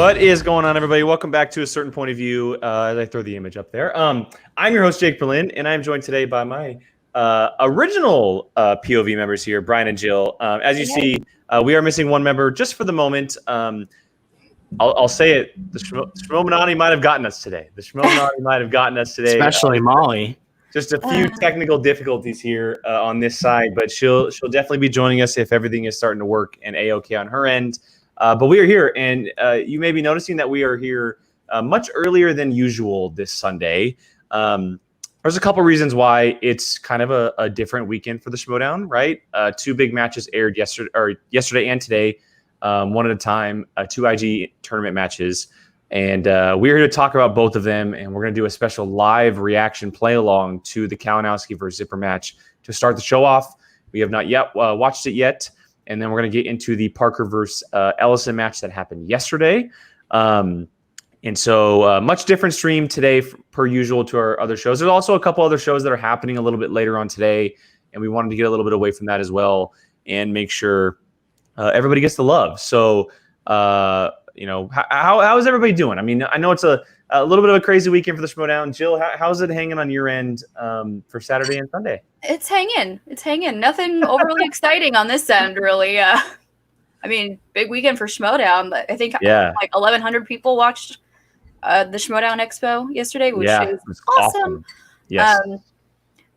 What is going on, everybody? Welcome back to A Certain Point of View. As I throw the image up there, I'm your host, Jake Berlin, and I'm joined today by my original POV members here, Brian and Jill. As you see, we are missing one member just for the moment. I'll say it. The Schmoedown might have gotten us today. Especially Molly. Just a few technical difficulties here on this side, but she'll definitely be joining us if everything is starting to work and A-OK on her end. But we are here, and you may be noticing that we are here much earlier than usual this Sunday. There's a couple reasons why it's kind of a different weekend for the Schmoedown, right? Two big matches aired yesterday and today, one at a time, two IG tournament matches. And we're here to talk about both of them, and we're going to do a special live reaction play-along to the Kalinowski versus Zipper match to start the show off. We have not yet watched it yet, and then we're going to get into the Parker versus Ellison match that happened yesterday. And so much different stream today per usual to our other shows. There's also a couple other shows that are happening a little bit later on today, and we wanted to get a little bit away from that as well and make sure everybody gets the love. So, how is everybody doing? I mean, I know it's a little bit of a crazy weekend for the Schmoedown. Jill, how's it hanging on your end for Saturday and Sunday? It's hanging. Nothing overly exciting on this end, really. I mean, big weekend for Schmoedown, but I think like 1,100 people watched the Schmoedown Expo yesterday, which is awesome. Yes.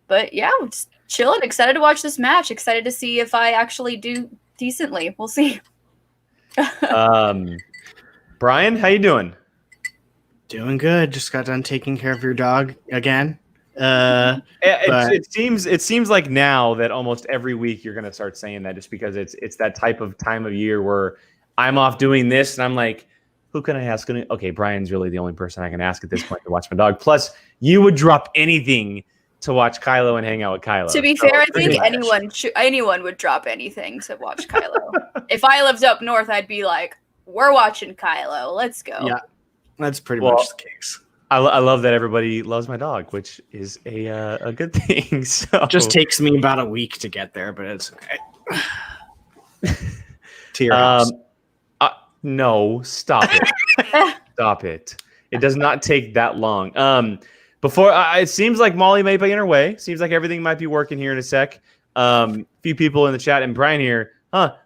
But yeah, I'm just chilling. Excited to watch this match. Excited to see if I actually do decently. We'll see. Brian, how you doing? Doing good. Just got done taking care of your dog again. It seems like now that almost every week you're going to start saying that, just because it's that type of time of year where I'm off doing this and I'm like, who can I ask? Okay, Brian's really the only person I can ask at this point to watch my dog. Plus, you would drop anything to watch Kylo and hang out with Kylo. To be fair, I think anyone would drop anything to watch Kylo. If I lived up north, I'd be like, we're watching Kylo. Let's go. Yeah, that's pretty much the case. I love that everybody loves my dog, which is a good thing. So just takes me about a week to get there, but it's okay. To your house. No, stop it. Stop it. It does not take that long. Before it seems like Molly may be in her way. Seems like everything might be working here in a sec. Few people in the chat, and Brian here.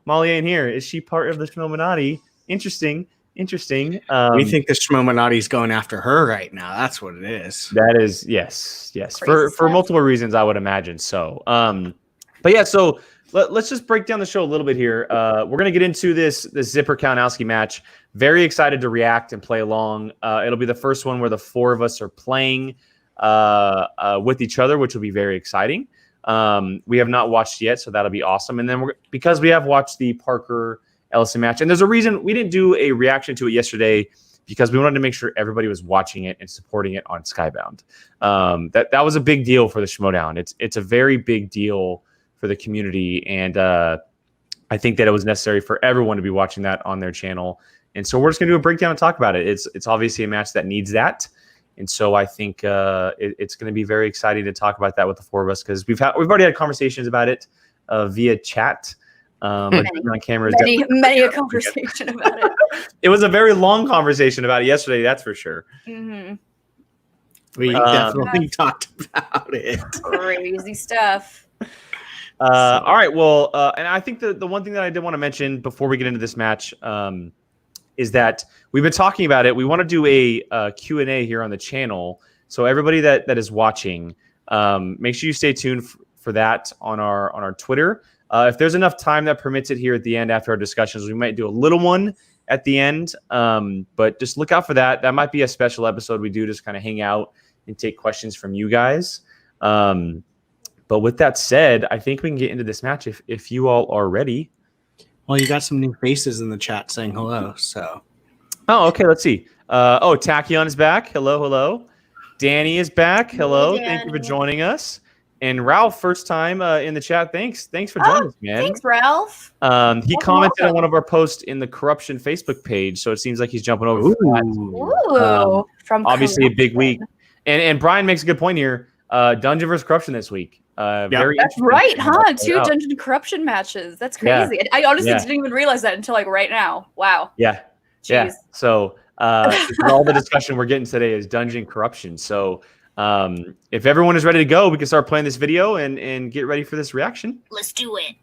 Molly ain't here. Is she part of the Schmoedown? Interesting. We think the Schmoedown is going after her right now. That's what it is. That is, yes. For multiple reasons, I would imagine so. But yeah, so let's just break down the show a little bit here. We're gonna get into this Zipper Kalinowski match. Very excited to react and play along. It'll be the first one where the four of us are playing with each other, which will be very exciting. We have not watched yet, so that'll be awesome. And then because we have watched the Parker Ellison match, and there's a reason we didn't do a reaction to it yesterday, because we wanted to make sure everybody was watching it and supporting it on Skybound. That was a big deal for the Schmoedown. It's a very big deal for the community, and I think that it was necessary for everyone to be watching that on their channel. And so we're just gonna do a breakdown and talk about it. It's obviously a match that needs that. And so I think it's going to be very exciting to talk about that with the four of us, because we've already had conversations about it via chat. On camera, many a conversation about it. It was a very long conversation about it yesterday. That's for sure. Mm-hmm. We definitely talked about it. Crazy stuff. All right. Well, and I think the one thing that I did want to mention before we get into this match is that we've been talking about it. We want to do a Q&A here on the channel. So everybody that is watching, make sure you stay tuned for that on our Twitter. If there's enough time that permits it here at the end after our discussions, we might do a little one at the end. But just look out for that. That might be a special episode we do, just kind of hang out and take questions from you guys. But with that said, I think we can get into this match if you all are ready. Well, you got some new faces in the chat saying hello, so. Oh, okay. Let's see. Tachyon is back. Hello. Danny is back. Hello. Thank you for joining us. And Ralph, first time in the chat. Thanks for joining us, man. Thanks, Ralph. He commented on one of our posts in the Corruption Facebook page, so it seems like he's jumping over. From obviously a big week. And Brian makes a good point here. Dungeon versus Corruption this week. That's right, huh? 2 Dungeon Corruption matches. That's crazy. Yeah. I honestly didn't even realize that until like right now. Wow. Yeah. Yeah. So all the discussion we're getting today is dungeon corruption. So if everyone is ready to go, we can start playing this video and get ready for this reaction. Let's do it.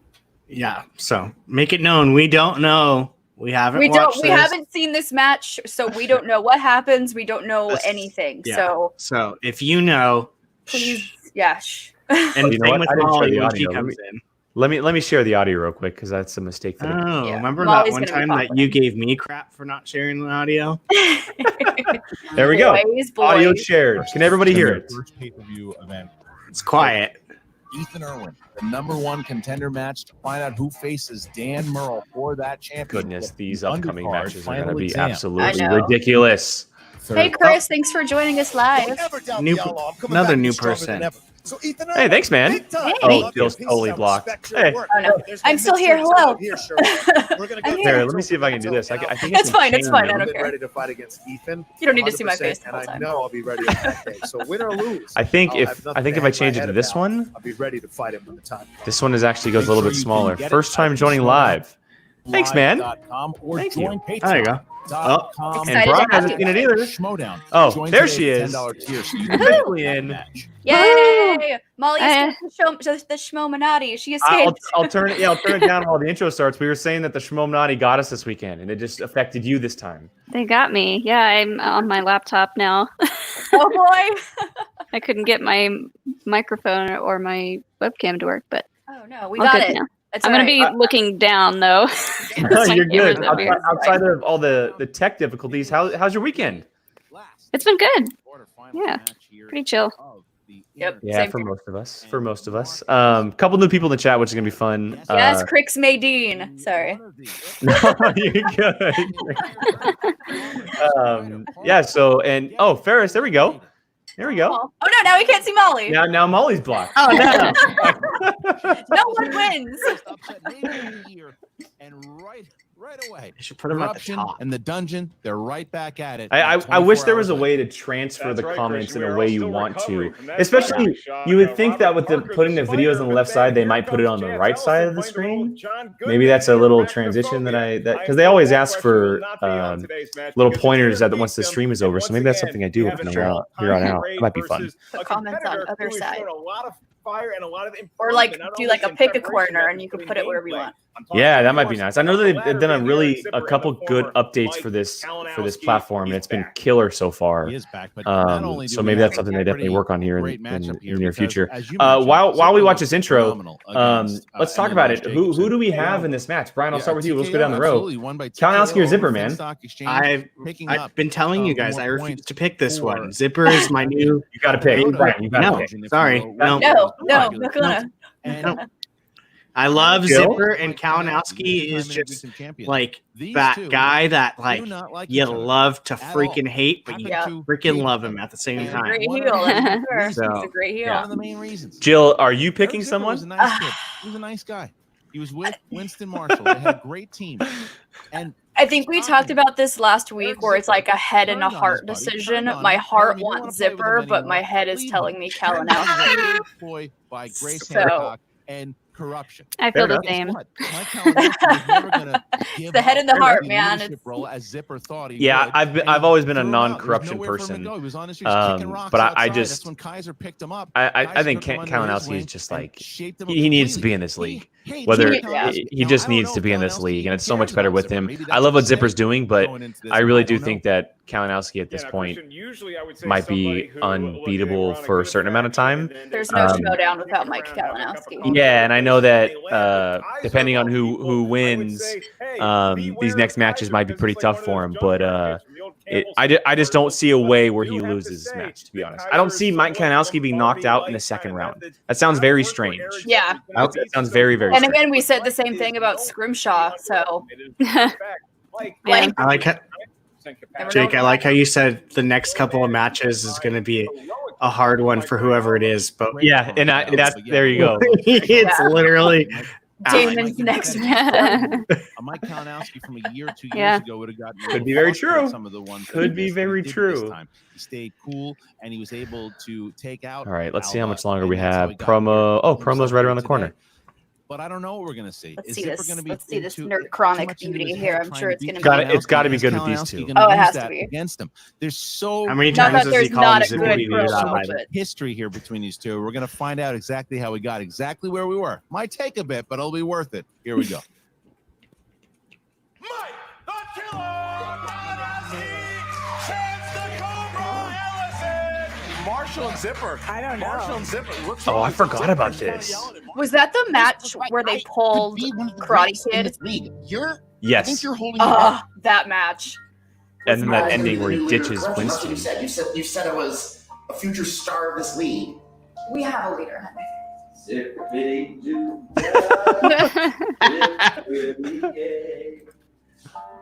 Yeah. So make it known. We don't know. We haven't We haven't seen this match, so we don't know what happens. We don't know anything. Yeah. So if you know, please, And you know what? with I didn't show Molly the when audio. she comes in. Let me share the audio real quick because that's a mistake. That Remember Molly's that one time that you gave me crap for not sharing the audio? There we go. Boys. Audio shared. Can everybody hear it? First pay-per-view event. It's quiet. Ethan Irwin, the #1 contender match to find out who faces Dan Murrell for that championship. Goodness, these upcoming Undercard matches are going to final be exam. absolutely ridiculous. Hey, Chris, thanks for joining us live. Another new person. So Ethan, Hey, thanks, man. big time. Oh, feels totally blocked. Hey. Oh, no. I'm still here. Hello. I'm Here, here. let me see if I can do this. I think It's fine. It's fine. I I'm don't care. ready to fight against Ethan. You don't need to see my face the and whole I time. know I'll be ready on that day. So win or lose, I think I'll have nothing to if I hang change my it head to this about. one, I'll be ready to fight him when the time comes. this one is actually goes a little bit Make sure you smaller. can get it First time at joining Schmoedown. live. Thanks, man. Or Thank join you. There you go. Patreon.com. And Excited Brock to have hasn't you. seen it either. Schmoedown. Oh, Join there today's she is. $10 tier so you can Officially get in. match. Yay! Molly's the Schmoeminati. She escaped. I'll turn it down while the intro starts. We were saying that the Schmoedown got us this weekend, and it just affected you this time. They got me. Yeah, I'm on my laptop now. Oh boy! I couldn't get my microphone or my webcam to work, but Oh no, we all got good it. now. It's I'm all going to right. be looking down, though. You're good. Camera's over here. Outside of all the tech difficulties, how's your weekend? It's been good. Yeah, pretty chill. Yep. Yeah, Same for here. most of us. Couple new people in the chat, which is gonna be fun. Yes, Crix Maydeen. Sorry. No, you're good. Yeah. So Ferris, there we go. There we go. Oh no, now we can't see Molly. Now Molly's blocked. Oh, no. No one wins. And right away. You should put them at the Corruption top. and the dungeon, they're right back at it. I wish there was a 24 way hours to transfer That's the right, comments Christian. in We a are way all you still want to. recovering from that Especially, shot. you would think that with Parker putting the just videos on the left side, they might put it on the right side of the screen. Maybe that's a little transition because they always ask for little pointers that once the stream is over. So maybe that's something I do from here on out. It might be fun. Put comments on other side. Or Or like do like a pick a corner and you can put it wherever you want. Yeah, that might be nice. I know that they've done a couple good updates for this platform, and it's been killer so far. He is back, but not only do So we maybe have that's a something they definitely pretty work on here in great the matchup here near because, future. as you mentioned, While we watch this Zipper intro, phenomenal against, let's talk and about then it. Jake Who Zipper. do we have in this match? Brian, I'll start with you. Let's go TKO, down the road. absolutely, won by Kalinowski or TKO Zipper, over man? Stock Exchange, picking I've up, been telling you guys, more I refuse points to pick this for one. Zipper is my new. You got to pick. Brian, you got to No, pick. sorry. No. No, not gonna. And I love Jill? Zipper, and Kalinowski is just like that guy that like you love to freaking hate, but you Yeah. freaking love him at the same He's a time. great heel. That's for sure. So, He's a great heel. one of the main reasons. Jill, are you picking Eric Zipper was a someone? nice kid. He was a nice guy. He was with Winston Marshall. They had a great team. And I think we talked about this last week where it's like a head and a heart decision. My heart wants Zipper, but my head is telling me Kalinowski. Boy by Grace So- Hancock and corruption. I feel the enough. same. Guess what? Mike Kalinowski was never gonna give The head up and the heart, the man. leadership role as Zipper thought he Yeah, would, and I've he always been a threw him out. There was non-corruption nowhere for him to person. go. He was on the streets kicking rocks But I outside. just- That's when Kaiser picked him up. I Kaiser think took him under Kalinowski his is wing just and like shaped him he needs to be completely. in this league. He Whether hates Kalinowski. he Now, just I don't needs to know be in if this league, and it's so Kalinowski much better cares with about him. Zipper. Maybe I love what that's the Zipper's doing, but going into this. I really don't do know. think that Kalinowski at this point might be unbeatable for a certain amount of time. There's no Um, Schmoedown without Mike Kalinowski. Yeah, and I know that depending on who wins, these next matches might be pretty tough for him. But I just don't see a way where he loses this match. To be honest, I don't see Mike Kalinowski being knocked out in the second round. That sounds very strange. Yeah. That sounds very, very And strange. again, we said the same thing about Scrimshaw. So, Yeah. like, I like how, Never Jake. know. I like how you said the next couple of matches is going to be a hard one for whoever it is. But Yeah, and that's there you go. it's literally Damon's next match. Mike Kalinowski from a year, 2 years Yeah. ago would have gotten Could be very frustrated true. with some of the ones that Could he be missed, but very he didn't true. this time. He stayed cool and he was able to take out. All right, let's see how Alba, much longer we and that's how have. he got here. Promo. Oh, Put himself promo's right around the here corner. today. but I don't know what we're going to see. Let's Is see Zipper this. gonna be Let's see this too nerd chronic much into beauty his here. head I'm trying sure to it's beat going to be. It's gotta be Kalinowski? good Is with these Kalinowski two. gonna Oh, it use has to that be. against him? There's so How many Not times that does he there's call not him a Zippy good Doo pro, Dah so by much the- history here between these two. We're going to find out exactly how we got exactly where we were. Might take a bit, but it'll be worth it. Here we go. Mike, the killer, Kalinowski, chance the Cobra, Ellison. Marshall and Zipper. I don't know. Marshall and Zipper. Looks Oh, I like forgot Zipper's about kinda this. yelling at Marshall. Was that the match where they pulled Karate Kid? I Yes. think you're holding it up. That match. And then that Right. ending where he New leader of ditches corruption. That's what Winston. you said I was a future star of this league. We have a leader, honey.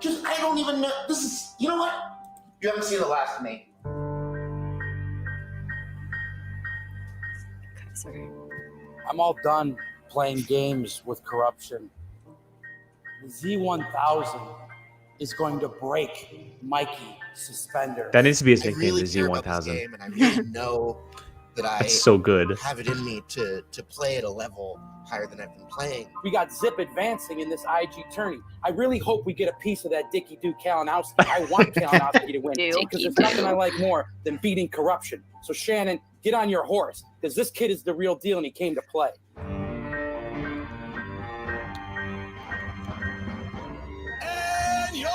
Just I don't even know. This is you know what? You haven't seen the last of me. Sorry. I'm all done playing games with corruption. The Z1000 is going to break Mikey suspender. That needs to be his I nickname, really the care about this Z1000. game, and I really know that I That's so good. have it in me to play at a level higher than I've been playing. We got Zip advancing in this IG tourney. I really hope we get a piece of that Dicky Doo Kalinowski. I want Kalinowski to win because there's nothing I like more than beating corruption. So Shannon, get on your horse because this kid is the real deal and he came to play. And your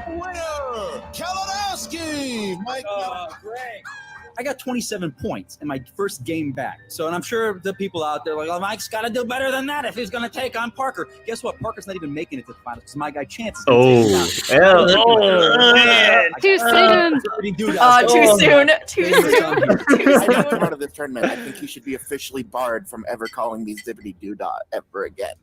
winner, Kalinowski. Mike. Great. I got 27 points in my first game back. So, and I'm sure the people out there are like, oh, Mike's got to do better than that if he's going to take on Parker. Guess what? Parker's not even making it to the finals because my guy Chance is going to take him down. man. Too soon. Too soon. Too soon. I think come out of this tournament, I think he should be officially barred from ever calling me Zippity Doo Dah ever again.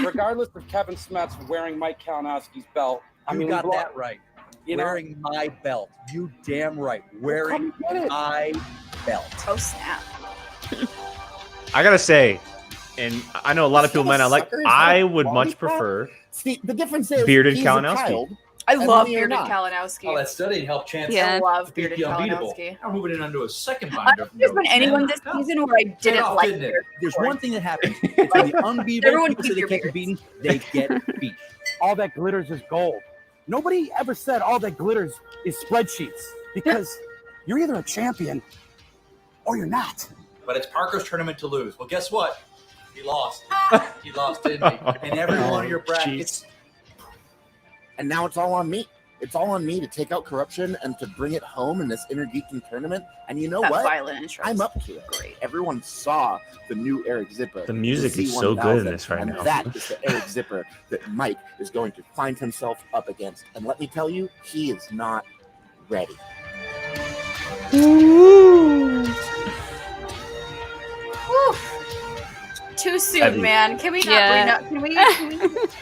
Regardless of Kevin Smets wearing Mike Kalinowski's belt, You got that right. You know, Wearing my belt. You damn right. Wearing my belt. Oh, snap. I gotta say, and I know a lot of people might not like. I would much prefer See, the difference is bearded he's a Kalinowski. child, I and love we are bearded not. Kalinowski. Oh, that study helped Chance. I love beat bearded the unbeatable. Kalinowski. I'm moving it onto a second I binder. don't think there's been anyone this season where I didn't off, like didn't it? bearded. There's one thing that happens. It's when the unbeatable Everyone people say keep they your can't be beaten, they get beat. all that glitters is gold. Nobody ever said all that glitters is spreadsheets because you're either a champion or you're not. But it's Parker's tournament to lose. Well, guess what? He lost. He lost, didn't he? And every one of your brackets. And now it's all on me. It's all on me to take out corruption and to bring it home in this Inner Geeking tournament. And you know That what? violent intro. I'm up to it. Great. Everyone saw the new Eric Zipper. The music the is so good in Z1000, this right and now. that is the Eric Zipper that Mike is going to find himself up against. And let me tell you, he is not ready. Whew. Too soon, Heavy. man. Can we not? Yeah. Can we?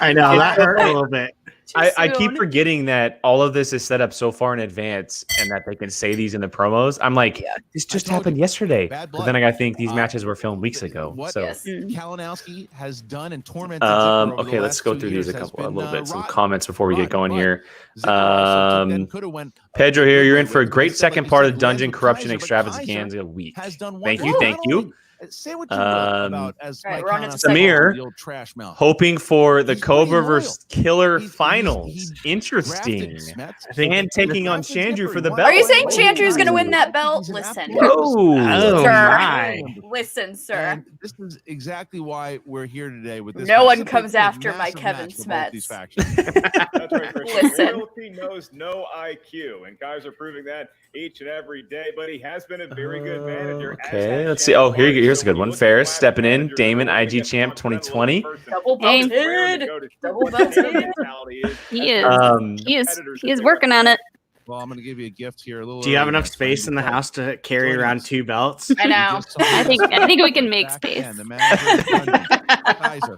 I know that hurt a little bit. I keep forgetting that all of this is set up so far in advance and that they can say these in the promos. I'm like, this just happened yesterday. But then I gotta think these matches were filmed weeks ago. What So Kalinowski has done and tormented Zipper over okay, the let's last go 2 through years these a has couple a been, little bit. Some rotten. comments before we get going But here. Zipper also then could have went Pedro here, you're in for a with great instead, like second you part said, of Dungeon led with Corruption Kaiser, but Extravaganza week. has done Thank wonders. you, thank Not you. only- Say what you will about as All right, Mike we're on to the Kalinowski second Samir, the old trash mouth. Hoping for the He's pretty Cobra loyal. versus Killer He's- finals. he Interesting. drafted Smets. I think and taking on Drafted Chandru Zipper. for the Why- belt. Are you saying Oh, Chandru's going to win he's that an belt? absolute Listen. Whoa. Sir. my. Listen, sir. And this is exactly why we're here today with this. No match. one Simply comes put, after my massive Kevin match for both these Smets. factions. That's right, Christian. Listen. Royalty knows no IQ, and guys are proving that each and every day. But he has been a very good manager. as Okay, has let's see. Shannon Oh, here's a Sharpe. good one. So Ferris when stepping in. managers Damon, are IG gonna champ get punched out 2020. of the first Double and belted. rare to go to Double triple. belted. Their mentality is He as is. Um, He is working on it. Well, I'm going to give you a gift here. A little. Do you have early enough next time. space in the house to carry Join around us. 2 belts? I know. I think we can make Back space. again, the manager of Dungeon, Kaiser.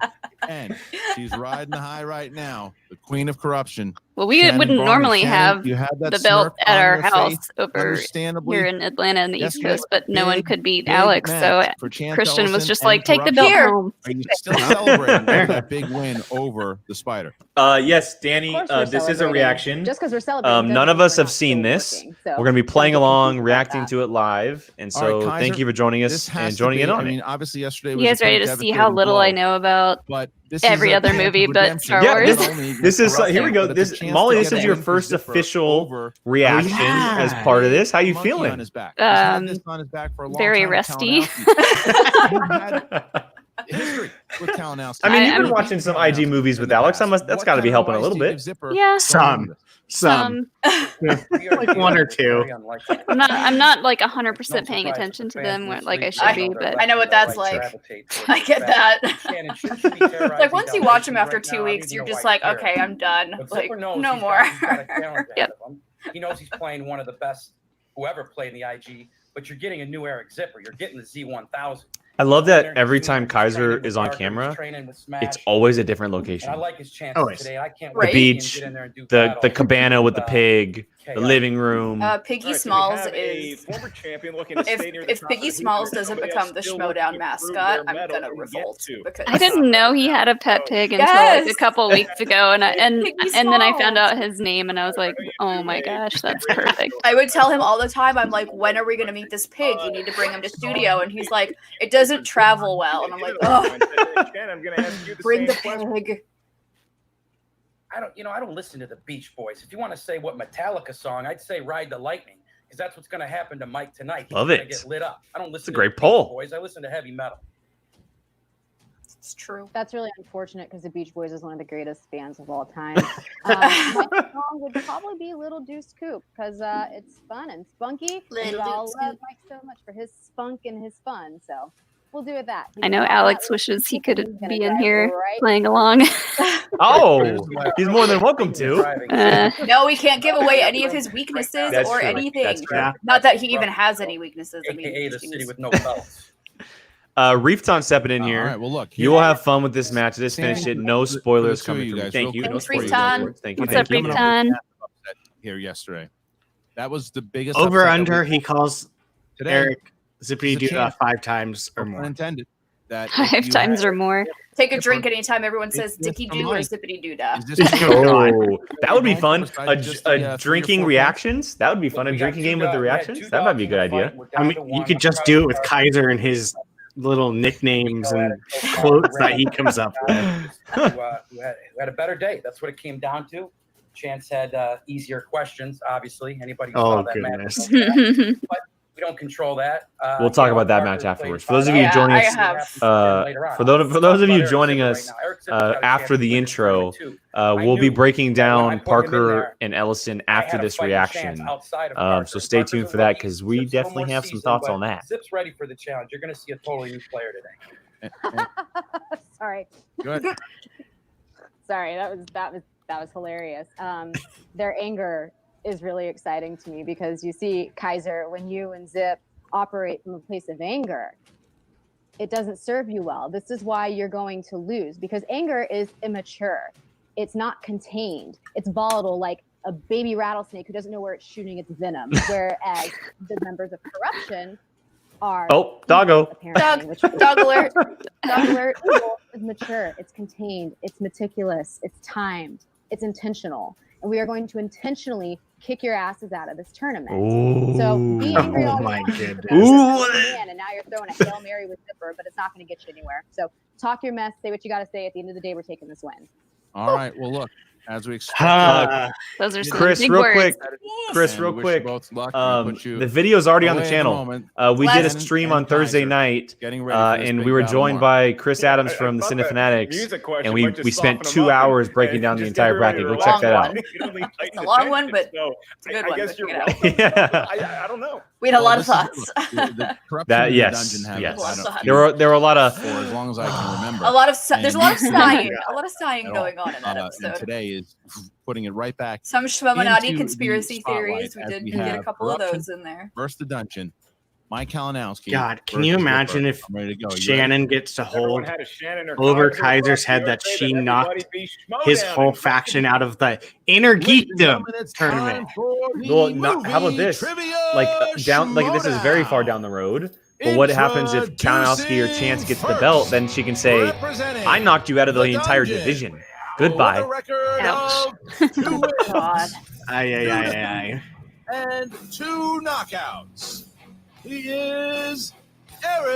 And she's riding the high right now. The queen of corruption, Well, we Shannon, wouldn't Braun, normally Shannon, have you had that the belt smirk at on our your house face, over understandably. here in Atlanta and the Yes, East we have Coast, but no one big, could beat big Alex. So match for Chance Christian was Ellison just and like, take the Corruption. belt home. Are you still celebrating that big win over the Spider? Yes, Danny, this is a reaction. Just because we're celebrating. None of us have seen this. We're going to be playing along, reacting to it live. And so All right, thank Kaiser, you for joining us and joining in on I mean, it. obviously yesterday was You guys a ready pretty to see how devastating little blow, I know about but this every is a other chance of movie but redemption. Star Yeah, Wars? this is here we go. This Molly, this is your first official reaction as part of this. How you feeling? Very rusty. History with Kalinowski. I mean, you've been watching some IG movies with Alex. That's got to be helping a little bit. Yeah, some. Like one or two. I'm not like 100% paying attention to them like I should be, but I know what that's like. I get that. Like once you watch them after 2 weeks, you're just like, okay, I'm done. Like no more. Yep. He knows he's playing one of the best who ever played in the IG, but you're getting a new Eric Zipper. You're getting the Z1000. I love that every time Kaiser is on camera, it's always a different location. I like his chances today. I can't the beach, the cabana with the pig, the living room. Piggy Smalls is former champion looking to stay near the if Piggy Smalls doesn't become the Schmoedown mascot, I'm gonna revolt. Because I didn't know he had a pet pig until like a couple weeks ago, and then I found out his name, and I was like, oh my gosh, that's perfect. I would tell him all the time, I'm like, when are we gonna meet this pig? You need to bring him to studio, and he's like, it doesn't travel well, and I'm like, oh, bring the pig. I don't listen to the Beach Boys. If you want to say what Metallica song, I'd say Ride the Lightning, because that's what's going to happen to Mike tonight. Love He's it. Get lit up. I don't listen it's a to great the poll. Beach Boys. I listen to heavy metal. It's true. That's really unfortunate because the Beach Boys is one of the greatest bands of all time. My song would probably be Little Deuce Coupe because it's fun and spunky. And I'll love Mike so much for his spunk and his fun. So we'll do it that. I know Alex wishes he could be in here playing along. Oh, he's more than welcome to. No, we can't give away any of his weaknesses or true. anything. Not that he even has any weaknesses. I mean, AKA the city with no belts. Reefton stepping in here. All right, well, look, you will have fun with this match. Just finished it. No spoilers coming from you. Thank you. No spoilers. Thank you. What's up, Reefton? Here yesterday. That was the biggest over under. He calls today. Eric Zippity Doo 5 times or more. Intended that 5 times or more. Take a drink anytime everyone says Dicky Doo or Zippity Doo Dah. Oh, that would be fun. A drinking reactions. That would be fun. A drinking game with the reactions. That might be a good idea. I mean, you could just do it with Kaiser and his little nicknames and quotes that he comes up with. who had a better day. That's what it came down to. Chance had easier questions, obviously. Anybody who saw that match. But we don't control that. We'll talk about that match afterwards. For those of you joining us, for those of you joining us after the intro, we'll be breaking down Parker and Ellison after this reaction. So stay tuned for that because we definitely have some thoughts on that. Zip's ready for the challenge. You're going to see a totally new player today. Sorry. Go ahead. Sorry, that was hilarious. Their anger is really exciting to me because you see, Kaiser, when you and Zip operate from a place of anger, it doesn't serve you well. This is why you're going to lose, because anger is immature. It's not contained. It's volatile, like a baby rattlesnake who doesn't know where it's shooting its venom, whereas the members of Corruption are doggo. Dog alert. Dog alert is mature. It's contained. It's meticulous. It's timed. It's intentional. And we are going to intentionally kick your asses out of this tournament. Ooh. So be angry all my you want. goodness. And now you're throwing a Hail Mary with Zipper, but it's not going to get you anywhere. So talk your mess, say what you got to say. At the end of the day, we're taking this win. All right. Well, look, as we expect. Those are some Chris, big real words. quick. Chris, real quick. The video's already on the channel. We did a stream on Thursday night, and we were joined by Chris Adams from the Cine Fanatics, and we spent 2 hours breaking down the entire bracket. Go check that out. It's a long one, but it's a good one. I guess you're right. Yeah. I don't know. We had a lot of thoughts. Yes. There were a lot of. For as long as I can remember. There's a lot of sighing going on in that episode. And today is putting it right back. Some Schmoedown conspiracy theories. We did get a couple of those in there. Versus the dungeon. Mike Kalinowski. God, can you imagine if Shannon gets to hold over Kaiser's head that she knocked his whole faction out of the Inner Geekdom tournament? Well, how about this? Like this is very far down the road. But what happens if Kalinowski or Chance gets the belt? Then she can say, "I knocked you out of the entire division. Goodbye." Ouch. God. Aye. And 2 knockouts. He is Eric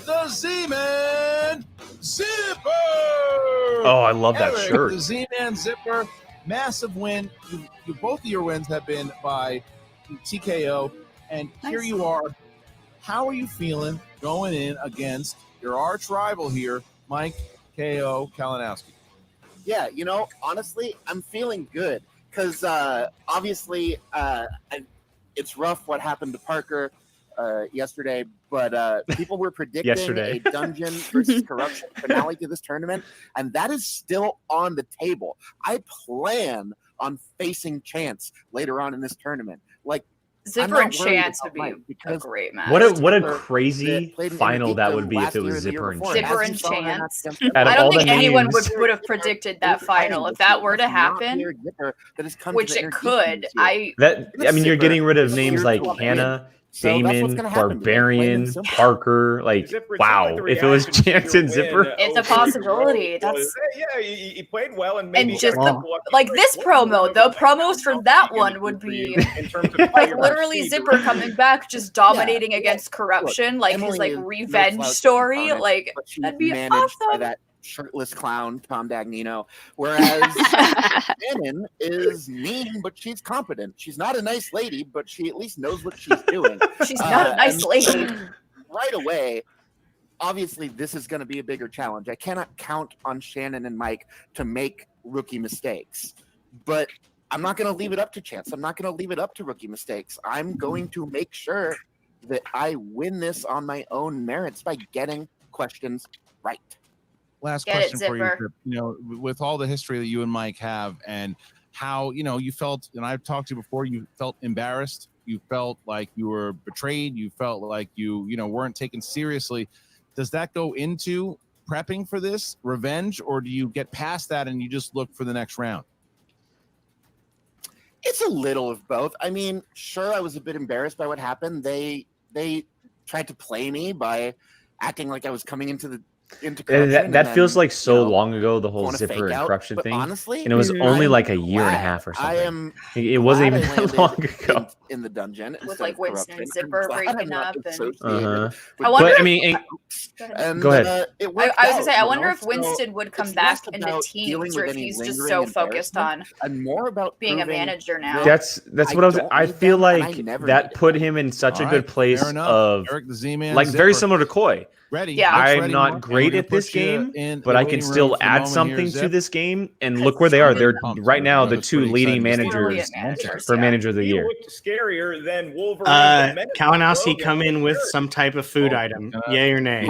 the Z-Man Zipper. Oh, I love that Eric, shirt. The Z-Man Zipper, massive win. Both of your wins have been by TKO, and here you are. How are you feeling going in against your arch rival here, Mike KO Kalinowski? Yeah, honestly, I'm feeling good because obviously it's rough what happened to Parker yesterday, but people were predicting a dungeon versus corruption finale to this tournament, and that is still on the table. I plan on facing Chance later on in this tournament. Zipper and Chance would be a great match. What a crazy final that would be if it was Zipper and Chance. Zipper and Chance. I don't think anyone would have predicted that final. If that were to happen, which it could, you're getting rid of names like Hannah, Damon, Barbarian, Parker. Wow, if it was Chance and Zipper, it's a possibility. He played well, and maybe just this promo. The promos for that one would be literally Zipper coming back, just dominating against corruption, his revenge story. That'd be awesome. That shirtless clown Tom Dagnino, whereas Shannon is mean, but she's competent. She's not a nice lady, but she at least knows what she's doing. She's not a nice lady. Right away, obviously, this is going to be a bigger challenge. I cannot count on Shannon and Mike to make rookie mistakes, but I'm not going to leave it up to chance. I'm not going to leave it up to rookie mistakes. I'm going to make sure that I win this on my own merits by getting questions right. Last question for you. With all the history that you and Mike have, and how you felt, and I've talked to you before, you felt embarrassed, you felt like you were betrayed, you felt like you weren't taken seriously. Does that go into prepping for this revenge, or do you get past that and you just look for the next round? It's a little of both. I mean, sure, I was a bit embarrassed by what happened. They tried to play me by acting like I was coming into that feels like so long ago, the whole Zipper and corruption thing. Honestly, and it was only like a year and a half or something. It wasn't even that long ago. In the dungeon with Winston and Zipper breaking up. I wonder. Go ahead. I was gonna say, I wonder if Winston would come back into teams, or if he's just so focused on more about being a manager now. That's what I was. I feel like that put him in such a good place of very similar to Koi. I'm not great at this game, but I can still add something to this game. And look where they are. They're right now the 2 leading managers for Manager of the Year. Scarier than Wolverine. Kalinowski come in with some type of food item. Yay or nay?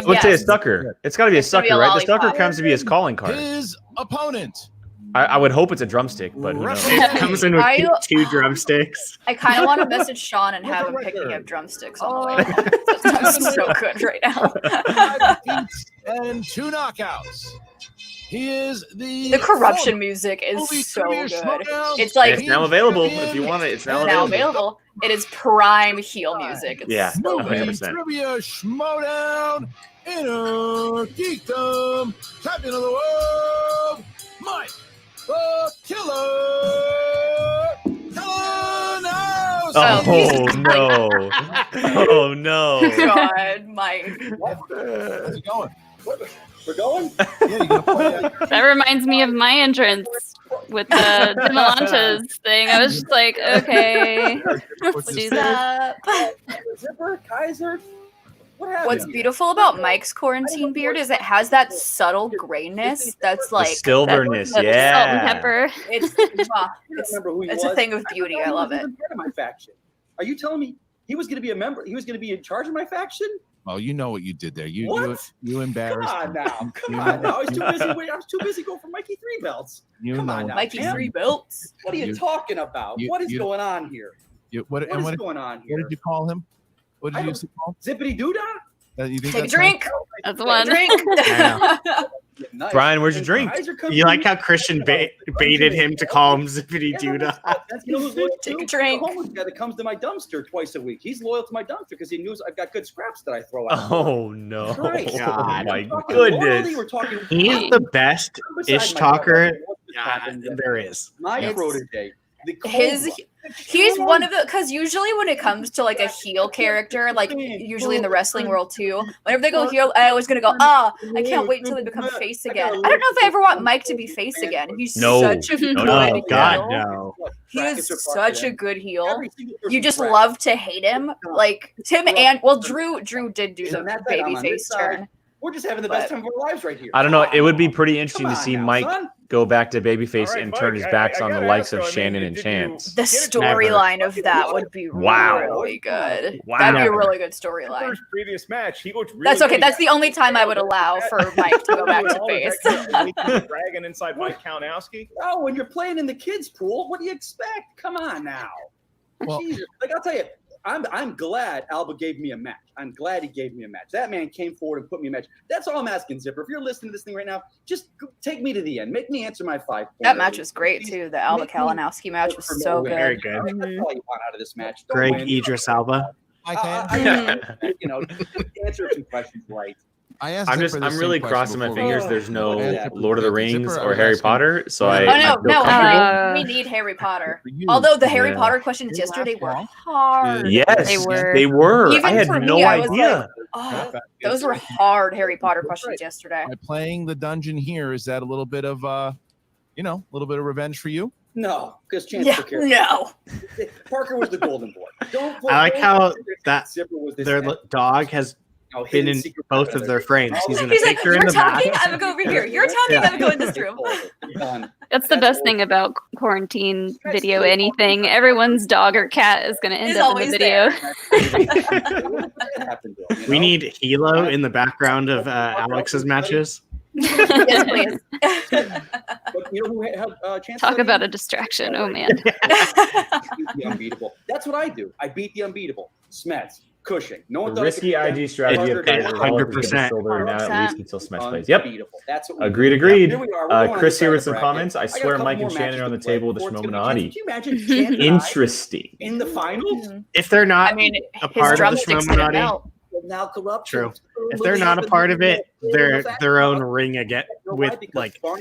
Let's say a sucker. It's got to be a sucker, right? The sucker comes to be his calling card. His opponent. I would hope it's a drumstick, but who knows? It comes in with 2 drumsticks. I kind of want to message Sean and have him picking up drumsticks on the way. That sounds so good right now. And 2 knockouts. He is the corruption music is so good. It's it's now available if you want it. It's now available. It is prime heel music. It's so 100%. Trivia Schmoedown, Inner Geekdom, champion of the world, Mike the Killer Kalinowski. Oh no! God, Mike. How's it going? We're going? That reminds me of my entrance with the Demelantes thing. I was just like, okay, let's do that. Zipper, Kaiser. What's beautiful about Mike's quarantine beard is it has that subtle grayness that's like silverness, salt and pepper. It's a thing of beauty. I love it. My faction. Are you telling me he was going to be a member? He was going to be in charge of my faction? Oh, you know what you did there. You embarrassed. Come on now. I was too busy going for Mikey 3 belts. Come on now, Mikey 3 belts. What are you talking about? What is going on here? What is going on here? What did you call him? What did you used to call him? Zippity Doodah? You think Take a drink. That's one. Drink. Nice. Brian, where's your drink? You like how Christian baited him to call him Zippity Doodah? Take a drink. The homeless guy that comes to my dumpster twice a week. He's loyal to my dumpster because he knows I've got good scraps that I throw out. Oh no! Christ. God. Oh my Morally, goodness! we're talking He is the best ish talker there is. My protege. He's one of the, because usually when it comes to like a heel character, like usually in the wrestling world too, whenever they go heel, I always gonna go, I can't wait till they become face again. I don't know if I ever want Mike to be face again. He's such a good heel. God, no. He is such a good heel. You just love to hate him. Like Tim and Drew did do the baby face turn. We're just having the best time of our lives right here. I don't know. It would be pretty interesting to see Mike go back to babyface and turn his backs on the likes of Shannon and Chance. The storyline of that would be really good. Wow. That'd be a really good storyline. First previous match, he looked really That's okay. good. That's the only time I would allow for Mike to go back to face. Dragging inside Mike Kalinowski. Oh, when you're playing in the kids' pool, what do you expect? Come on now. Well, Jesus. Like I'll tell you, I'm glad Alba gave me a match. I'm glad he gave me a match. That man came forward and put me a match. That's all I'm asking, Zipper. If you're listening to this thing right now, just take me to the end. Make me answer my 5 points. That match was great too. The Alba Kalinowski match was so good. Very good. That's all you want out of this match. Don't Greg win. Idris Alba. Answer some questions right. I'm really crossing my fingers. There's no Lord of the Rings or Harry Potter, so we need Harry Potter. Although the Harry Potter questions yesterday were hard. Yes, they were. Even I had for no me, I was idea. like, those were hard Harry Potter questions yesterday. By playing the dungeon here, is that a little bit of a little bit of revenge for you? No, because Chance took care. No. Parker was the golden boy. I like how their dog has been in both of their frames. He's in a picture in the back. You're talking, I'm gonna go over here. You're talking, I'm gonna go in this room. That's the best thing about quarantine video anything. Everyone's dog or cat is going to end up in the video. We need Hilo in the background of Alex's matches. Yes, please. Talk about a distraction. Oh, man. The unbeatable. That's what I do. I beat the unbeatable. Smets. Cushing. No one the risky IG strategy of Kaiser 100%. Now at least until Smash plays. Yep. Agreed. Chris here with some comments. I swear Mike and Shannon are on the table with the Schmoedown. Interesting. In the finals? If they're not a part of the Schmoedown, now corruption. True. If they're not a part of it, they're their own ring again with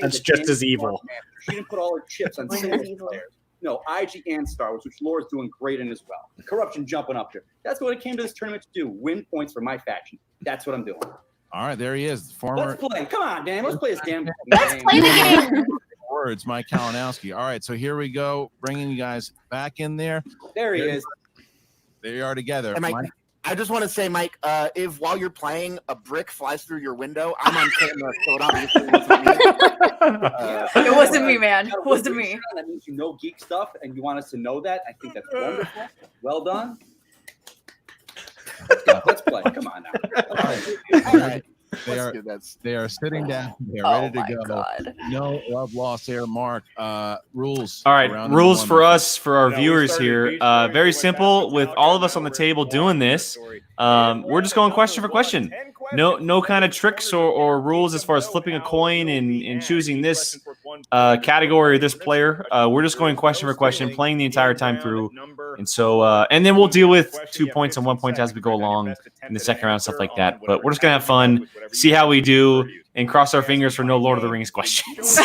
that's just as evil. She didn't put all her chips on single players. No, IG and Star Wars, which Laura's doing great in as well. Corruption jumping up here. That's what it came to this tournament to do. Win points for my faction. That's what I'm doing. All right, there he is. Let's play. Come on, Dan. Let's play this damn game. Let's play the game. Words, Mike Kalinowski. All right, so here we go. Bringing you guys back in there. There he is. There you are together. Hey, Mike, I just want to say, Mike, if while you're playing a brick flies through your window, I'm on camera, so it obviously wasn't me. It wasn't me, man. It wasn't me. That means you know geek stuff, and you want us to know that. I think that's wonderful. Well done. Let's go. Let's play. Come on now. All right. They are sitting down. They're ready to go. God. No love lost here, Mark. Rules. All right, rules for us, for our viewers here. Very simple. With all of us on the table doing this, we're just going question for question. No kind of tricks or rules as far as flipping a coin and choosing this category or this player. We're just going question for question, playing the entire time through. And so, and then we'll deal with 2 points and 1 point as we go along in the second round, stuff like that. But we're just going to have fun, see how we do, and cross our fingers for no Lord of the Rings questions.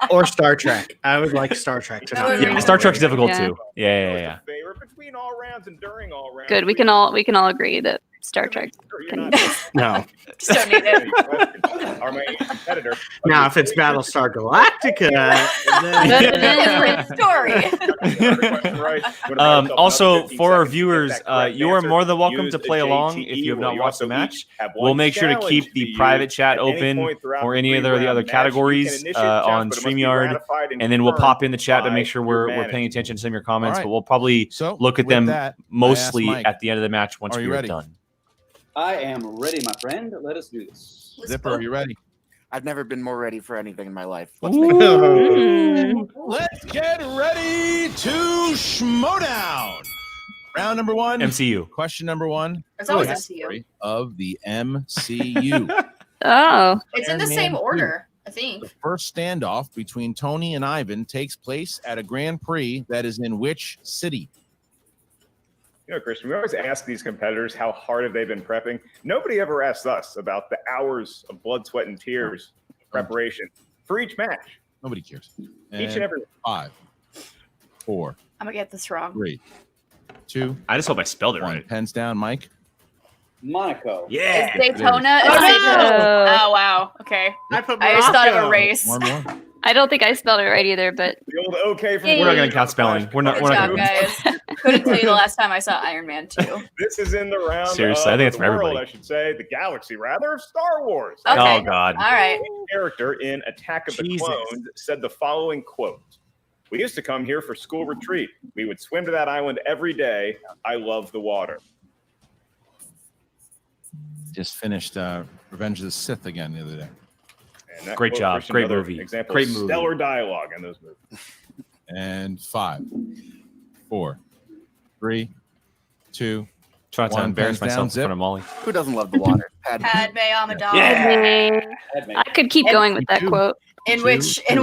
Or Star Trek. I would like Star Trek to not. Yeah, Star Trek's difficult too. Yeah. Between all rounds and during all rounds. Good. We can all agree that Star Trek can. No. Just don't need it. Our main competitor. Now, if it's Battlestar Galactica, different story. Also, for our viewers, you are more than welcome to play along if you have not watched the match. We'll make sure to keep the private chat open for any of the other categories on StreamYard, and then we'll pop in the chat to make sure we're paying attention to some of your comments. But we'll probably look at them mostly at the end of the match once we're done. I am ready, my friend. Let us do this. Zipper, are you ready? I've never been more ready for anything in my life. Let's get ready to Schmoedown. Round number one. MCU. Question number one. It's always MCU. Of the MCU. Oh. It's in the same order, I think. The first standoff between Tony and Ivan takes place at a Grand Prix that is in which city? You know, Christian, we always ask these competitors how hard have they been prepping. Nobody ever asks us about the hours of blood, sweat, and tears preparation for each match. Nobody cares. Each and every 5, 4. I'm gonna get this wrong. 3, 2. I just hope I spelled it right. Pens down, Mike. Monaco. Yeah. Is Daytona? Oh wow. Okay. I just thought of a race. More. I don't think I spelled it right either, but The old okay from We're not going to count spelling. We're not. Good We're not job, gonna, guys. Couldn't tell you the last time I saw Iron Man 2. This is in the round. Seriously, I think it's the for world, everybody. I should say, the galaxy rather, of Star Wars. Okay. Oh God. All right. One character in Attack of the Jesus. Clones said the following quote: "We used to come here for school retreat. We would swim to that island every day. I love the water." Just finished Revenge of the Sith again the other day. And that Great quote, job. Christian, Great another movie. Example Great of movie. stellar dialogue in those movies. And 5, 4, 3, 2. Trying to 1. embarrass Pens myself down, in front of Molly. Who doesn't love the water? Padme Amidala. I could keep going with that quote. In which The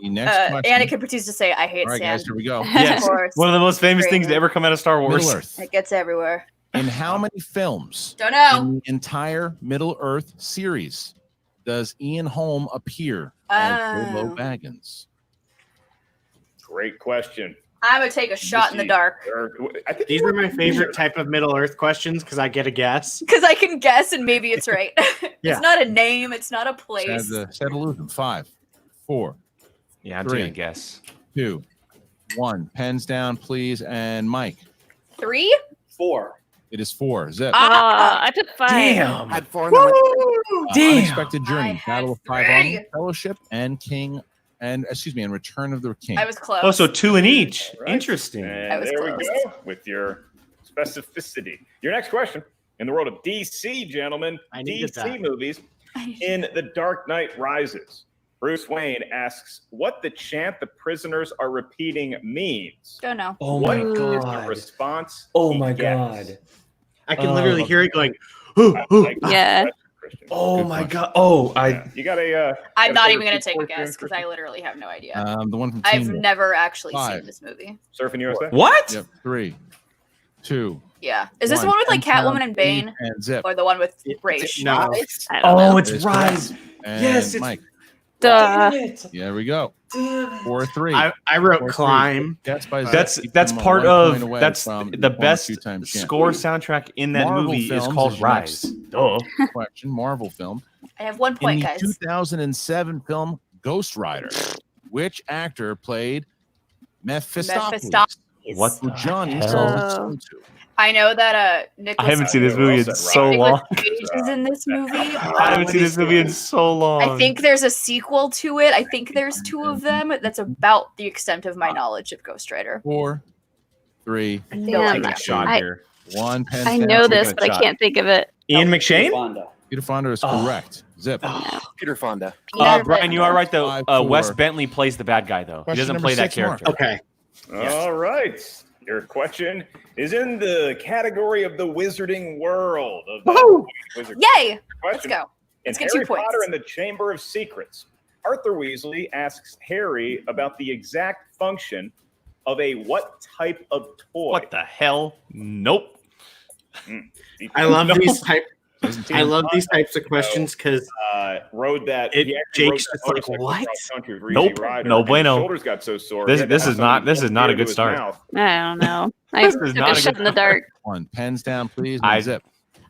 next question. Anakin pretends to say, "I hate All right, sand." guys, here we go. Yes. Of course. One of the most famous Great. things to ever come out of Star Wars. Middle Earth. It gets everywhere. In how many films Don't know. in the entire Middle Earth series does Ian Holm appear as Bilbo Baggins? Great question. I'm gonna take a shot in the dark I think These are my favorite type of Middle Earth questions because I get a guess. because I can guess and maybe it's right. Yeah. It's not a name. It's not a place. Said illusion. 5, 4. Yeah, I'm 3, taking a guess. 2, 1. Pens down, please. And Mike. 3? 4. It is 4. Zip. I took 5. Damn. Had 4 in the Damn. Unexpected I Journey, had Battle of 5 3. Armies, Fellowship, and and Return of the King. I was close. Oh, so 2 in each. Right. Interesting. And I was there close. we go with your specificity. Your next question. In the world of DC, gentlemen, I needed DC that. movies, in The Dark Knight Rises, Bruce Wayne asks what the chant the prisoners are repeating means. Don't know. Oh What my is the God. response? Oh he my gets? God. I can literally hear it going. Yeah. Oh Good my question. God. Oh, You got a. I'm got not a even gonna favorite take a portion, guess because I literally have no idea. The one from I've Team never actually 5. seen this movie. Surfing USA. What? Yep. 3, 2. Yeah. Is this the one with like Pens down, Catwoman and Bane, please, and Zip. or the one with Raish? No. I don't know. Oh, it's It is Rise. correct. And Yes, it's- Mike. Duh. There we go. 4, 3. I wrote 4, 3. Guess Guess by Zip. That's Keep that's them part 1 point of away that's from the one best two-time champ. score soundtrack in that Marvel movie is Films called is your Rise. next Duh. Question. Marvel film. I have 1 In point, the guys. 2007 film Ghost Rider, which actor played Mephistopheles? Mephistopheles. What Who the Johnny hell? sells his soul to? I know that I Nicholas haven't seen this movie in so Nicolas long. Cage is in this movie. I haven't seen this movie in so long. I think there's a sequel to it. I think there's 2 of them. That's about the extent of my knowledge of Ghost Rider. 4, 3, No Damn, idea. a shot I- here. 1. Pen I down. know Take this, a but I shot. can't think of it. Ian McShane? Fonda. Peter Fonda is Oh. correct. Zip. Peter Fonda. Brian, you are right though. 5, 4. Wes Bentley plays the bad guy though. He Question doesn't number play that 6, Mark. character. Okay. Yes. All right. Your question is in the category of the wizarding world. Of the Woohoo! wizard. Yay! Let's Question. go. In Let's get Harry 2 points. Potter and the Chamber of Secrets, Arthur Weasley asks Harry about the exact function of a what type of toy? What the hell? Nope. I love No. these types of questions because Rode that. It- he actually Jake's rode that just like, motorcycle what? across country with Nope. Easy Rider, No and his bueno. Shoulders got so sore. This- he had to this have is not- something this is not a to good his start. mouth. I don't know. I This took is a not a shot good in the dark. 1. Pens down, please. I- And Zip.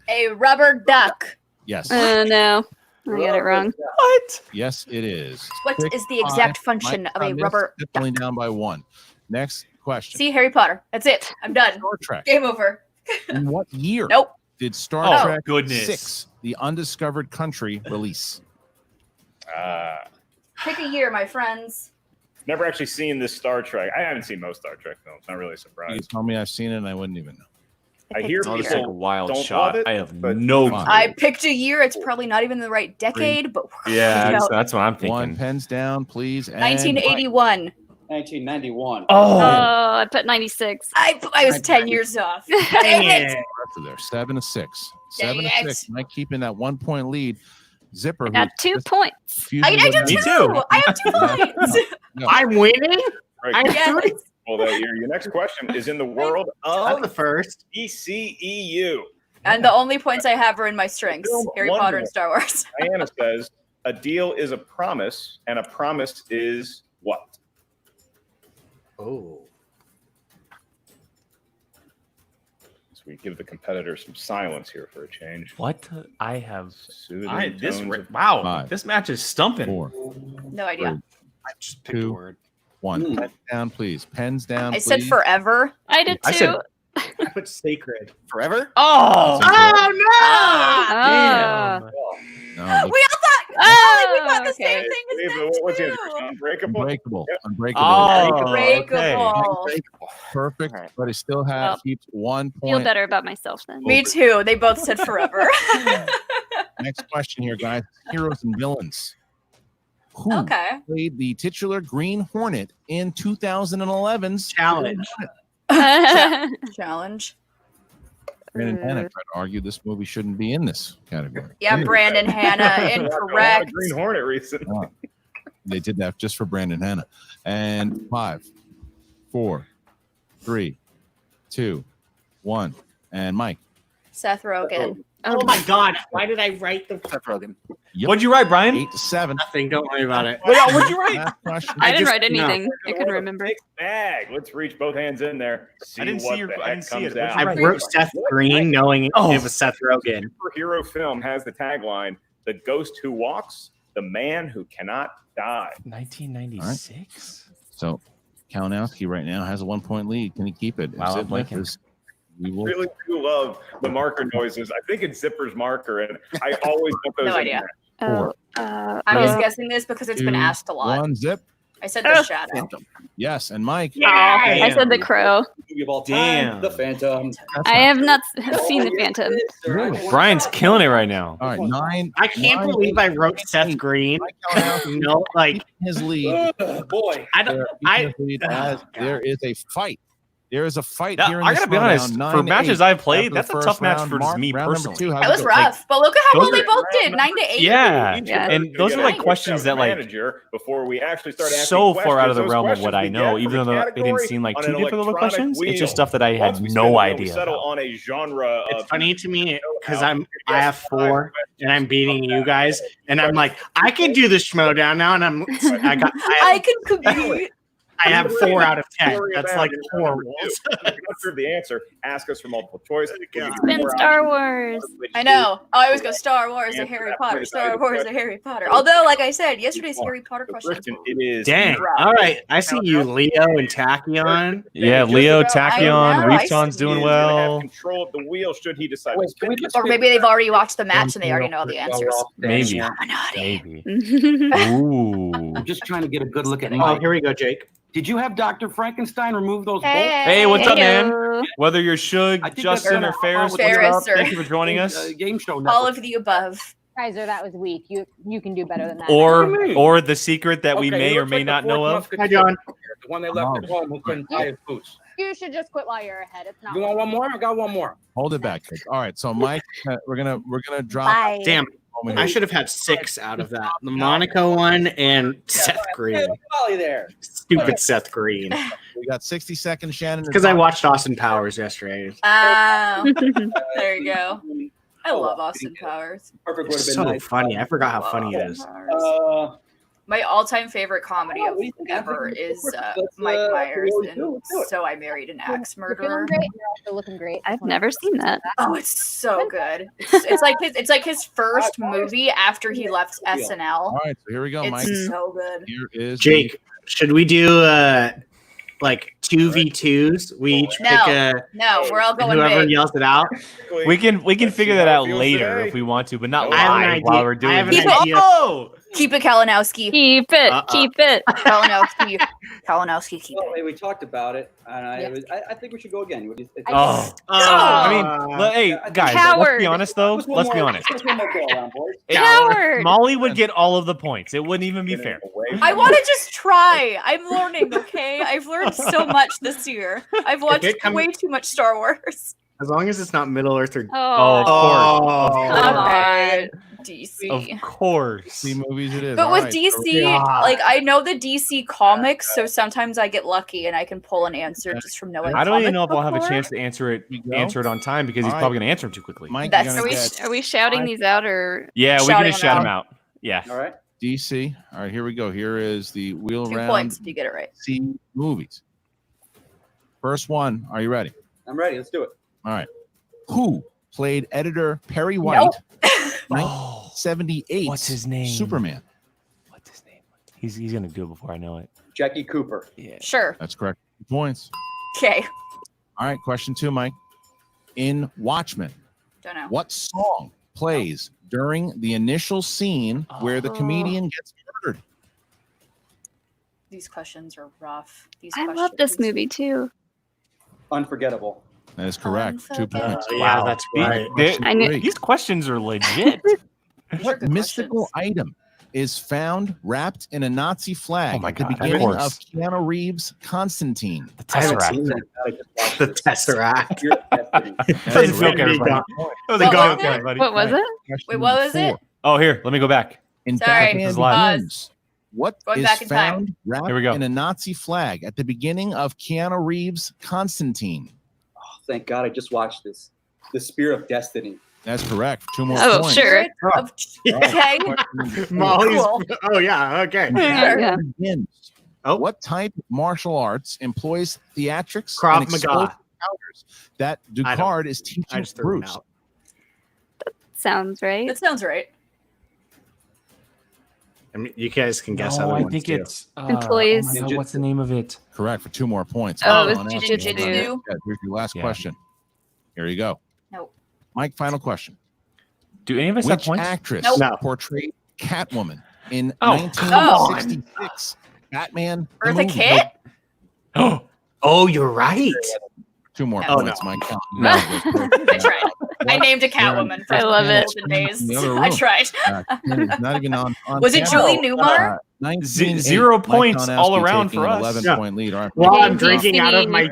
A rubber duck. Yes. No. I got it wrong. What? Yes, it is. What 6, is the exact 5. function Mike of a on this. rubber Zip duck? pulling down by 1. Next question. See, Harry Potter. That's it. I'm done. Star Trek. Game over. In what year Nope. did Star Oh, Trek goodness. 6, The Undiscovered Country, release? Pick a year, my friends. Never actually seen this Star Trek. I haven't seen most Star Trek films. Not really You surprised. tell me I've seen it and I wouldn't even know. I hear I'll just take a people wild don't shot. love it, I have but- no Fine. clue. I picked a year. It's probably not even the right decade, but Yeah, you know, that's what I'm 1. thinking. Pens down, please. And 1981. 1991. Oh, I put 96. I was 10 years off. Dang it. There, 7-6. Dang 7-6. Mike keeping that 1 point lead. Zipper. I got 2 points. I do too. I have 2 points. No. I'm winning. Right. I have 3. Well, your next question is in the world Not of the first. DCEU. And the only points I have are in my strengths: Harry One Potter more. and Star Wars. Diana says, a deal is a promise, and a promise is what? Oh. So we give the competitors some silence here for a change. what? I have. Soothing This tones of- wow. 5, This match is stumping. 4, No idea. I just picked a 2, word. 1. Pens down, please. Pens down. I said please. forever. I did I too. said- I put sacred. Forever? Oh, Ah, Oh. No, we all thought. Oh, we thought the okay. same thing as Dave, them what's the too. answer? Unbreakable? Unbreakable. Unbreakable. Oh, Unbreakable. okay. Perfect, All right. but he still Well, keeps 1 Feel point. better about myself then. Me too. They both said forever. Next question here, guys. Heroes and villains. Who Okay. played the titular Green Hornet in 2011's Challenge. Challenge. Brandon Hanna tried to argue this movie shouldn't be in this category. Yeah, Brandon Hanna, incorrect. Green Hornet recent. They did that just for Brandon Hanna. And 5, 4, 3, 2, 1. And Mike. Seth Rogen. Oh my God! Why did I write the Seth Rogen. Yep. What'd you write, Brian? 8-7. nothing? Don't worry about it. What'd you write? Last question. I didn't just- write anything. I couldn't remember. Mixed bag. Let's reach both hands in there. See I didn't see what your- the I heck didn't see comes it. out. I Right. wrote Seth Green, knowing it was Seth Rogen. Superhero film has the tagline: "The ghost who walks, the man who cannot die." 1996. So Kalinowski right now has a 1 point lead. Can he keep it? If Wow, I'm Zip blinking. misses, we will. Really do love the marker noises. I think it's Zipper's marker, and I always put those No in idea. there. 4, I'm just guessing this because it's been 2, asked a lot. 1. Zip. I said the shadow. Yes, and Mike. I said The Crow. Movie of all time, Damn. The Phantom. I have not seen The Phantom. Brian's killing it right now. All right, 9. I can't believe I wrote Seth Green. No, like His lead. Boy. I don't. I. There is a fight. There is a fight Yeah, here in I the gotta be Schmoedown, honest. For 9-8 matches I've played, after that's the a tough first match round. for Mark, me round number personally. 2, how's That it was go? rough, but look at how well those they both did. 9-8. Yeah, Yeah. and those are like questions that like manager before we actually start asking so far out of the questions. realm Those of what I questions we know. get Even from though a it didn't seem like category too on an difficult of electronic questions, it's wheel. just stuff that I Once had we no spin the wheel, idea we settle about. on a genre It's of funny to me because I have 4 and I'm beating you guys, and I'm like, I can do the Schmoedown now, and I can compete. I have 4 out of 10. Worry That's about like it. 4 Number rolls. two. If you're not sure of the answer, ask us for multiple choice. Spin Star Wars. I know. I always go Star Wars or Harry Potter. Star Wars or Harry Potter. Although, like I said, yesterday's Harry Potter question. Christian, it is Dang. All right. I see you, Leo and Tachyon. Yeah, Leo, Tachyon, I know, Reefton's doing He's gonna have well. control of the wheel should he decide. Wait, to can we spin just Or maybe they've already watched the match and they already know the answers. Maybe, Illuminati. maybe. Ooh. I'm just trying to get a good look at Oh, Mike. here we go, Jake. Did you have Dr. Frankenstein remove those bolts? Hey, what's up, man? Heyo. Whether you're Shug, I think Justin, or that's Ferris, what's Ferris up? or- Thank you for joining us. Game show. All network. of the above. Kaiser, that was weak. You can do better than that. Or the secret that we Okay, may he or looks may like the not know fourth of. musketeer. Hi, John. The one they left at home who couldn't tie his boots. You should just quit while you're ahead. It's not. You want one more? I got one more. Hold it back, kids. All right, so Mike, we're gonna drop. Bye. Damn. moment I here. should have had 6 out of that. The Monaco one and Seth Green. There. Stupid Seth Green. We got 60 seconds, Shannon. Because I watched Austin Powers yesterday. Oh, there you go. I love Austin Powers. Perfect would It's have been so nice. funny. I forgot how funny it is. My all-time favorite comedy of ever is Mike Myers and So I Married an Axe You're Murderer. feeling great. You're also looking great. I've never seen that. Oh, it's so good. It's like his first movie after he left SNL. All right, so here we go, It's Mike. so good. Here is Jake, should we do like 2v2s? We each pick a No, we're all going whoever big. yells it out. We can figure that out later if we want to, but not I have an live idea. while we're I doing have an it. idea. Oh! Keep it, Kalinowski. Keep it. Keep it. Kalinowski. Kalinowski, keep it. We talked about it, and I think we should go again. I mean, hey, guys, let's be honest, though. Let's be honest. Molly would get all of the points. It wouldn't even be fair. I want to just try. I'm learning, okay? I've learned so much this year. I've watched way too much Star Wars. As long as it's not Middle Earth or... of course. Come on, DC. Of course. DC movies it is. But All with right, DC, like, I know the DC comics, so sometimes I get lucky and I can pull an answer just from knowing. I don't even know if I'll have a chance to answer it on time because he's probably going to answer him too quickly. Mike, Are we shouting these out or? Yeah, we're going to shout them out. Yeah. All right. DC. All right, here we go. Here is the wheel 2 round. points if you get it right. DC movies. First one. Are you ready? I'm ready. Let's do it. All right. Who played editor Perry White? 1978. What's his name? Superman. What's his name? He's going to do it before I know it. Jackie Cooper. Yeah. Sure. That's correct. 2 points. Okay. All right. Question 2, Mike. In Watchmen, Don't know. what song plays during the initial scene where the comedian gets murdered? These questions are rough. I love this movie too. Unforgettable. That is correct. 2 points. Yeah, that's right. These questions are legit. What mystical item is found wrapped in a Nazi flag Oh my at the God, of beginning of course. Keanu Reeves' Constantine? The I haven't Tesseract. seen that. The Tesseract. Doesn't feel good, everybody. What was it? Wait, what was it? Oh, here, let me go back. In Sorry. Batman Pause. Begins, what Going is back in time. found wrapped Here we go. in a Nazi flag at the beginning of Keanu Reeves' Constantine? Oh, thank God, I just watched this. The Spear of Destiny. That's correct. 2 more Oh, points. sure. Okay. Molly's. Cool. Oh yeah. Okay. Yeah. Begins. What type of martial arts employs theatrics Krav and explosive Maga. powers that I don't- Ducard is I teaching just threw him Bruce? out. Sounds right. That sounds right. I mean, you guys can guess. No, other I ones, think too. it's Employees. oh my God, what's the name of it? Correct for 2 more points. Oh, Mike, it's on Jiu-Jitsu. asking. Jiu-Jitsu. Yeah, here's your last Yeah. question. Here you go. Nope. Mike, final question. Do any of us have Which points? actress Nope. No. portrayed Catwoman in Oh, 1966 Batman the Eartha movie? Kitt? Oh, you're right. 2 more Oh, points, Mike. No. I tried. I named a Catwoman for I love the it. olden days. In the other I room. tried. Not even on Was it camera. Julie Newmar? 19-8. 0 Mike points all Kalinowski around taking for an us. 11-point lead. All right. Well, Okay, I'm drinking out of DC. my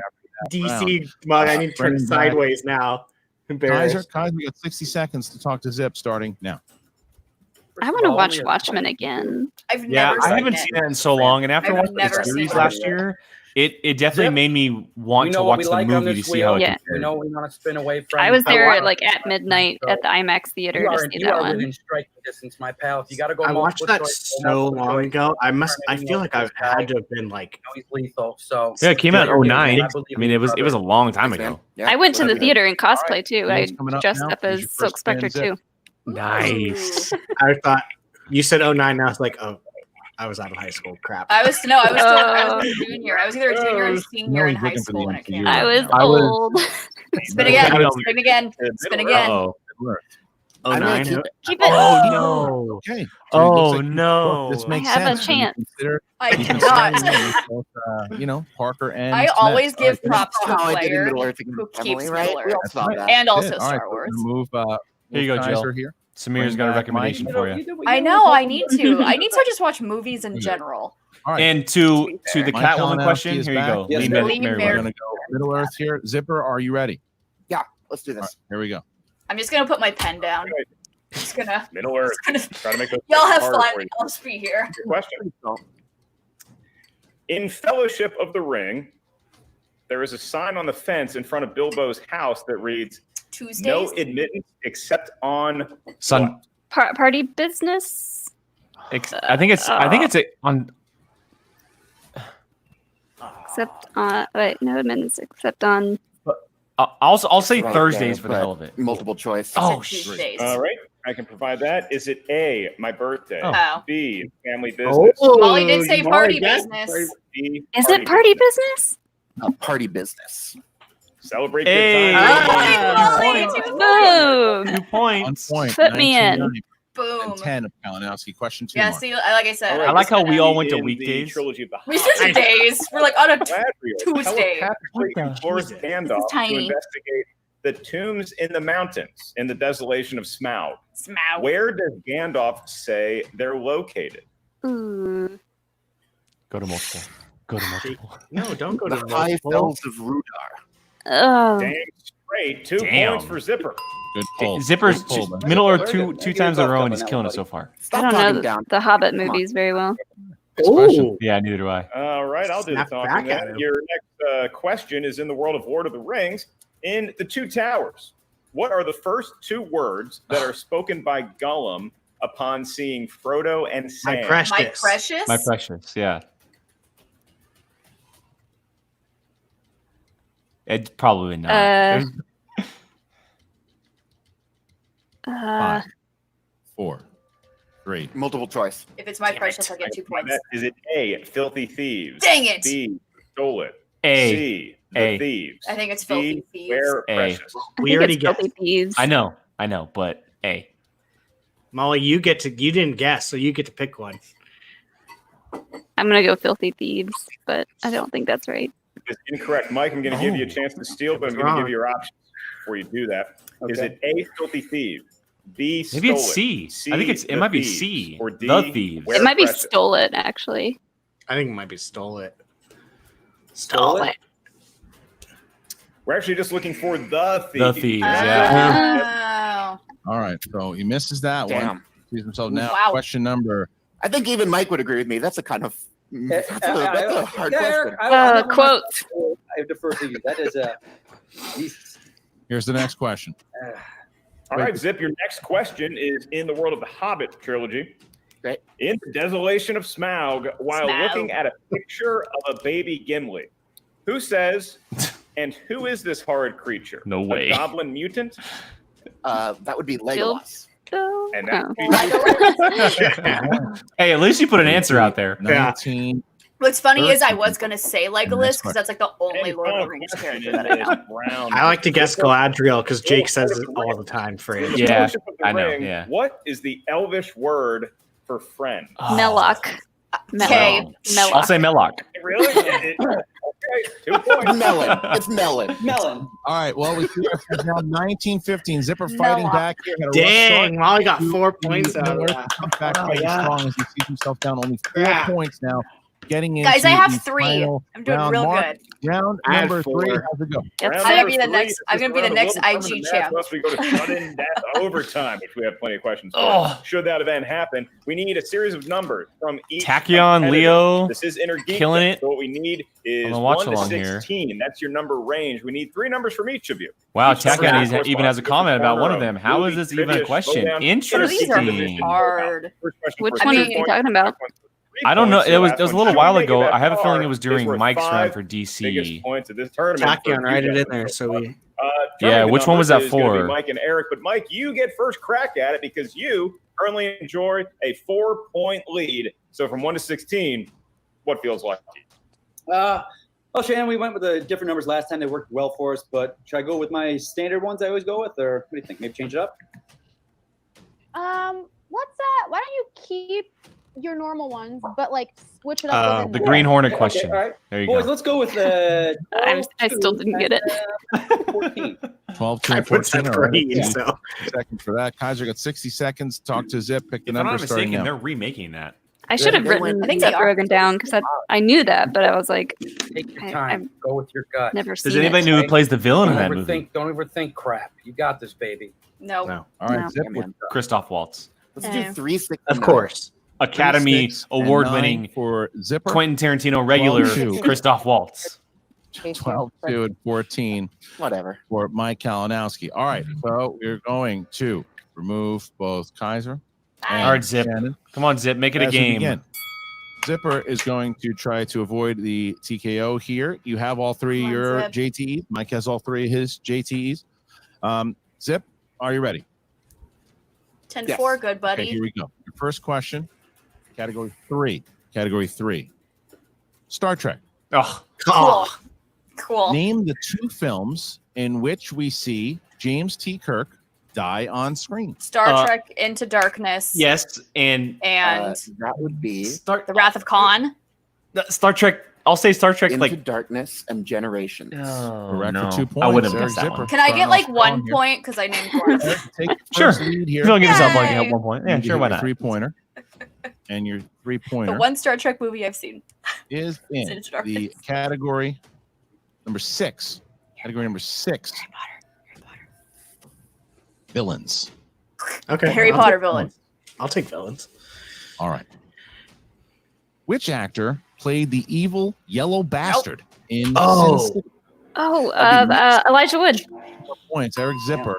DC mug. I need to turn Bring back- sideways now. Embarrassed. Kaiser, we got 60 seconds to talk to Zip starting now. I want to watch Watchmen again. I've Yeah, never I seen haven't it. seen that in so long, and after I've watching never the seen series it. last year, it definitely Zip. made me want We to know what watch we the like on movie to this see how wheel. it Yeah. We know we want to spin away from. I was there Oh, like at midnight at the IMAX theater You to are, see you that are one. within striking distance, my pal. If you got to go, I watched multiple that choice, go so multiple long choice. ago. I feel like I've had to have been like. He's lethal. So Yeah, it came out in 09. I believe I mean, it was a long time Thanks, man. ago. Yeah, I went to the whatever. theater in cosplay too. I Who's coming up dressed now? up Here's as your Silk first spin, Spectre Zip. too. Nice. I thought you said 09. I was like, oh, I was out of high school. Crap. I was still I was a junior. I was either a junior or senior No, in he's high looking for school the when it MCU came right out. I was now. I was- old. Spin again. Spin again. Spin again. Oh 09. Keep it. Oh no. Okay. So it Oh looks like no. this makes I have a sense. when you chance. consider I you can cannot. start with both, Parker and I Smith. always All right, give props to How the I did in player Middle Earth who against keeps Emily, right? Middle We all Earth. saw that. And also All right, Star so Wars. we're gonna move, Here you go, Kaiser Jill. here. Samir's Bring got a back recommendation Mike. for you. I know. I need to. I need to just watch movies in general. All right. And to the Mike Catwoman Kalinowski question, is here you back. go. Yes, Lee sir. Mer- Lee Merriweather. We're Mer- gonna go Middle Earth here. Zipper, are you ready? Yeah, let's do All right, this. here we go. I'm just gonna put my pen down. Just gonna. Middle Earth. Try to make those Y'all have harder fun. for you. I'll just be here. Your question. In Fellowship of the Ring, there is a sign on the fence in front of Bilbo's house that reads, Tuesdays. "No admittance except on Son, Party business. I think it's on. Except on wait, no admittance except on I'll say Right Thursdays there, for the but hell of it. Multiple choice. Oh, Tuesdays. All right, I can provide that. Is it A, my birthday? Oh. B, family business? Molly did say party business. D, is it party business? Party business. Celebrate Hey. good times. Molly, Boom. 2 points. On point. Put me in. 1990. Boom. And 10 of Kalinowski. Question 2. Yeah, Mark. see, like I said, I like how we all went to In the weekdays. trilogy of the we switched days. We're like on a Galadriel Tuesday. telepathically implores Gandalf to tiny. investigate the tombs in the mountains in the desolation of Smaug. Smaug. Where does Gandalf say they're located? Ooh. Go to multiple. Go to multiple. No, don't go The to high multiple. fells of Rudar. Oh. Damn straight. 2 Damn. points for Zipper. Good pull. Zipper's Good pull, man. middle or two times in a row, and he's killing it so far. I Stop don't talking know down. the Hobbit movies very well. Next question. Yeah, neither do I. All right, I'll do the Snap talking back at then. him. Your next question is in the world of Lord of the Rings. In the Two Towers, what are the first 2 words that are spoken by Gollum upon seeing Frodo and Sam? My precious. My precious. My precious, yeah. It's probably not. There's- 5, 4, 3. Multiple choice. If it's my precious, I get 2 points. Is it A, filthy thieves? Dang it. B, stole it. A. C, the A. thieves. I think it's D, filthy thieves. where A. precious. I We think already it's guessed. Filthy Thieves. I know, but A. Molly, you didn't guess, so you get to pick one. I'm gonna go Filthy Thieves, but I don't think that's right. It's incorrect. Mike, I'm going to give you a chance to steal, but I'm going to give you your options before you do that. Is Okay. it A, filthy thieves? B, Maybe it's stole C. I think it the might be thieves, C. Or D, The thieves. where It might be precious. Stole It, actually. I think it might be Stole It. Stole it? We're actually just looking for the thieves. The thieves, yeah. Oh. All right. So he misses that one. Damn. Sees himself now. Wow. Question number. I think even Mike would agree with me. That's a kind of that's a hard question. Quotes. I defer to you. That is a. Here's the next question. All right, Zip, your next question is in the world of the Hobbit trilogy. Great. In the desolation of Smaug, while Smaug. looking at a picture of a baby Gimli, who says, and who is this horrid creature? No way. A goblin mutant? That would be Legolas. And that would be Hey, at least you put an answer out there. 19. What's funny is I 13. was gonna say Legolas because that's like the only Lord of the Rings character that I know. I like to guess Galadriel because Jake says it all the time, Fred. Yeah, Fellowship of the I know, Ring, yeah. What is the Elvish word for friend? Melloc. Okay. I'll say Melloc. Really? Okay, 2 points. Melon. It's melon. Melon. All right. Well, we see it's now 19-15. Zipper fighting Melloc. back here. Had a rough Dang, start. Molly got 4 points out of North that. comes back Oh, fighting yeah. strong as he sees himself down only 4 Yeah. points now. Getting into Guys, I have the 3. final I'm doing round. real Mark, good. Round I had number 3. 4. How's it go? Yep. Round I'm gonna number be the 3, next. I'm gonna be the this next round will IG determine the champ. match unless we go to sudden death overtime, which we have plenty of questions for. Oh. Should that event happen, we need a series of numbers from each Tachyon, competitor. Leo, This is Inner Geek. killing it. So what we need is On the watch 1 to along here. 16. That's your number range. We need 3 numbers from each of you. Wow, Each number Tachyon corresponds even has a to comment about one of corner them. How is movie, this even a trivia, question? showdown, These are Interesting. hard. First question Which for one 2 are you points. talking about? 3 I don't know. points. It The was last a one little shooting while it ago. that I have a feeling it far was is during worth Mike's 5 round for biggest DC. points of this tournament. Tachyon, for write it you in guys. there so we. Yeah, Determining which the one was numbers that is gonna be for? Mike and Eric, but Mike, you get first crack at it because you currently enjoy a 4-point lead. So from 1 to 16, what feels lucky? Well, Shannon, we went with the different numbers last time. They worked well for us, but should I go with my standard ones I always go with, or what do you think? Maybe change it up? Let's why don't you keep your normal ones, but like switch it up within The them. Green Hornet Okay, question. all right. There you Boys, go. let's go with I still didn't get it. 14. 12 I to put 14. that All right. green, so. Seconds for that. Kaiser got 60 seconds. Talk to Zip. Pick the If I'm number not starting mistaken, now. they're remaking that. I should have they written went- I think they that are. broken down because I knew that, but I was like, Take your I- time. Go with your gut. never Does seen anybody it. know who plays the villain in Don't that movie? overthink crap. You got this, baby. No. No. All right, No. Zip. Yeah, man. Christoph Waltz. Let's Yeah. do 369. Of course. Academy 6 and Award-winning 9 for Zipper. Quentin Tarantino regular 12-2. Christoph Waltz. 12-2 and 14 Whatever. for Mike Kalinowski. All right, so we're going to remove both Kaiser and All right, Zip. Shannon. Come on, Zip. Make it a As we game. begin. Zipper is going to try to avoid the TKO here. You have all 3 Come of on, your Zip. JTEs. Mike has all 3 of his JTEs. Zip, are you ready? 10-4, good buddy. Okay, here we go. Your first question, category 3. Category 3. Star Trek. Oh, Cool. Cool. Name the 2 films in which we see James T. Kirk die on screen? Star Trek Into Darkness. Yes, and that would be The Wrath of Khan. Star Trek. I'll say Star Trek Into Darkness and Generations. Correct for 2 points. I wouldn't have guessed that one. Can I get like 1 point because I named one? Sure. You don't give yourself like 1 point. Yeah, sure. Why not? 3-pointer. And your 3-pointer. The one Star Trek movie I've seen is in Into Darkness. the category number 6. Category number 6. Harry Potter. Villains. Okay. Harry Potter villains. I'll take villains. All right. Which actor played the evil yellow bastard in Sin City? Elijah Wood. 4 points. Eric Zipper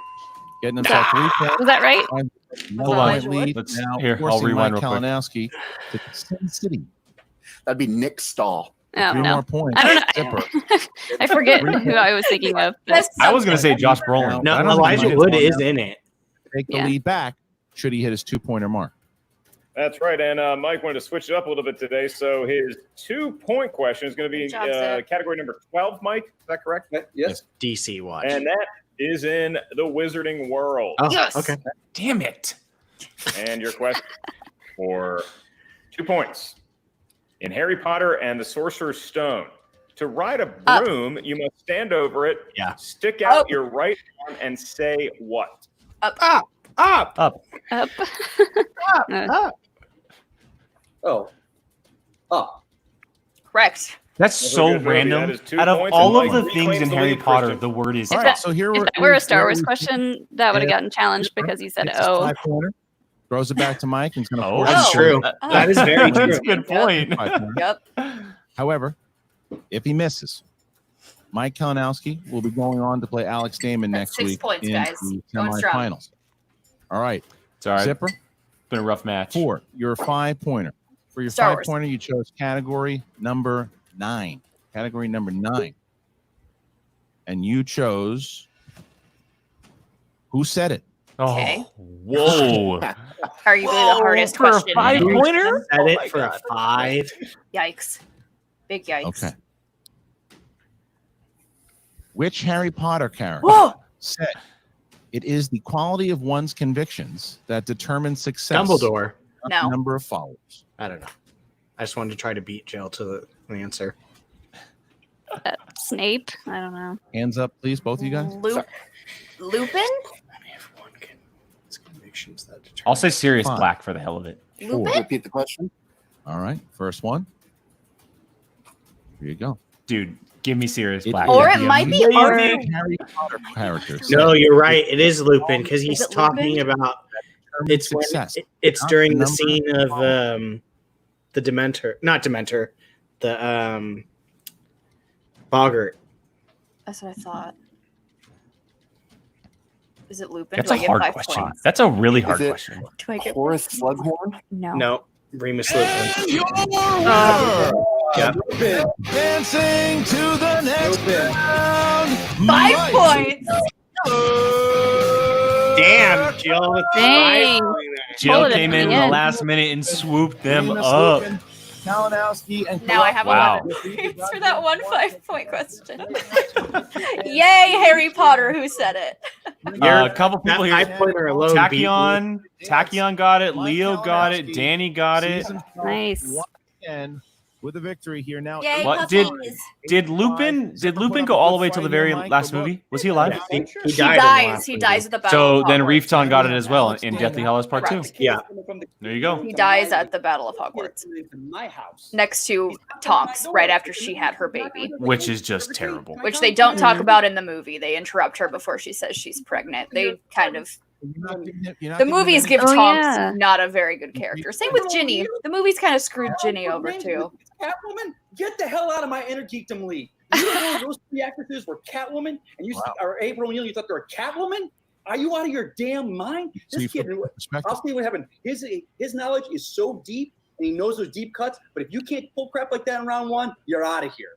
getting himself 3 points. Was that right? Hold on. Lead. Let's, now here, I'll forcing rewind Mike real quick. Kalinowski to Sin City. That'd be Nick Stahl. Oh, 3 no. more points. I don't know. Zipper. I forget who I was thinking of. I was going to say Josh Brolin. No, I don't Elijah think Wood it's is in it. Take the lead back should he hit his 2-pointer mark. That's right. And Mike wanted to switch it up a little bit today. So his 2-point question is going to be category number 12, Mike. Is that correct? Yes. DC watch. And that is in the Wizarding World. Oh, yes. Okay. Damn it. And your question for 2 points. In Harry Potter and the Sorcerer's Stone, to ride a broom, you must stand over it, stick out your right arm, and say what? Up. Up. Up. Up. Up. Up. Up. Oh. Up. Correct. That's so random. Out of all of the things in Harry Potter, the word is. If that were a Star Wars question, that would have gotten challenged because you said "oh." 5-pointer. Throws it back to Mike and it's going to Oh, force that's it. true. That is very true. That's a good point. Yep. However, if he misses, Mike Kalinowski will be going on to play Alex Damon That's next 6 week points, in guys. the Going strong. semifinals. All right. It's all right. Zipper. It's been a rough match. 4. Your 5-pointer. For your Star Wars. 5-pointer, you chose category number 9. Category number 9. And you chose Who Said It? Okay. Whoa. Arguably the hardest for question. a 5-pointer? Said it for a 5. Yikes. Big yikes. Okay. Which Harry Potter character Whoa! said it is the quality of one's convictions that determines success? Dumbledore. Not No. the number of followers. I don't know. I just wanted to try to beat Jill to the answer. Snape. I don't know. Hands up, please, both of you guys. Lupin? I'll say Sirius 5. Black for the hell of it. Lupin? Repeat the question. All right, first one. Here you go. Dude, give me Sirius It Black. is Or it the might be amazing Arthur. Harry Potter characters. No, you're right. It is Lupin because Is he's it talking Lupin? about it's when, success. it's Not during the the number scene of of the Dementor, not Dementor, the Boggart. That's what I thought. Is it Lupin? That's Do a I get hard 5 question. points? That's a really hard it- question. Do I get Horace Slughorn? No. No, Remus Lupin. Yep. Dancing to the next round. 5 points. Damn, Jill with the Dang. 5 point there. Jill Hold it came at in the the end. last minute and swooped them Remus up. Lupin, Kalinowski, and Now I have Wow. 11 points for that one 5-point question. Yay, Harry Potter, who said it? A couple people That here. 5 pointer alone. beat me. Tachyon got it. Mike Leo got it. Kalinowski Danny got it. sees himself Nice. once again with a victory here now. Yay, What puppies. did Lupin go all the way till the very last movie? Was he alive? He He died. in the dies. last He movie. dies at the Battle So of then Hogwarts. Reefton got it as well in Deathly Hallows Part 2. Correct. Yeah. There you go. He dies at the Battle of Hogwarts. My house. Next to Tonks, right after she had her baby. Which is just terrible. Which they don't talk about in the movie. They interrupt her before she says she's pregnant. They kind of... The movies give Oh, Tonks yeah. not a very good character. Same with Ginny. The movies kind of screwed Ginny over too. Catwoman, get the hell out of my inner geekdom league. You know those 3 actresses were Catwoman, and you or April O'Neil, you thought they were Catwoman? Are you out of your damn mind? So This you kid, flip perspective. I'll tell you what happened. His knowledge is so deep, and he knows those deep cuts. But if you can't pull crap like that in round 1, you're out of here.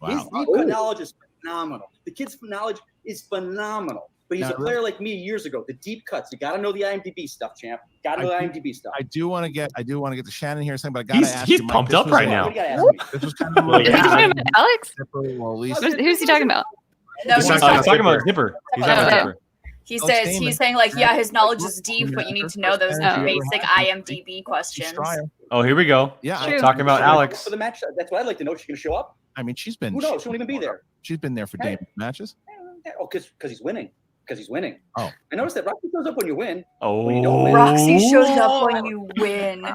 His Wow. deep cut knowledge is phenomenal. The kid's knowledge is phenomenal. But he's Now, a player like me years ago. The deep cuts. You got to know the IMDb stuff, champ. Got to know the IMDb stuff. I do want to get to Shannon here in a second, but I gotta ask He's you, Mike, pumped this up was right a- now. What do you got to ask me? This was kind of Well, Is he talking about Alex? well, at least Who's he talking about? No, He's he's talking He's talking about Zipper. He's talking about Oh. Zipper. He's saying like, yeah, his knowledge is deep, but you need to know those basic IMDb questions. Oh, here we go. Yeah, talking about Alex for the match. That's what I'd like to know. She's gonna show up. I mean, she's been. Who knows? She won't even be there. She's been there for Damon matches. Oh, because he's winning. Because he's winning. Oh, I noticed that Roxy shows up when you win. Oh, when you don't win. Roxy shows up when you win.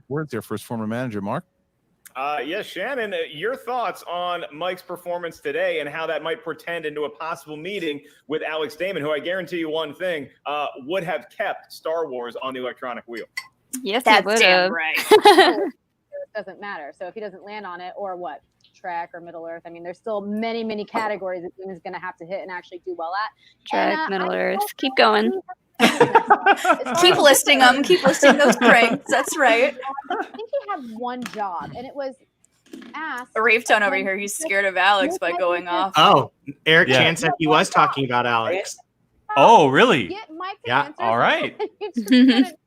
Where's their first former manager, Mark? Yes, Shannon, your thoughts on Mike's performance today and how that might portend into a possible meeting with Alex Damon, who I guarantee you one thing, would have kept Star Wars on the electronic wheel. Yes, that's he damn right. It doesn't matter. So if he doesn't land on it, or what, Trek or Middle Earth, I mean, there's still many categories that Damon's going to have to hit and actually do well at. Trek, Middle Earth. Keep going. Keep listing them. Keep listing those pranks. That's right. I think he had one job, and it was asked. A rave tone over here. He's scared of Alex by going off. Oh, Eric Chan said he was talking about Alex. Oh, really? Get Mike to Yeah. answer All right. something. You just couldn't do it.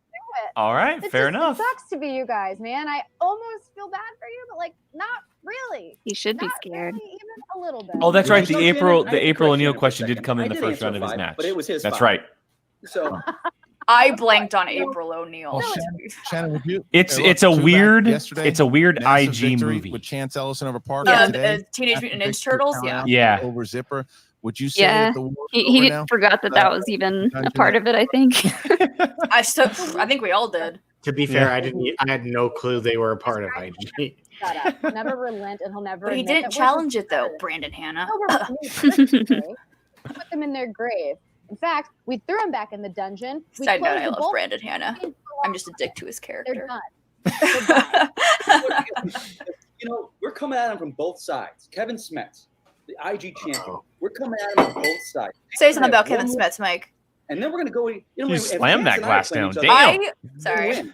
All right. It Fair just enough. sucks to be you guys, man. I almost feel bad for you, but like, not really. You should be Not scared. really, even a little bit. Oh, that's right. No, The Shannon, April I O'Neil correct question Shannon did for a come in second. the I first did round of his answer match. but it was his That's fault. right. So I blanked on April O'Neil. Shannon, would you? It's a weird IG movie with Chance Ellison over Parker today. Teenage Mutant Ninja Turtles. Yeah. Over Zipper. Would you say Yeah, that the war's he over now? forgot that was even a part of it. I think. I think we all did. To be fair, I had no clue they were a part of IG. Shut up. Never relent, and he'll never. But he admit didn't that we're challenge it though, Brandon Hanna. Put them in their grave. In fact, we threw him back in the dungeon. We Side note, closed I the love bolt. Brandon Hanna. I'm just a dick to his character. They're done. you know, we're coming at him from both sides. Kevin Smets, the IG champion. We're coming at him from both sides. Say something about Kevin Smets, Mike. And then we're gonna go. You slammed that glass down. Damn. Sorry.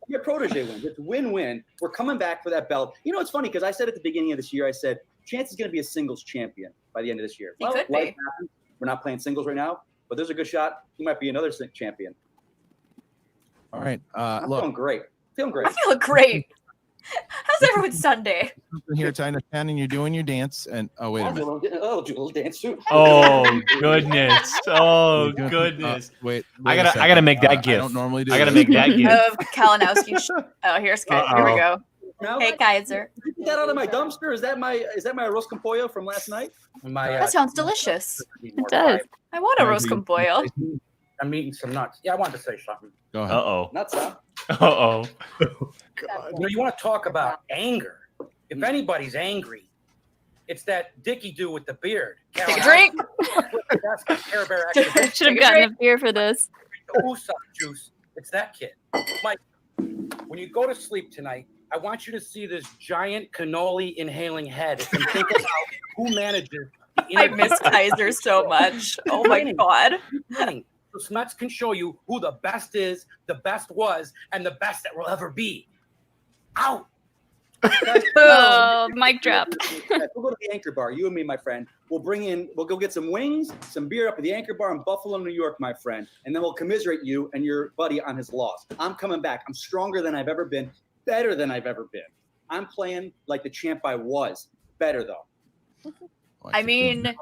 Your protege wins. It's win-win. We're coming back for that belt. You know, it's funny because I said at the beginning of this year, I said Chance is going to be a singles champion by the end of this year. He could be. Life happens. We're not playing singles right now, but there's a good shot. He might be another champion. All right. I'm Look, feeling great. Feeling great. I feel great. How's everyone's Sunday? here, China, Shannon, you're doing your dance, and oh wait a minute. I'll do a little dance too. Oh goodness! Oh goodness! Wait, I gotta make that gif. I don't normally do. I gotta make that gif. Of Kalinowski. Oh, here's good. Here we go. Now, Hey Kaiser. Did you get that out of my dumpster? Is that my arroz con pollo from last night? That sounds delicious. It does. I want a roast con pollo. I'm eating some nuts. Yeah, I wanted to say something. Go ahead. Uh-oh. Nuts, huh? Uh-oh. You know, you want to talk about anger. If anybody's angry, it's that Dickie dude with the beard. Take a drink. I should have gotten a beer for this. Usa juice. It's that kid. Mike, when you go to sleep tonight, I want you to see this giant cannoli inhaling head and think about who manages. I miss Kaiser so much. Oh my god. So Smuts can show you who the best is, the best was, and the best that will ever be. Out. Oh, mic drop. We'll go to the Anchor Bar, you and me, my friend. We'll go get some wings, some beer up at the Anchor Bar in Buffalo, New York, my friend. And then we'll commiserate you and your buddy on his loss. I'm coming back. I'm stronger than I've ever been, better than I've ever been. I'm playing like the champ I was. Better, though. I mean, he's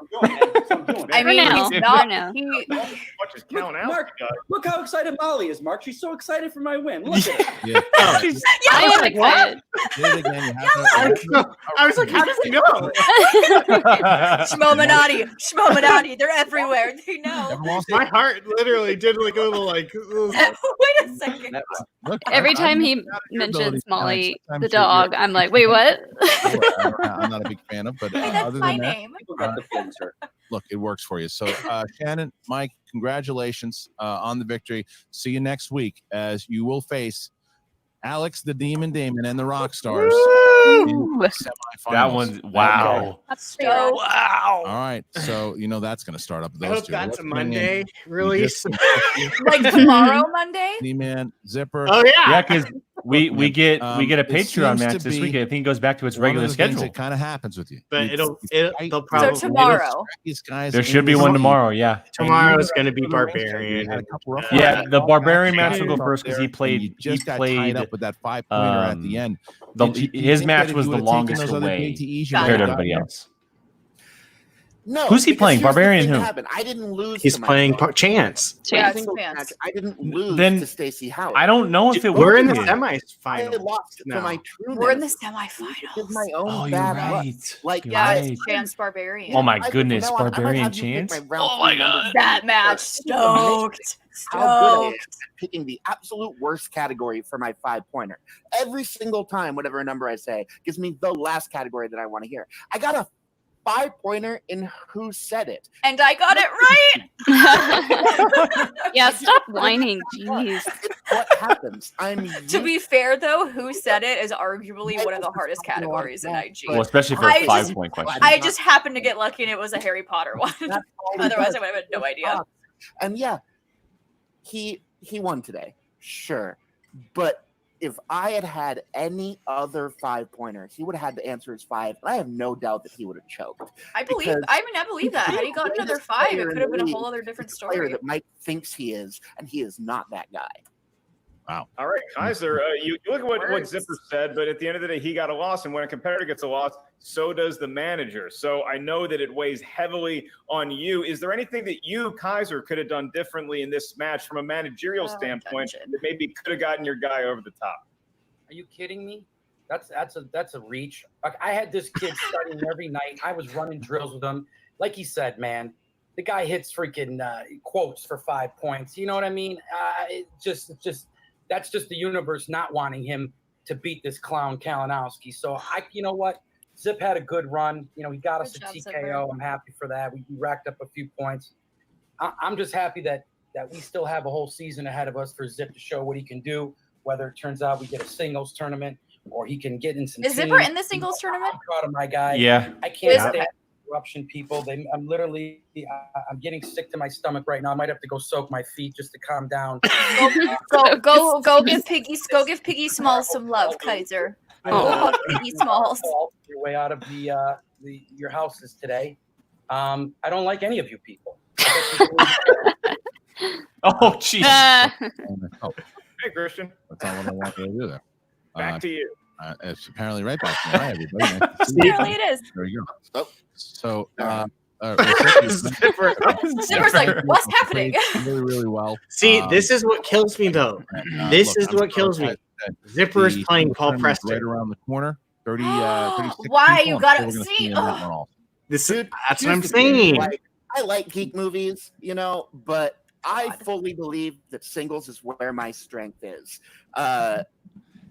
not. Mark, look how excited Molly is, Mark. She's so excited for my win. Look at her. Yeah. I am excited. I was like, how does it go? Schmoedown, they're everywhere. They know. My heart literally did like a little like. Wait a second. Every time he mentions Molly, the dog, I'm like, wait, what? I'm not a big fan of, but other than that, look, it works for you. So, Shannon, Mike, congratulations on the victory. See you next week as you will face Alex the Demon Damon and the Rockstars. That one's wow. Wow. All right. So, you know, that's going to start up with I those hope two. that's a Monday release. Like tomorrow, Monday? D-Man, Zipper. Oh, yeah. Yeah, because we get a Patreon match this week. I think it goes back to its regular schedule. It kind of happens with you. But they'll probably. So tomorrow. There should be one tomorrow, yeah. Tomorrow is going to be Barbarian. Yeah, the Barbarian match will go first because he played tied up with that 5-pointer at the end. His match was the longest away compared to everybody else. No. Who's he playing? here's the Barbarian thing that who? happened. I didn't lose. He's to playing myself. Chance. Yeah, Single Chance. match, I didn't lose Then to Stacey Howard. I don't know if it We're would in the be. I semifinals. lost now. to my true We're in the nemesis. semifinals. It's my own Oh, you're bad luck. right. Like, You're Yeah, right. it's Chance Barbarian. Oh my I- goodness, from now on, I might Barbarian have you pick Chance. my round Oh my three numbers god. That match, first. It's amazing stoked. how good I am Stoked. at picking the absolute worst category for my 5-pointer. Every single time, whatever number I say gives me the last category that I want to hear. I got a 5-pointer in Who Said It. And I got it right. Yeah, stop whining. Jeez. It's what happens. I'm To be fair, though, Who Said It is arguably one of the hardest categories in IG. Well, especially for I a just- 5-point question. I just happened to get lucky and it was a Harry Potter one. That's all he Otherwise, does. I would have had no idea. And yeah, he won today, sure. But if I had had any other 5-pointer, he would have had to answer his 5, and I have no doubt that he would have choked. I believe. Because I mean, I believe that. Had he got he's the another biggest 5, it player could in have been the a league. whole other different He's the player story. that Mike thinks he is, and he is not that guy. Wow. All right, Kaiser, you look at what Zipper said, but at the end of the day, he got a loss. And when a competitor gets a loss, so does the manager. So I know that it weighs heavily on you. Is there anything that you, Kaiser, could have done differently in this match from a managerial standpoint that maybe could have gotten your guy over the top? Are you kidding me? That's a reach. Like, I had this kid studying every night. I was running drills with him. Like he said, man, the guy hits freaking quotes for 5 points. You know what I mean? That's just the universe not wanting him to beat this clown Kalinowski. So you know what? Zip had a good run. You know, he got us a TKO. I'm happy for that. We racked up a few points. I'm just happy that we still have a whole season ahead of us for Zip to show what he can do. Whether it turns out we get a singles tournament or he can get in some. Is Zipper in the singles tournament? I'm proud of my guy. Yeah. I can't stand corruption people. I'm literally, I'm getting sick to my stomach right now. I might have to go soak my feet just to calm down. Go give Piggy Smalls some love, Kaiser. Go hug Piggy Smalls. Your way out of your houses today. I don't like any of you people. Oh, jeez. Hey, Christian. That's not what I wanted to do there. Back to you. It's apparently right back to me. Hi, everybody. Nice to see you. Apparently it is. There you go. So, Zipper's like, what's happening? Really, really well. See, this is what kills me, though. This is what kills me. Zipper is playing Paul Preston. Right around the corner. 36 Why people. you gotta So we're gonna see? in that one also. That's Dude, what here's I'm the thing, saying. like, I like geek movies, you know, but I fully believe that singles is where my strength is.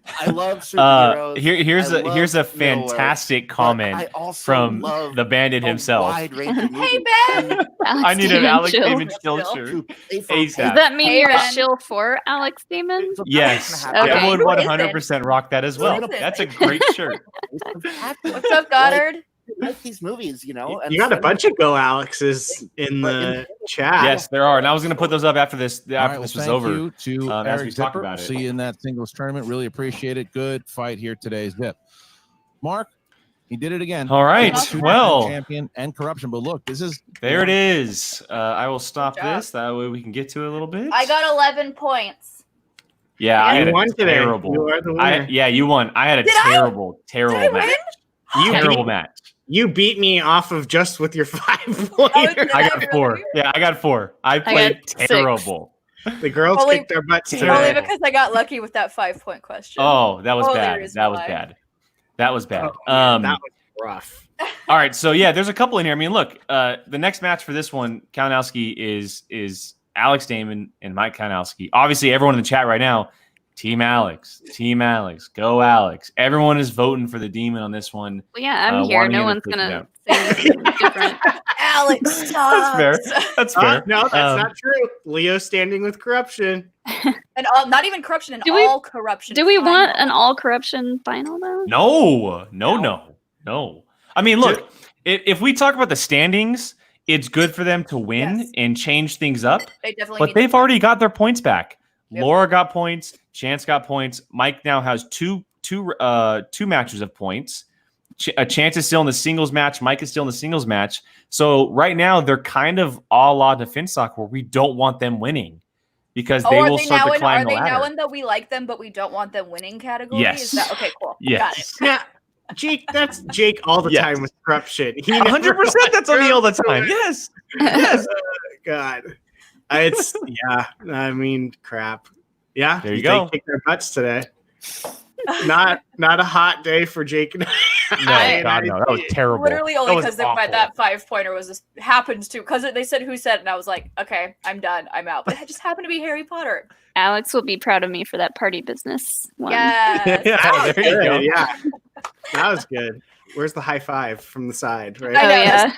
I love superheroes. Here's a fantastic comment from the bandit himself. Hey, Ben! I need an Alex Damon Schilcher. Does that mean you're a shill for Alex Damon? Yes. Okay. I would 100% rock that as well. That's a great shirt. What's up, Goddard? I like these movies, you know. And You got a bunch of Go Alexes in the chat. Yes, there are. And I was going to put those up after this All right, well, this was thank over. you to as Eric we talk Zipper. about it. See you in that singles tournament. Really appreciate it. Good fight here today, Zip. Mark, he did it again. All right. Two-time Well, champion and corruption. But look, this is there it is. I will stop Good job. this. That way we can get to it a little bit. I got 11 points. Yeah, I had You won a today. terrible. You are the winner. Yeah, you won. I had a Did I? terrible match. You Terrible beat- match. You beat me off of just with your 5-pointer. I got 4. Yeah, I got 4. I played got 6. terrible. The girls Only- kicked their butts Only today. because I got lucky with that 5-point question. Oh, that was Only bad. reason That was why. bad. That was bad. That was rough. All right, so yeah, there's a couple in here. I mean, look, the next match for this one, Kalinowski is Alex Damon and Mike Kalinowski. Obviously, everyone in the chat right now, Team Alex, go Alex. Everyone is voting for the Demon on this one. Well, yeah, I'm here. wanting No him one's to take it gonna down. say anything different. Alex sucks. That's fair. That's fair. No, that's not true. Leo standing with corruption. And not even corruption, and Do we- all corruption. Do we final. want an all corruption final though? No. I mean, look, if we talk about the standings, it's good for them to win Yes. and change things up. They definitely But need they've already got their points back. Yep. Laura got points. Chance got points. Mike now has two matches of points. Chance is still in the singles match. Mike is still in the singles match. So right now they're kind of a la defense stock where we don't want them winning because they will start to climb the ladder. Are they now in the we like them but we don't want them winning category? Yes. Is that okay? Cool. Yes. Got it. Yeah. Jake, that's Jake all the time with corruption. 100%. That's on me all the time. Yes. Yes. God. It's I mean, crap. Yeah. There you go. They kicked their butts today. Not a hot day for Jake and I. No, God, no. That was terrible. Literally only because that 5-pointer was just happened to because they said who said it, and I was like, okay, I'm done, I'm out. But it just happened to be Harry Potter. Alex will be proud of me for that party business one. Yes. Yeah, there you go. Yeah. That was good. Where's the high five from the side? Right? Oh, yeah.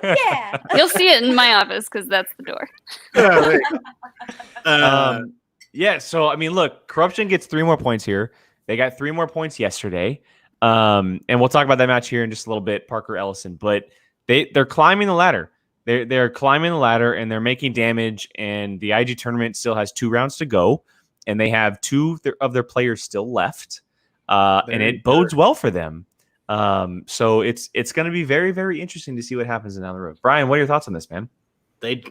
Yeah. You'll see it in my office because that's the door. Yeah, so I mean, look, corruption gets 3 more points here. They got 3 more points yesterday. And we'll talk about that match here in just a little bit, Parker Ellison. But they're climbing the ladder. They're climbing the ladder and they're making damage. And the IG tournament still has 2 rounds to go, and they have 2 of their players still left. And it bodes well for them. So it's going to be very, very interesting to see what happens down the road. Brian, what are your thoughts on this, man? They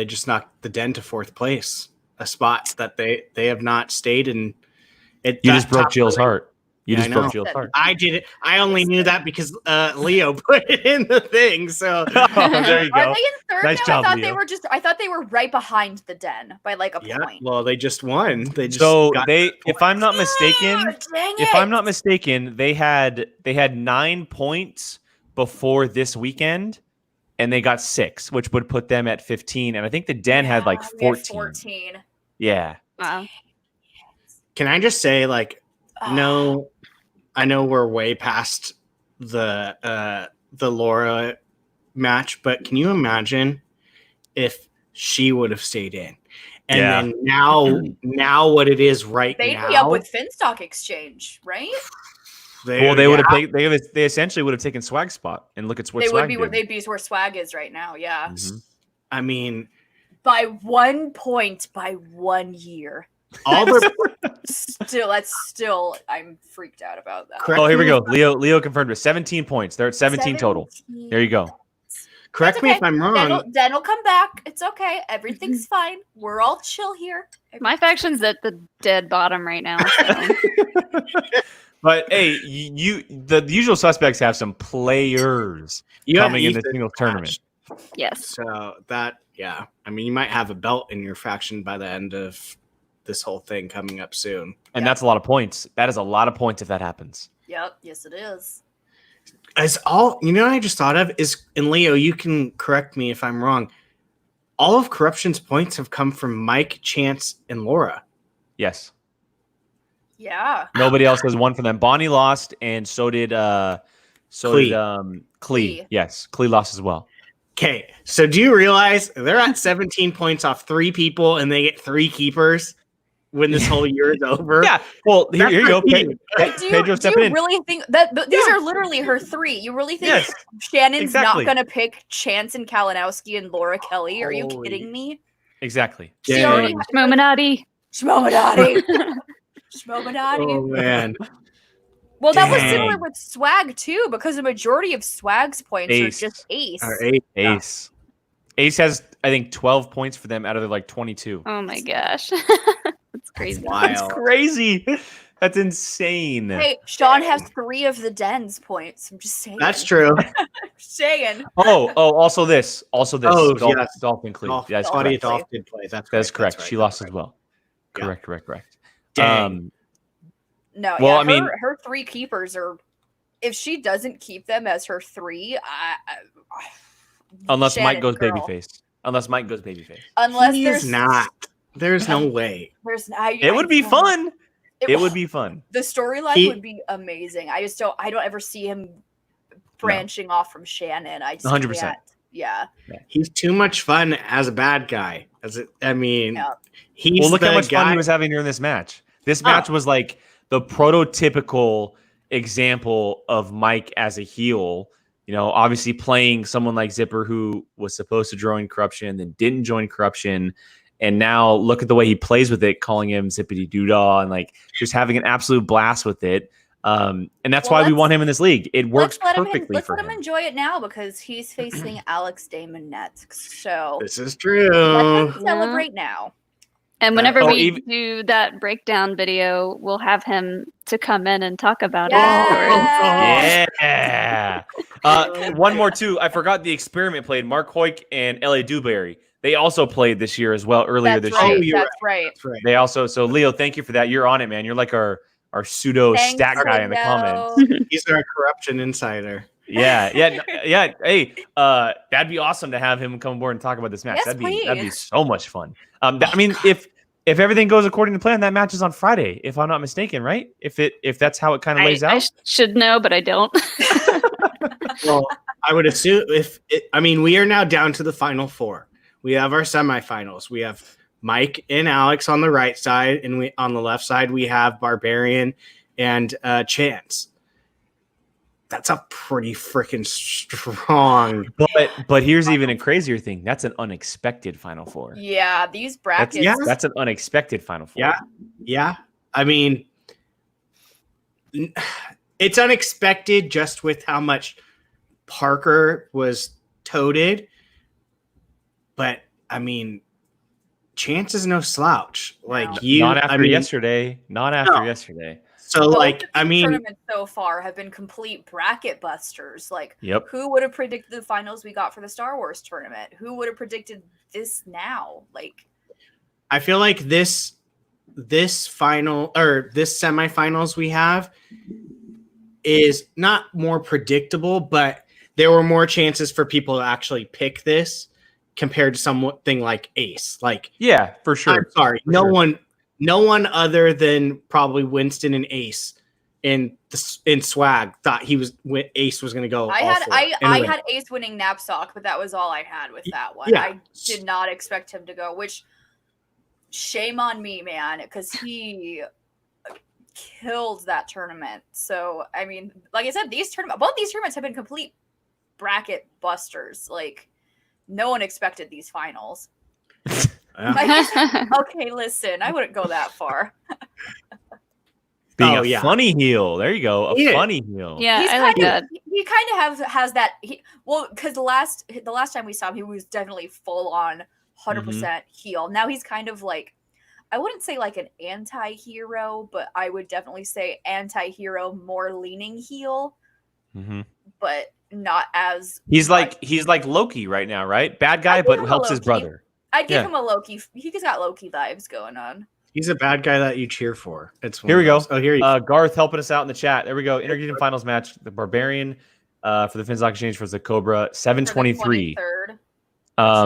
just knocked the Den to 4th place, a spot that they have not stayed in. You just broke Jill's heart. You just broke Jill's heart. I did it. I only knew that because Leo put it in the thing. So there you go. Are they in 3rd Nice now? job, Leo. I thought they were right behind the Den by like a point. Well, they just won. They just if I'm not mistaken, they had 9 points before this weekend, and they got 6, which would put them at 15. And I think the Den had like 14. Yeah. Wow. Can I just say, like, no, I know we're way past the Laura match, but can you imagine if she would have stayed in? And then now what it is right They'd now. be up with Finstock Exchange, right? They would have they essentially would have taken Swag's spot, and look at what Swag did. They'd be where Swag is right now. Yeah. Mm-hmm. I mean, by 1 point, by 1 year. All the I'm freaked out about that. Oh, here we go. Leo confirmed with 17 points. They're at 17 total. There you go. Correct me if I'm wrong. Den will come back. It's okay. Everything's fine. We're all chill here. My faction's at the dead bottom right now. So. But hey, the usual suspects have some players coming in the single tournament. Yes. So that, I mean, you might have a belt in your faction by the end of this whole thing coming up soon. And that's a lot of points. That is a lot of points if that happens. Yep. Yes, it is. As all, what I just thought of is, and Leo, you can correct me if I'm wrong. All of Corruption's points have come from Mike, Chance, and Laura. Yes. Yeah. Nobody else has won for them. Bonnie lost, and so did Klee. Yes, Klee lost as well. Okay, so do you realize they're at 17 points off 3 people, and they get 3 keepers when this whole year is over? Yeah. Well, here you go. Pedro stepping in. Do you really think that these are literally her 3? You really think Shannon's not going to pick Chance and Kalinowski and Laura Kelly? Are you kidding me? Exactly. Schmoedown. Oh, man. Well, that was similar with Swag, too, because the majority of Swag's points are just Ace. Ace. Ace has, I think, 12 points for them out of their, 22. Oh, my gosh. That's crazy. That's crazy. That's insane. Hey, Sean has 3 of the Den's points. I'm just saying. That's true. Just saying. Also this. Oh, yes. Dolphin Clee. That's Claudia correct. Dolph did play. That's correct. She lost as well. Correct. Dang. No, well, yeah, I mean, her 3 keepers are. If she doesn't keep them as her 3, unless Mike goes girl. babyface. Unless there's not. There's no way. It would be fun. It would be fun. The storyline would be amazing. I don't ever see him branching off from Shannon. I just 100%. can't. Yeah. He's too much fun as a bad guy. He's look the how much guy. fun he was having during this match. This match was like the prototypical example of Mike as a heel. Obviously playing someone like Zipper, who was supposed to join Corruption, then didn't join Corruption. And now look at the way he plays with it, calling him Zippity Doodah and just having an absolute blast with it. And that's why we want him in this league. It works perfectly let's for let him enjoy it now because he's facing Alex Damon next. So this is true. Let him celebrate now. And whenever we do that breakdown video, we'll have him to come in and talk about it afterwards. Yeah. One more too. I forgot the experiment played. Mark Hoyk and L.A. Dewberry. They also played this year as well. Earlier this year. That's right. They also. So Leo, thank you for that. You're on it, man. You're like our pseudo stat guy in the comments. He's our corruption insider. Yeah. Hey, that'd be awesome to have him come aboard and talk about this match. Yes, that'd be so much fun. I mean, if everything goes according to plan, that match is on Friday, if I'm not mistaken, right? If that's how it kind of lays out. I should know, but I don't. Well, I would assume we are now down to the final four. We have our semifinals. We have Mike and Alex on the right side, and on the left side we have Barbarian and Chance. That's a pretty freaking strong. But here's even a crazier thing. That's an unexpected Final Four. Yeah, these brackets. That's an unexpected Final Four. Yeah. I mean, it's unexpected just with how much Parker was toted. But I mean, Chance is no slouch. Like not after yesterday. Not after yesterday. So, both tournaments so far have been complete bracket busters. Like, who would have predicted the finals we got for the Star Wars tournament? Who would have predicted this now? Like, I feel like this final or this semifinals we have is not more predictable, but there were more chances for people to actually pick this compared to something like Ace. Like, yeah, for sure. I'm sorry, no one other than probably Winston and Ace in swag thought Ace was going to go. I had Ace winning Knapsack, but that was all I had with that one. Yeah. I did not expect him to go, which shame on me, man, because he killed that tournament. So I mean, like I said, both these tournaments have been complete bracket busters. Like, no one expected these finals. Okay, listen, I wouldn't go that far. Being a funny heel. There you go. A funny heel. Yeah, I like that. He kind of has that. Because the last time we saw him, he was definitely full on 100% heel. Now he's kind of like, I wouldn't say like an anti-hero, but I would definitely say anti-hero, more leaning heel. But not as he's like Loki right now, right? Bad guy, but helps his brother. I'd give him a Loki. He's got Loki vibes going on. He's a bad guy that you cheer for. Here we go. Oh, here you go. Garth helping us out in the chat. There we go. Intergation finals match. The Barbarian for the Finstock Exchange versus the Cobra. 7/23.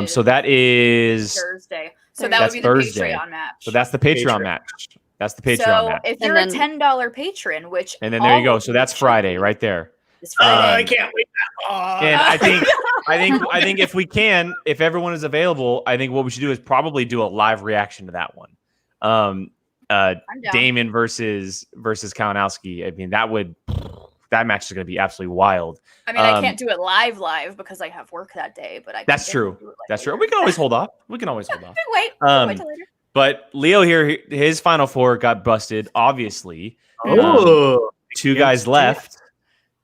So that is Thursday. So that would be the Patreon match. So that's the Patreon match. That's the Patreon match. If you're a $10 patron, and then there you go. So that's Friday right there. I can't wait. And I think if everyone is available, I think what we should do is probably do a live reaction to that one. Damon versus Kalinowski. I mean, that match is going to be absolutely wild. I mean, I can't do it live because I have work that day. But that's true. That's true. We can always hold off. Wait till later. But Leo here, his Final Four got busted. Obviously, two guys left.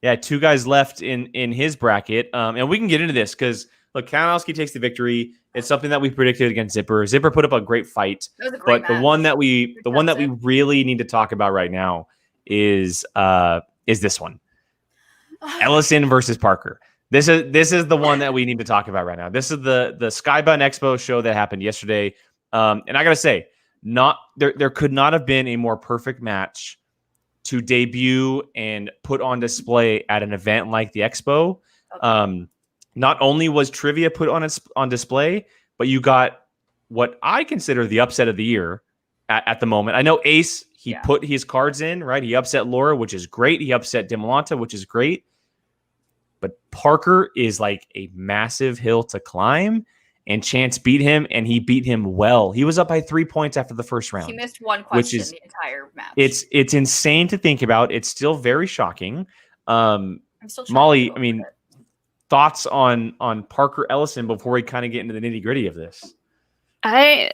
Yeah, two guys left in his bracket. And we can get into this because, look, Kalinowski takes the victory. It's something that we predicted against Zipper. Zipper put up a great fight. That was a great match. The one that we really need to talk about right now is this one. Ellison versus Parker. This is the one that we need to talk about right now. This is the Skybound Expo show that happened yesterday. And I gotta say, there could not have been a more perfect match to debut and put on display at an event like the Expo. Not only was trivia put on display, but you got what I consider the upset of the year at the moment. I know Ace, he put his cards in, right? He upset Laura, which is great. He upset Demolanta, which is great. But Parker is like a massive hill to climb, and Chance beat him, and he beat him well. He was up by 3 points after the first round. He missed one question the entire match. It's insane to think about. It's still very shocking. I'm still Molly, I mean, thoughts on Parker Ellison before we kind of get into the nitty-gritty of this? I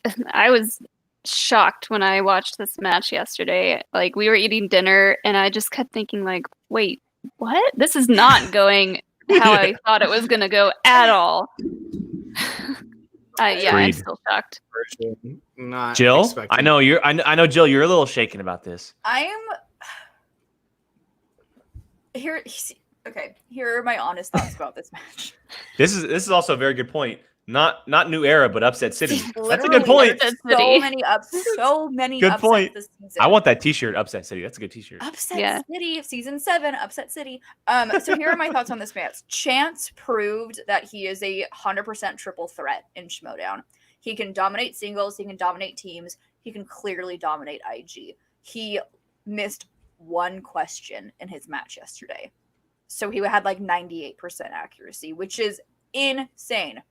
was shocked when I watched this match yesterday. Like, we were eating dinner, and I just kept thinking, like, wait, what? This is not going how I thought it was going to go at all. Yeah, I'm still shocked. Not Jill, expecting. I know, Jill, you're a little shaken about this. Here are my honest thoughts about this match. This is also a very good point. Not new era, but upset city. That's a good point. So many Good upsets point. this season. I want that T-shirt, Upset City. That's a good T-shirt. Upset City, season 7, Upset City. So here are my thoughts on this match. Chance proved that he is a 100% triple threat in Schmoedown. He can dominate singles, he can dominate teams, he can clearly dominate IG. He missed one question in his match yesterday. So he had like 98% accuracy, which is insane.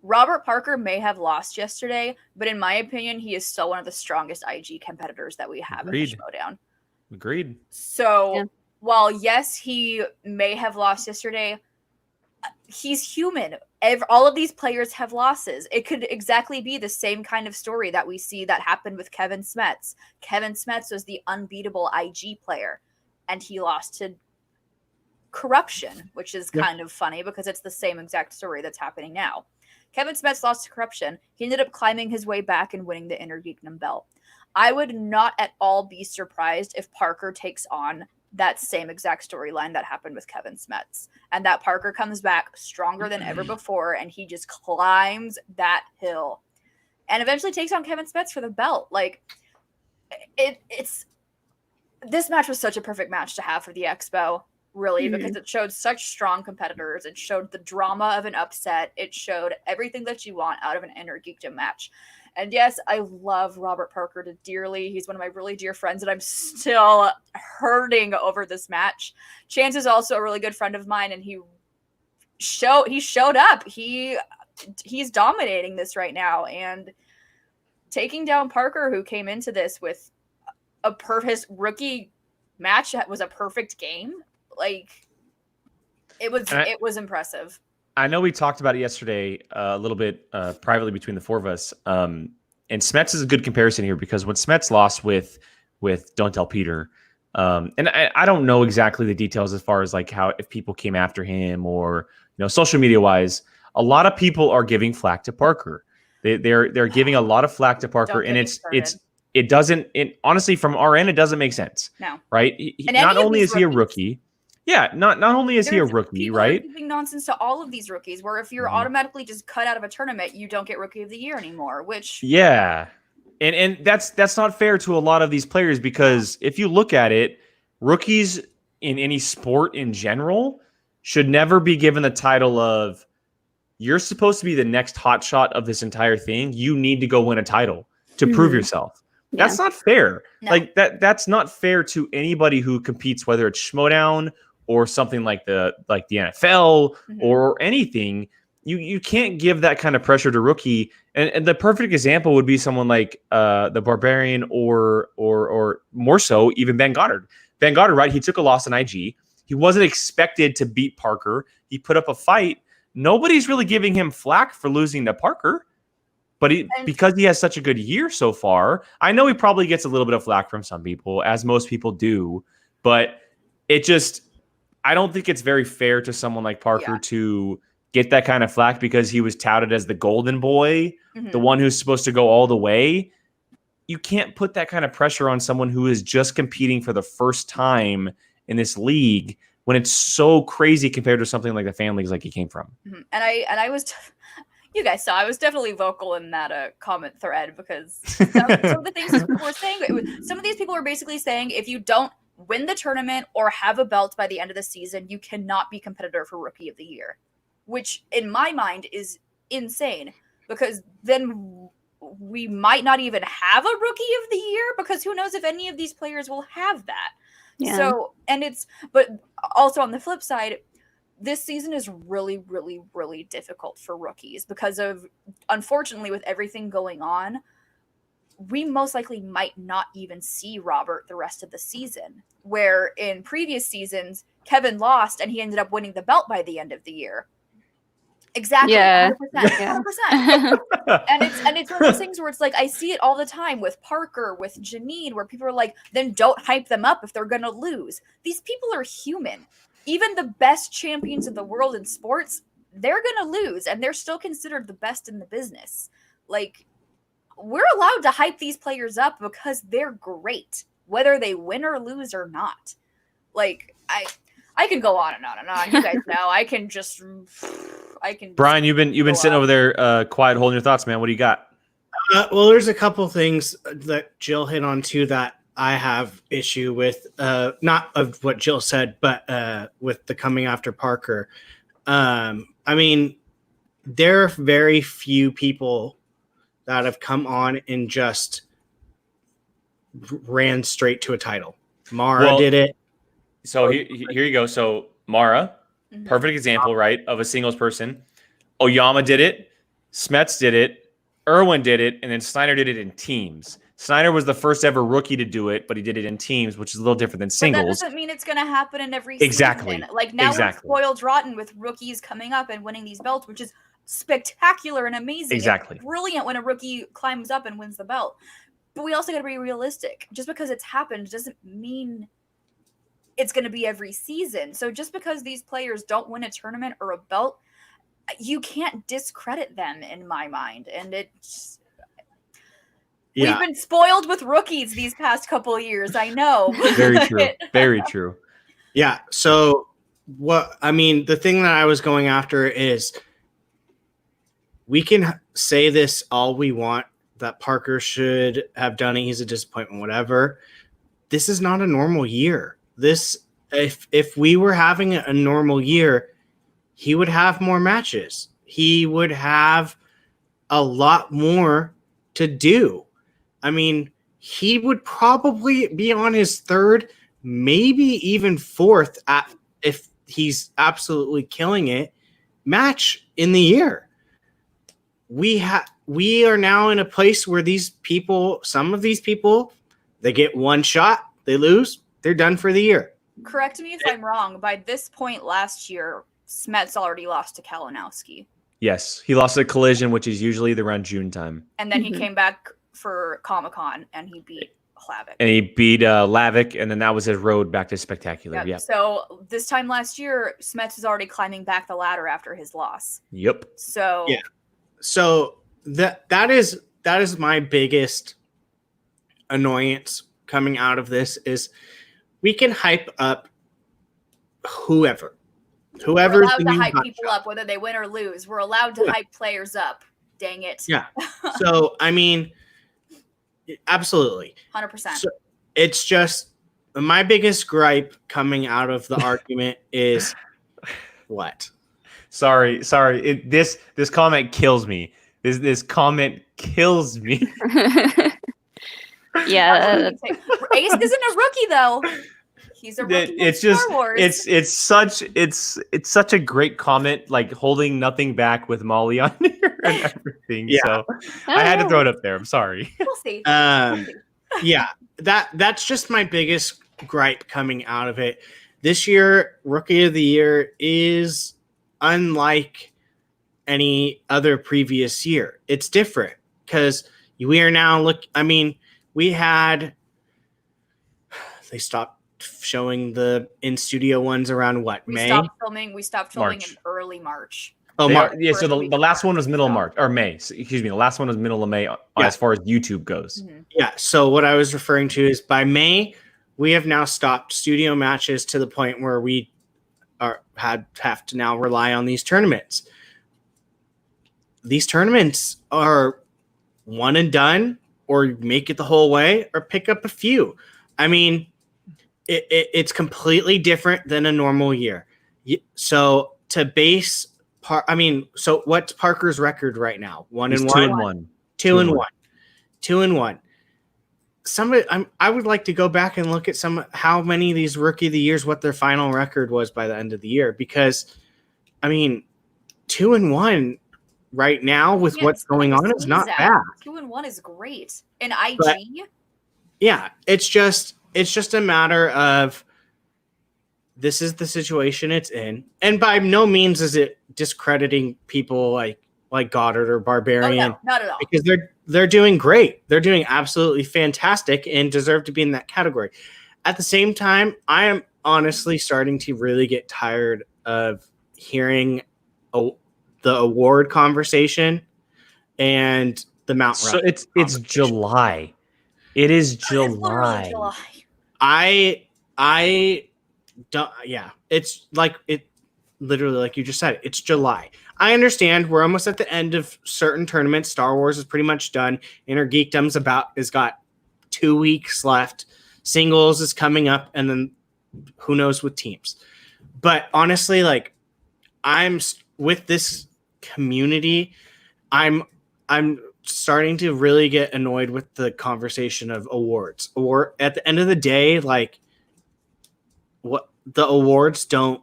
Robert Parker may have lost yesterday, but in my opinion, he is still one of the strongest IG competitors that we have in the Schmoedown. Agreed. So while yes, he may have lost yesterday, he's human. All of these players have losses. It could exactly be the same kind of story that we see that happened with Kevin Smets. Kevin Smets was the unbeatable IG player, and he lost to Corruption, which is kind of funny because it's the same exact story that's happening now. Kevin Smets lost to Corruption. He ended up climbing his way back and winning the Inner Geekdom belt. I would not at all be surprised if Parker takes on that same exact storyline that happened with Kevin Smets, and that Parker comes back stronger than ever before, and he just climbs that hill and eventually takes on Kevin Smets for the belt. Like, it's this match was such a perfect match to have for the Expo. Really, because it showed such strong competitors. It showed the drama of an upset. It showed everything that you want out of an Inner Geekdom match. And yes, I love Robert Parker dearly. He's one of my really dear friends, and I'm still hurting over this match. Chance is also a really good friend of mine, and he showed up. He's dominating this right now, and taking down Parker, who came into this with his rookie match that was a perfect game. Like, it was impressive. I know we talked about it yesterday a little bit privately between the four of us. And Smets is a good comparison here because when Smets lost with Don't Tell Peter, and I don't know exactly the details as far as like how if people came after him or social media wise, a lot of people are giving flack to Parker. They're giving a lot of flack to Parker, and it doesn't honestly from our end it doesn't make sense. No, right? Not only is he a rookie. Yeah, not only is he a rookie, right? Giving nonsense to all of these rookies, where if you're automatically just cut out of a tournament, you don't get Rookie of the Year anymore. Which and that's not fair to a lot of these players because if you look at it, rookies in any sport in general should never be given the title of you're supposed to be the next hotshot of this entire thing. You need to go win a title to prove yourself. Yeah. That's not fair. No. Like that's not fair to anybody who competes, whether it's Schmoedown or something like the NFL or anything. You can't give that kind of pressure to rookie. And the perfect example would be someone like the Barbarian or more so even Ben Goddard. Ben Goddard, right? He took a loss in IG. He wasn't expected to beat Parker. He put up a fight. Nobody's really giving him flack for losing to Parker. But because he has such a good year so far, I know he probably gets a little bit of flack from some people, as most people do. But I don't think it's very fair to someone like Parker to get that kind of flack because he was touted as the golden boy, the one who's supposed to go all the way. You can't put that kind of pressure on someone who is just competing for the first time in this league when it's so crazy compared to something like the fan leagues like he came from. And I was... You guys saw I was definitely vocal in that comment thread because some of the things people were saying, some of these people were basically saying if you don't win the tournament or have a belt by the end of the season, you cannot be competitor for Rookie of the Year, which in my mind is insane because then we might not even have a Rookie of the Year because who knows if any of these players will have that. Yeah. So, but also on the flip side, this season is really, really, really difficult for rookies because of, unfortunately, with everything going on, we most likely might not even see Robert the rest of the season. Where in previous seasons, Kevin lost and he ended up winning the belt by the end of the year. Exactly. Yeah. 100%. 100%. And it's one of those things where it's like, I see it all the time with Parker, with Janine, where people are like, then don't hype them up if they're going to lose. These people are human. Even the best champions in the world in sports they're going to lose, and they're still considered the best in the business. Like, we're allowed to hype these players up because they're great, whether they win or lose or not. Like, I can go on and on and on. You guys know I can. Brian, you've been sitting over there, quiet, holding your thoughts, man. What do you got? Well, there's a couple things that Jill hit on too that I have issue with. Not of what Jill said, but with the coming after Parker. I mean, there are very few people that have come on and just ran straight to a title. Mara did it. So here you go. So Mara, perfect example, right, of a singles person. Oyama did it. Smets did it. Irwin did it. And then Snyder did it in teams. Snyder was the first ever rookie to do it, but he did it in teams, which is a little different than singles. But that doesn't mean it's going to happen in every Exactly. season. Like, now we're spoiled rotten with rookies coming up and winning these belts, which is spectacular and amazing. Exactly. It's brilliant when a rookie climbs up and wins the belt. But we also got to be realistic. Just because it's happened doesn't mean it's going to be every season. So just because these players don't win a tournament or a belt, you can't discredit them in my mind. And it's... We've been spoiled with rookies these past couple of years. I know. Very true. Very true. Yeah. So the thing that I was going after is we can say this all we want, that Parker should have done it. He's a disappointment, whatever. This is not a normal year. If we were having a normal year, he would have more matches. He would have a lot more to do. I mean, he would probably be on his third, maybe even fourth, if he's absolutely killing it, match in the year. We are now in a place where some of these people, they get one shot, they lose, they're done for the year. Correct me if I'm wrong. By this point last year, Smets already lost to Kalinowski. Yes, he lost a collision, which is usually around June time. And then he came back for Comic-Con and he beat Hlavik. And he beat Hlavik, and then that was his road back to Spectacular. Yep. Yep. So this time last year, Smets is already climbing back the ladder after his loss. Yep. So yeah. So that is my biggest annoyance coming out of this is we can hype up whoever. We're allowed to hype people up whether they win or lose. We're allowed to hype players up. Dang it. Yeah. So I mean, absolutely. 100%. So it's just my biggest gripe coming out of the argument is what? Sorry. This comment kills me. This comment kills me. Yeah. Ace isn't a rookie though. He's a rookie. It's just it's such a great comment, like holding nothing back with Molly on here and everything. Yeah. So I had to throw it up there. I'm sorry. We'll see. Yeah, that's just my biggest gripe coming out of it. This year, Rookie of the Year is unlike any other previous year. It's different because we are now they stopped showing the in-studio ones around May? We stopped filming in early March. Oh, March. Yeah, so the last one was middle of March, or May. Excuse me, the last one was middle of May as far as YouTube goes. Mm-hmm. Yeah, so what I was referring to is by May, we have now stopped studio matches to the point where we have to now rely on these tournaments. These tournaments are one and done, or make it the whole way, or pick up a few. I mean, it's completely different than a normal year. So to base, so what's Parker's record right now? 1-1, 2-1. I would like to go back and look at how many of these Rookie of the Years, what their final record was by the end of the year, because 2-1 right now with what's going on is not bad. 2-1 is great. In IG? But, yeah, it's just a matter of this is the situation it's in. And by no means is it discrediting people like Goddard or Barbarian. Oh, no, not at all. Because they're doing great. They're doing absolutely fantastic and deserve to be in that category. At the same time, I am honestly starting to really get tired of hearing the award conversation and the Mount So Rushmore it's July. It is It's literally July. July. I don't. Yeah, it's like it. Literally, like you just said, it's July. I understand we're almost at the end of certain tournaments. Star Wars is pretty much done. Inner Geekdom's has got 2 weeks left. Singles is coming up, and then who knows with teams. But honestly, like I'm with this community, I'm starting to really get annoyed with the conversation of awards. Or at the end of the day, like what the awards don't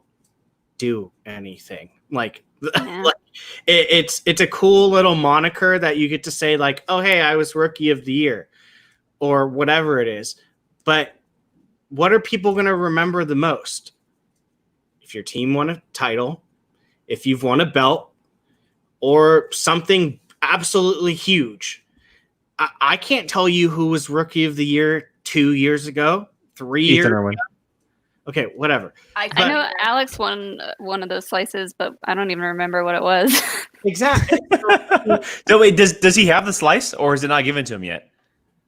do anything. Like, like it's a cool little moniker that you get to say like, oh hey, I was rookie of the year or whatever it is. But what are people going to remember the most? If your team won a title, if you've won a belt, or something absolutely huge. I can't tell you who was rookie of the year 2 years ago, 3 years ago. Okay, whatever. I know Alex won one of those slices, but I don't even remember what it was. Exactly. So wait, does he have the slice, or is it not given to him yet?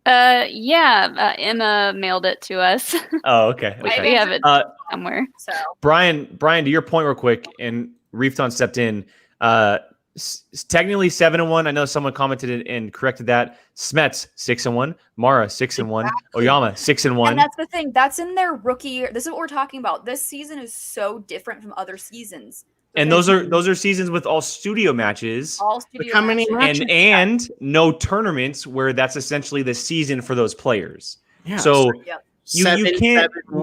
Emma mailed it to us. Oh, okay. We have it somewhere. So Brian, to your point real quick, and Reefton stepped in. Technically 7-1. I know someone commented and corrected that. Smets 6-1. Mara 6-1. Oyama 6-1. And that's the thing. That's in their rookie year. This is what we're talking about. This season is so different from other seasons. And those are seasons with all studio matches. All studio how many matches? And no tournaments where that's essentially the season for those players. Yeah. So Yep. you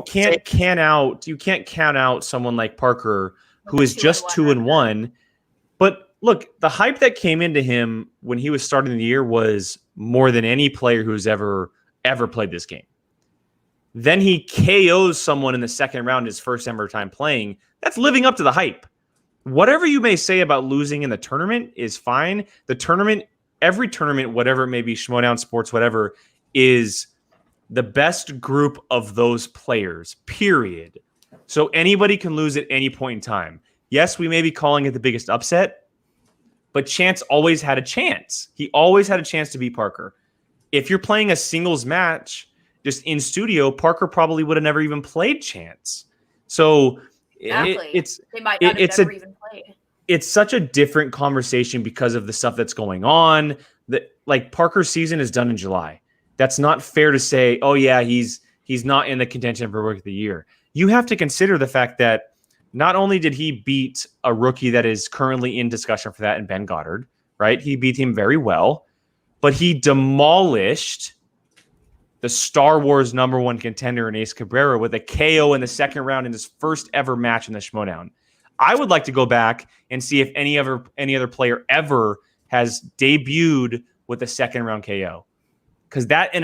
can't count out someone like Parker who is just 2-1. But look, the hype that came into him when he was starting the year was more than any player who's ever played this game. Then he KOs someone in the second round, his first ever time playing. That's living up to the hype. Whatever you may say about losing in the tournament is fine. The tournament, every tournament, whatever it may be, Schmoedown Sports, whatever, is the best group of those players, period. So anybody can lose at any point in time. Yes, we may be calling it the biggest upset, but Chance always had a chance. He always had a chance to beat Parker. If you're playing a singles match just in studio, Parker probably would have never even played Chance. So Exactly. They might not have never even played. It's such a different conversation because of the stuff that's going on. That like Parker's season is done in July. That's not fair to say, oh yeah, he's not in the contention for Rookie of the Year. You have to consider the fact that not only did he beat a rookie that is currently in discussion for that in Ben Goddard, right? He beat him very well, but he demolished the Star Wars #1 contender in Ace Cabrera with a KO in the second round in his first ever match in the Schmoedown. I would like to go back and see if any other player ever has debuted with a second round KO, because that in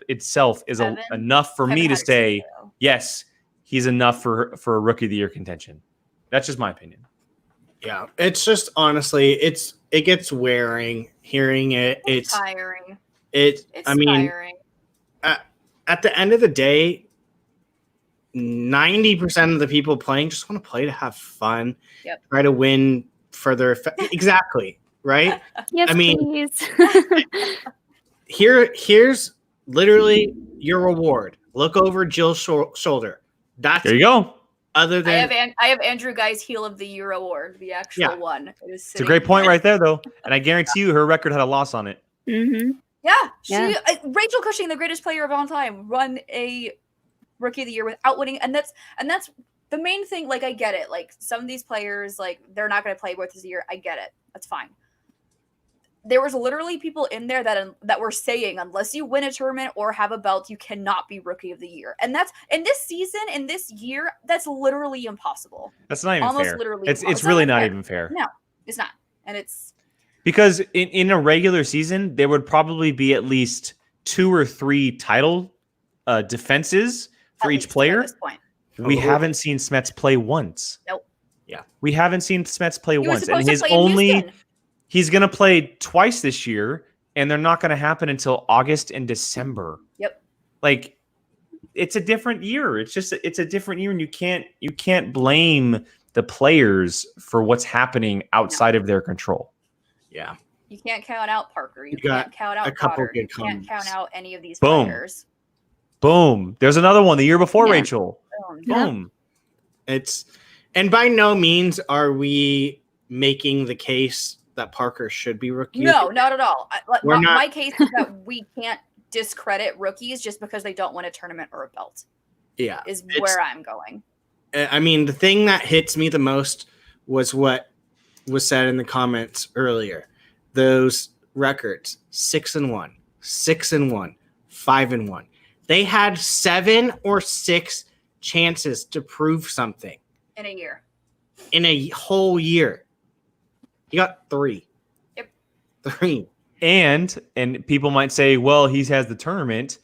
itself is enough for me to say yes, he's enough for a Rookie of the Year contention. That's just my opinion. Yeah, it's just honestly, it gets wearing hearing it. It's tiring. It's tiring. At the end of the day, 90% of the people playing just want to play to have fun. Yep. Try to win further. Exactly. Right. Yes, I mean, please. here's literally your reward. Look over Jill's shoulder. That's there you go. Other than I have Andrew Guy's Heel of the Year award, the actual one. It's a great point right there, though, and I guarantee you, her record had a loss on it. Mm-hmm. Yeah, Rachel Cushing, the greatest player of all time, won a Rookie of the Year without winning, and that's the main thing. Like, I get it. Like, some of these players, like, they're not going to play Rookie of the Year. I get it. That's fine. There was literally people in there that were saying, unless you win a tournament or have a belt, you cannot be Rookie of the Year. And that's in this season, in this year, that's literally impossible. That's not even almost fair. Literally it's really not even fair. No, it's not, and it's. Because in a regular season, there would probably be at least 2 or 3 title defenses for each player. At this point. We haven't seen Smets play once. Nope. Yeah. We haven't seen Smets play once. And he's going to play twice this year, and they're not going to happen until August and December. Yep. Like, it's a different year. It's a different year, and you can't blame the players for what's happening outside of their control. Yeah. You can't count out Parker. You got can't count out a couple Potter. good You can't comments. count out any of these Boom. players. Boom. There's another one the year before, Yeah. Rachel. Boom. And by no means are we making the case that Parker should be rookie. No, not at all. We're not- My case is that we can't discredit rookies just because they don't win a tournament or a belt. Yeah. Is where I'm going. I mean, the thing that hits me the most was what was said in the comments earlier. Those records, 6-1, 6-1, 5-1. They had 7 or 6 chances to prove something In a year. in a whole year. He got 3. Yep. 3. And people might say, well, he has the tournament.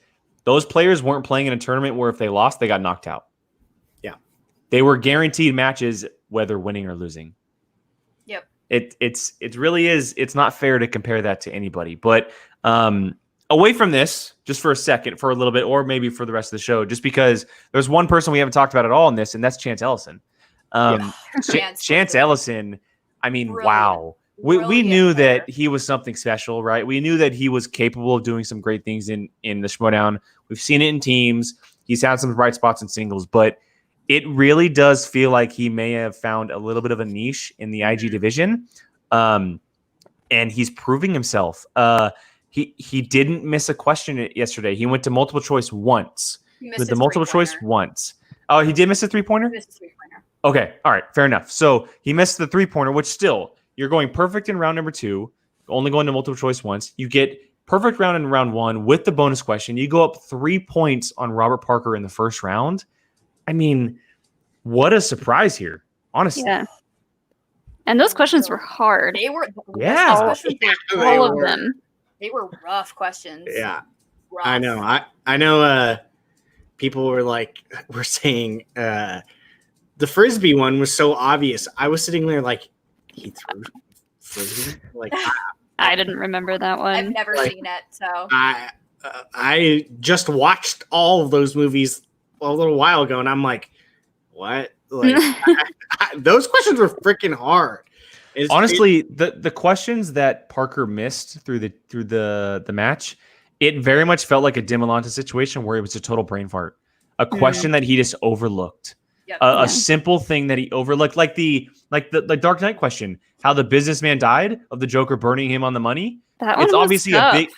Those players weren't playing in a tournament where if they lost, they got knocked out. Yeah. They were guaranteed matches, whether winning or losing. Yep. It really is. It's not fair to compare that to anybody. But away from this, just for a second, for a little bit, or maybe for the rest of the show, just because there's one person we haven't talked about at all in this, and that's Chance Ellison. Chance Ellison, I mean, Brilliant. wow. We knew that he was something special, right? We knew that he was capable of doing some great things in the Schmoedown. We've seen it in teams. He's had some bright spots in singles, but it really does feel like he may have found a little bit of a niche in the IG division. And he's proving himself. He didn't miss a question yesterday. He went to multiple choice once. With the multiple choice once. Oh, he did miss a 3-pointer? He missed a 3-pointer. Okay. All right. Fair enough. So he missed the 3-pointer, which still, you're going perfect in round number 2, only going to multiple choice once. You get perfect round in round 1 with the bonus question. You go up 3 points on Robert Parker in the first round. I mean, what a surprise here, honestly. Yeah. And those questions were hard. They were. Yeah. those questions were All rough. of them. They were rough questions. Yeah. Rough. I know. I know people were saying the Frisbee one was so obvious. I was sitting there like, he threw Frisbee? Like, I didn't remember that one. I've never seen it, so. I just watched all of those movies a little while ago, and I'm like, what? Like, those questions were freaking hard. Honestly, the questions that Parker missed through the match, it very much felt like a Dimalanta situation where it was a total brain fart. A question that he just overlooked. Yep. A simple thing that he overlooked, like the Dark Knight question, how the businessman died of the Joker burning him on the money. That one It's was obviously tough. a big.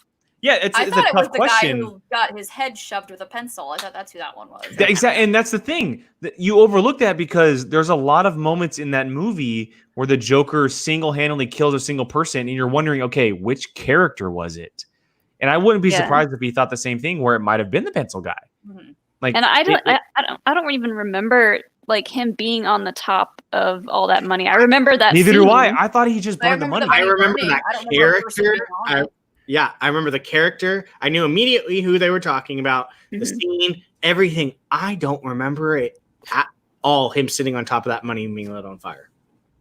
Yeah, it's I a thought it was tough the question. guy who got his head shoved with a pencil. I thought that's who that one was. Exactly, and that's the thing that you overlook that because there's a lot of moments in that movie where the Joker single-handedly kills a single person, and you're wondering, okay, which character was it? And I wouldn't be surprised if he thought the same thing, where it might have been the pencil guy. Mm-hmm. Like, and I don't even remember like him being on the top of all that money. I remember that. Neither do scene. I thought he just burned the money. I remember that character. I remember the character. I knew immediately who they were talking about, the scene, everything. I don't remember it at all, him sitting on top of that money and being lit on fire.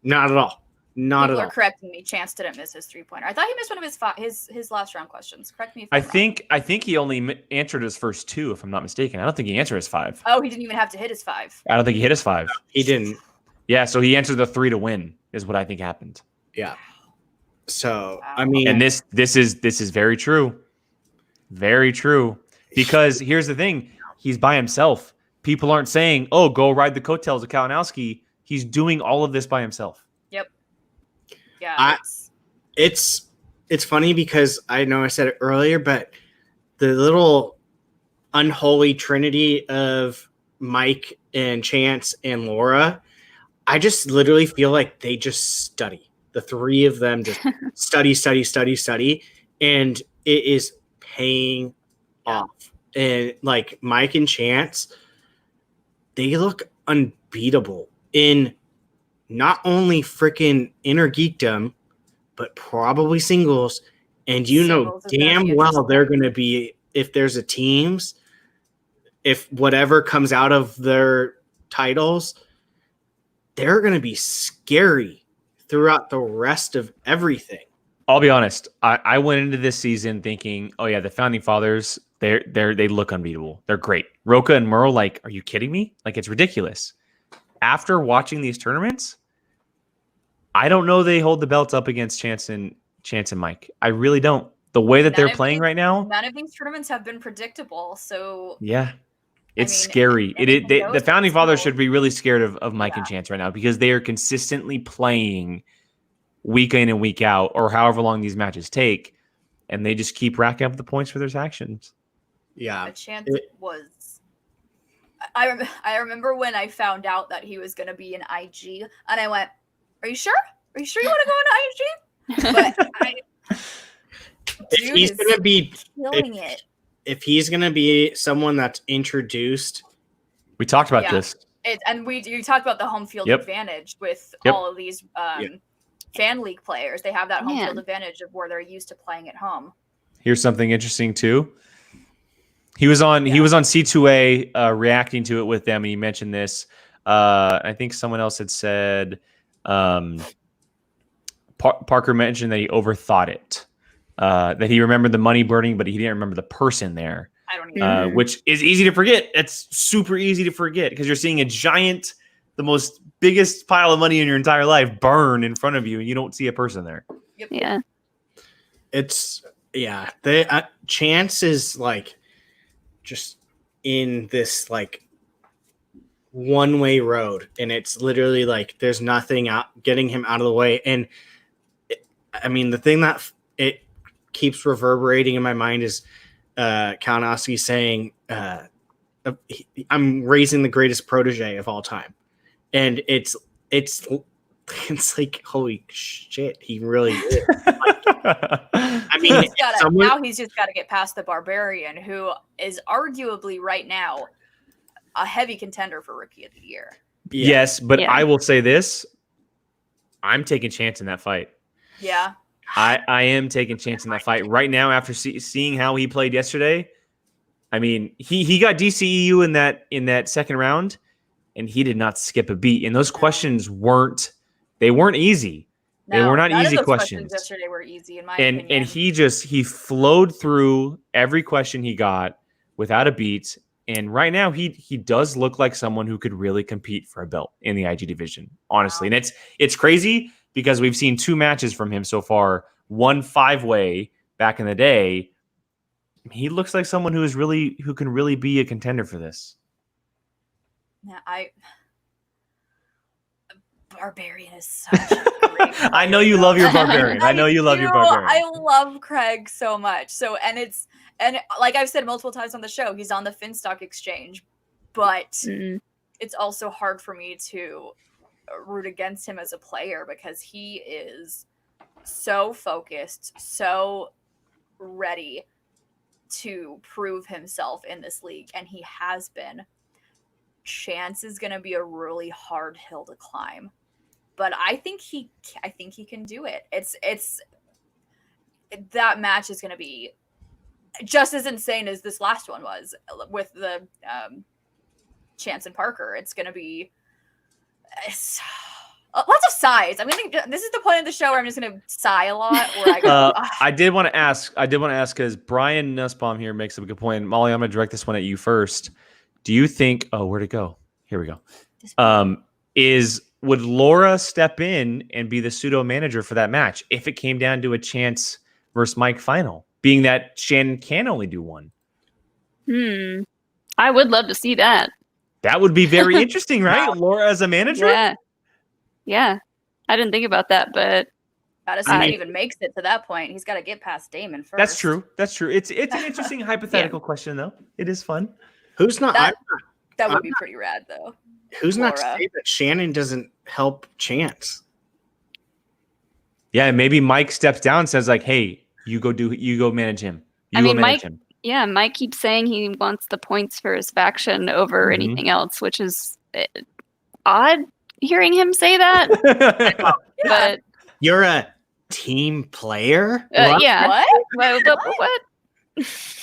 Not at all. Not People at are all. correcting me. Chance didn't miss his 3-pointer. I thought he missed one of his last round questions. Correct me if I'm wrong. I think he only answered his first 2, if I'm not mistaken. I don't think he answered his 5. Oh, he didn't even have to hit his 5. I don't think he hit his 5. He didn't. Yeah, so he answered the 3 to win, is what I think happened. Yeah. So I mean, and this is very true, very true. Because here's the thing: he's by himself. People aren't saying, "Oh, go ride the coattails of Kalinowski." He's doing all of this by himself. Yep. Yeah. It's funny because I know I said it earlier, but the little unholy trinity of Mike and Chance and Laura, I just literally feel like they just study. The 3 of them just study, and it is paying off. And like Mike and Chance, they look unbeatable in not only freaking inner geekdom, but probably singles. And Singles is damn very well they're going to be, if there's a teams, if whatever comes out of their titles, they're going to be scary throughout the rest of everything. I'll be honest. I went into this season thinking, oh yeah, the Founding Fathers, they look unbeatable. They're great. Roka and Merle, like, are you kidding me? Like, it's ridiculous. after watching these tournaments, I don't know they hold the belts up against Chance and Mike. I really don't. The way that they're playing right now. None of these tournaments have been predictable. So yeah, it's scary. The founding fathers should be really scared of Mike and Chance right now because they are consistently playing week in and week out, or however long these matches take, and they just keep racking up the points for their actions. Yeah, a Chance was. I remember when I found out that he was going to be in IG, and I went, "Are you sure? Are you sure you want to go into IG?" But if he's going to be killing it. If he's going to be someone that's introduced, we talked about this, and you talked about the home field advantage with all of these fan league players. They have that home field advantage of where they're used to playing at home. Here's something interesting too. He was on C2A reacting to it with them, and he mentioned this. I think someone else had said Parker mentioned that he overthought it. That he remembered the money burning, but he didn't remember the person there. I don't even which is easy to forget. It's super easy to forget because you're seeing a giant, the most biggest pile of money in your entire life burn in front of you, and you don't see a person there. Yeah. The Chance is like just in this like one-way road, and it's literally like there's nothing getting him out of the way. And the thing that it keeps reverberating in my mind is Kalinowski saying, "I'm raising the greatest protege of all time," and it's like, holy shit, he really is. Now he's just got to get past the Barbarian, who is arguably right now a heavy contender for Rookie of the Year. Yes, but I will say this: I'm taking Chance in that fight. Yeah. I am taking Chance in that fight right now after seeing how he played yesterday. I mean, he got DCEU in that second round, and he did not skip a beat. And those questions weren't easy. They were not easy questions. Yesterday were easy in my opinion. And he flowed through every question he got without a beat. And right now he does look like someone who could really compete for a belt in the IG division, honestly. Wow. And it's crazy because we've seen 2 matches from him so far, one 5-way back in the day. He looks like someone who can really be a contender for this. Yeah, Barbarian is such a great player. I know you love your Barbarian. I know you love your Barbarian. I love Craig so much. So and like I've said multiple times on the show, he's on the Finstock exchange, but it's also hard for me to root against him as a player because he is so focused, so ready to prove himself in this league, and he has been. Chance is going to be a really hard hill to climb, but I think he can do it. That match is going to be just as insane as this last one was with the Chance and Parker. It's going to be lots of sighs. I mean, this is the point of the show where I'm just going to sigh a lot. Where I go, I did want to ask because Brian Nussbaum here makes a good point. Molly, I'm going to direct this one at you first. Do you think? Oh, where'd it go? Here we go. Would Laura step in and be the pseudo manager for that match if it came down to a Chance versus Mike final, being that Shannon can only do one? I would love to see that. That would be very interesting, right? Laura as a manager? Yeah. I didn't think about that, but gotta see if he even makes it to that point. He's got to get past Damon first. That's true. It's an interesting hypothetical question, though. It is fun. Who's not? That would be pretty rad, though. Who's not to say that Shannon doesn't help Chance? Yeah, maybe Mike steps down and says like, "Hey, you go manage him." Mike keeps saying he wants the points for his faction over anything else, which is odd hearing him say that. But you're a team player? Yeah. What?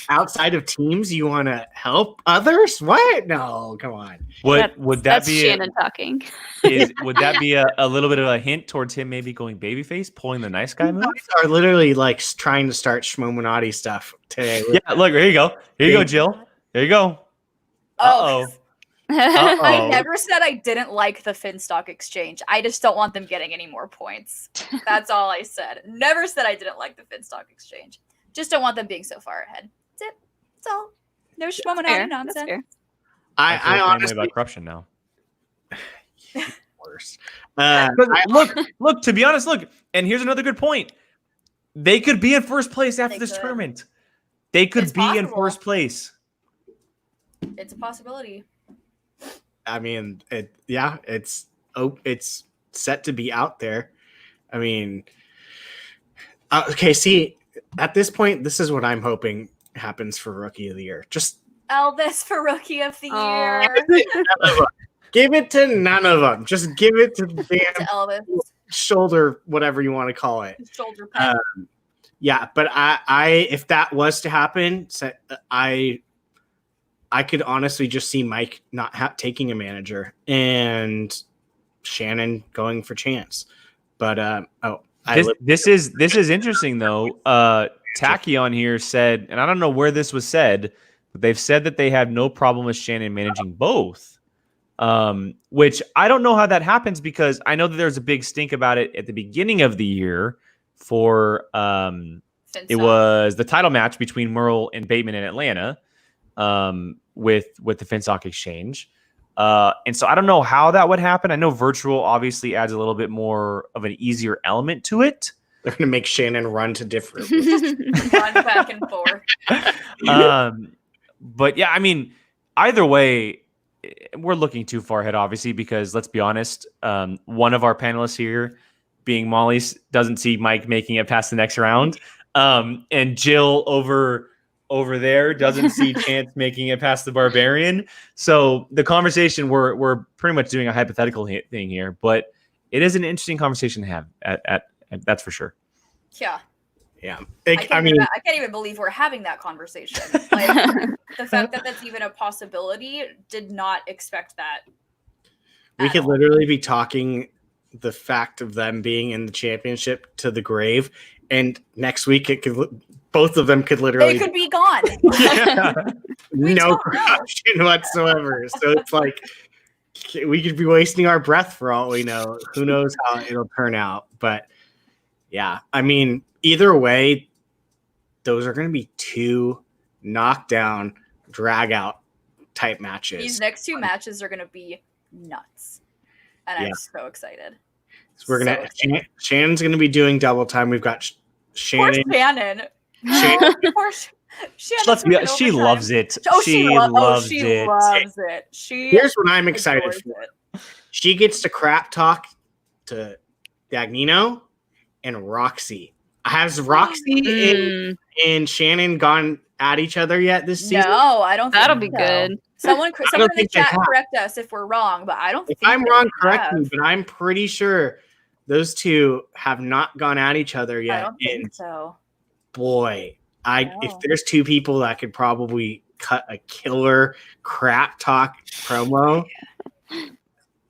Outside of teams, you want to help others? What? No, come on. Would that be Shannon talking? Would that be a little bit of a hint towards him maybe going babyface, pulling the nice guy move? Are literally like trying to start Schmoedown stuff today. Yeah, look, here you go. Here you go, Jill. There you go. Oh, I never said I didn't like the Finstock exchange. I just don't want them getting any more points. That's all I said. Never said I didn't like the Finstock exchange. Just don't want them being so far ahead. That's it. That's all. No Schmoedown nonsense. I honestly about corruption now. Worse. Look. To be honest, and here's another good point. They could be in first place after this tournament. They could be in first place. It's a possibility. I mean, it's set to be out there. I mean, okay. See, at this point, this is what I'm hoping happens for Rookie of the Year. Just Elvis for Rookie of the Year. Give it to none of them. Just give it to damn Elvis. Shoulder, whatever you want to call it. Shoulder pad. Yeah, but I if that was to happen, I could honestly just see Mike not taking a manager and Shannon going for Chance. But this is interesting though. Tacky on here said, and I don't know where this was said, but they've said that they have no problem with Shannon managing both. Which I don't know how that happens because I know that there's a big stink about it at the beginning of the year for it was the title match between Merle and Bateman in Atlanta with the Finstock exchange. And so I don't know how that would happen. I know virtual obviously adds a little bit more of an easier element to it. They're going to make Shannon run to different run back and forth. But yeah, I mean, either way, we're looking too far ahead, obviously, because let's be honest, one of our panelists here, being Molly, doesn't see Mike making it past the next round. And Jill over there doesn't see Chance making it past the Barbarian. So the conversation, we're pretty much doing a hypothetical thing here, but it is an interesting conversation to have. At that's for sure. Yeah. Yeah. I can't even believe we're having that conversation. Like the fact that that's even a possibility, did not expect that. We could literally be talking the fact of them being in the championship to the grave, and next week both of them could literally they could be gone. No corruption whatsoever. So it's like we could be wasting our breath for all we know. Who knows how it'll turn out? But yeah, I mean, either way, those are going to be two knockdown, drag out type matches. These next two matches are going to be nuts, and I'm so excited. So we're gonna Shannon's going to be doing double time. We've got Shannon. Poor Shannon. She loves it. She loves it. Here's what I'm excited for. She gets to crap talk to Dagnino and Roxy. Has Roxy and Shannon gone at each other yet this season? No, I don't think that'll be good. Someone in the chat correct us if we're wrong, but I don't think I'm wrong, correct me, but I'm pretty sure those two have not gone at each other yet. I don't think so. Boy, if there's two people that could probably cut a killer crap talk promo,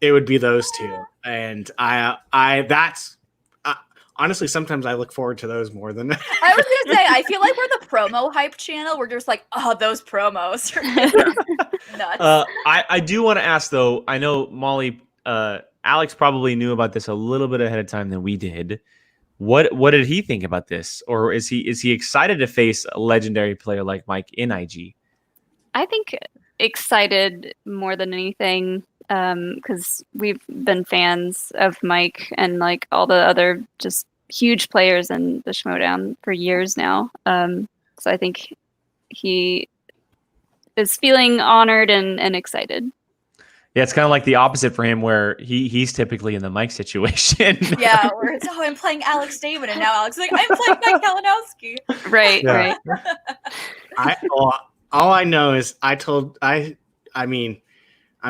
it would be those two. And honestly, sometimes I look forward to those more than I was gonna say, I feel like we're the promo hype channel. We're just like, oh, those promos are nuts. I do want to ask though. I know Molly, Alex probably knew about this a little bit ahead of time than we did. What did he think about this, or is he excited to face a legendary player like Mike in IG? I think excited more than anything. Because we've been fans of Mike and like all the other just huge players in the Schmoedown for years now. So I think he is feeling honored and excited. Yeah, it's kind of like the opposite for him, where he's typically in the Mike situation. Yeah, where it's I'm playing Alex Damon, and now Alex is like I'm playing Mike Kalinowski. Right, right. All I know is I'm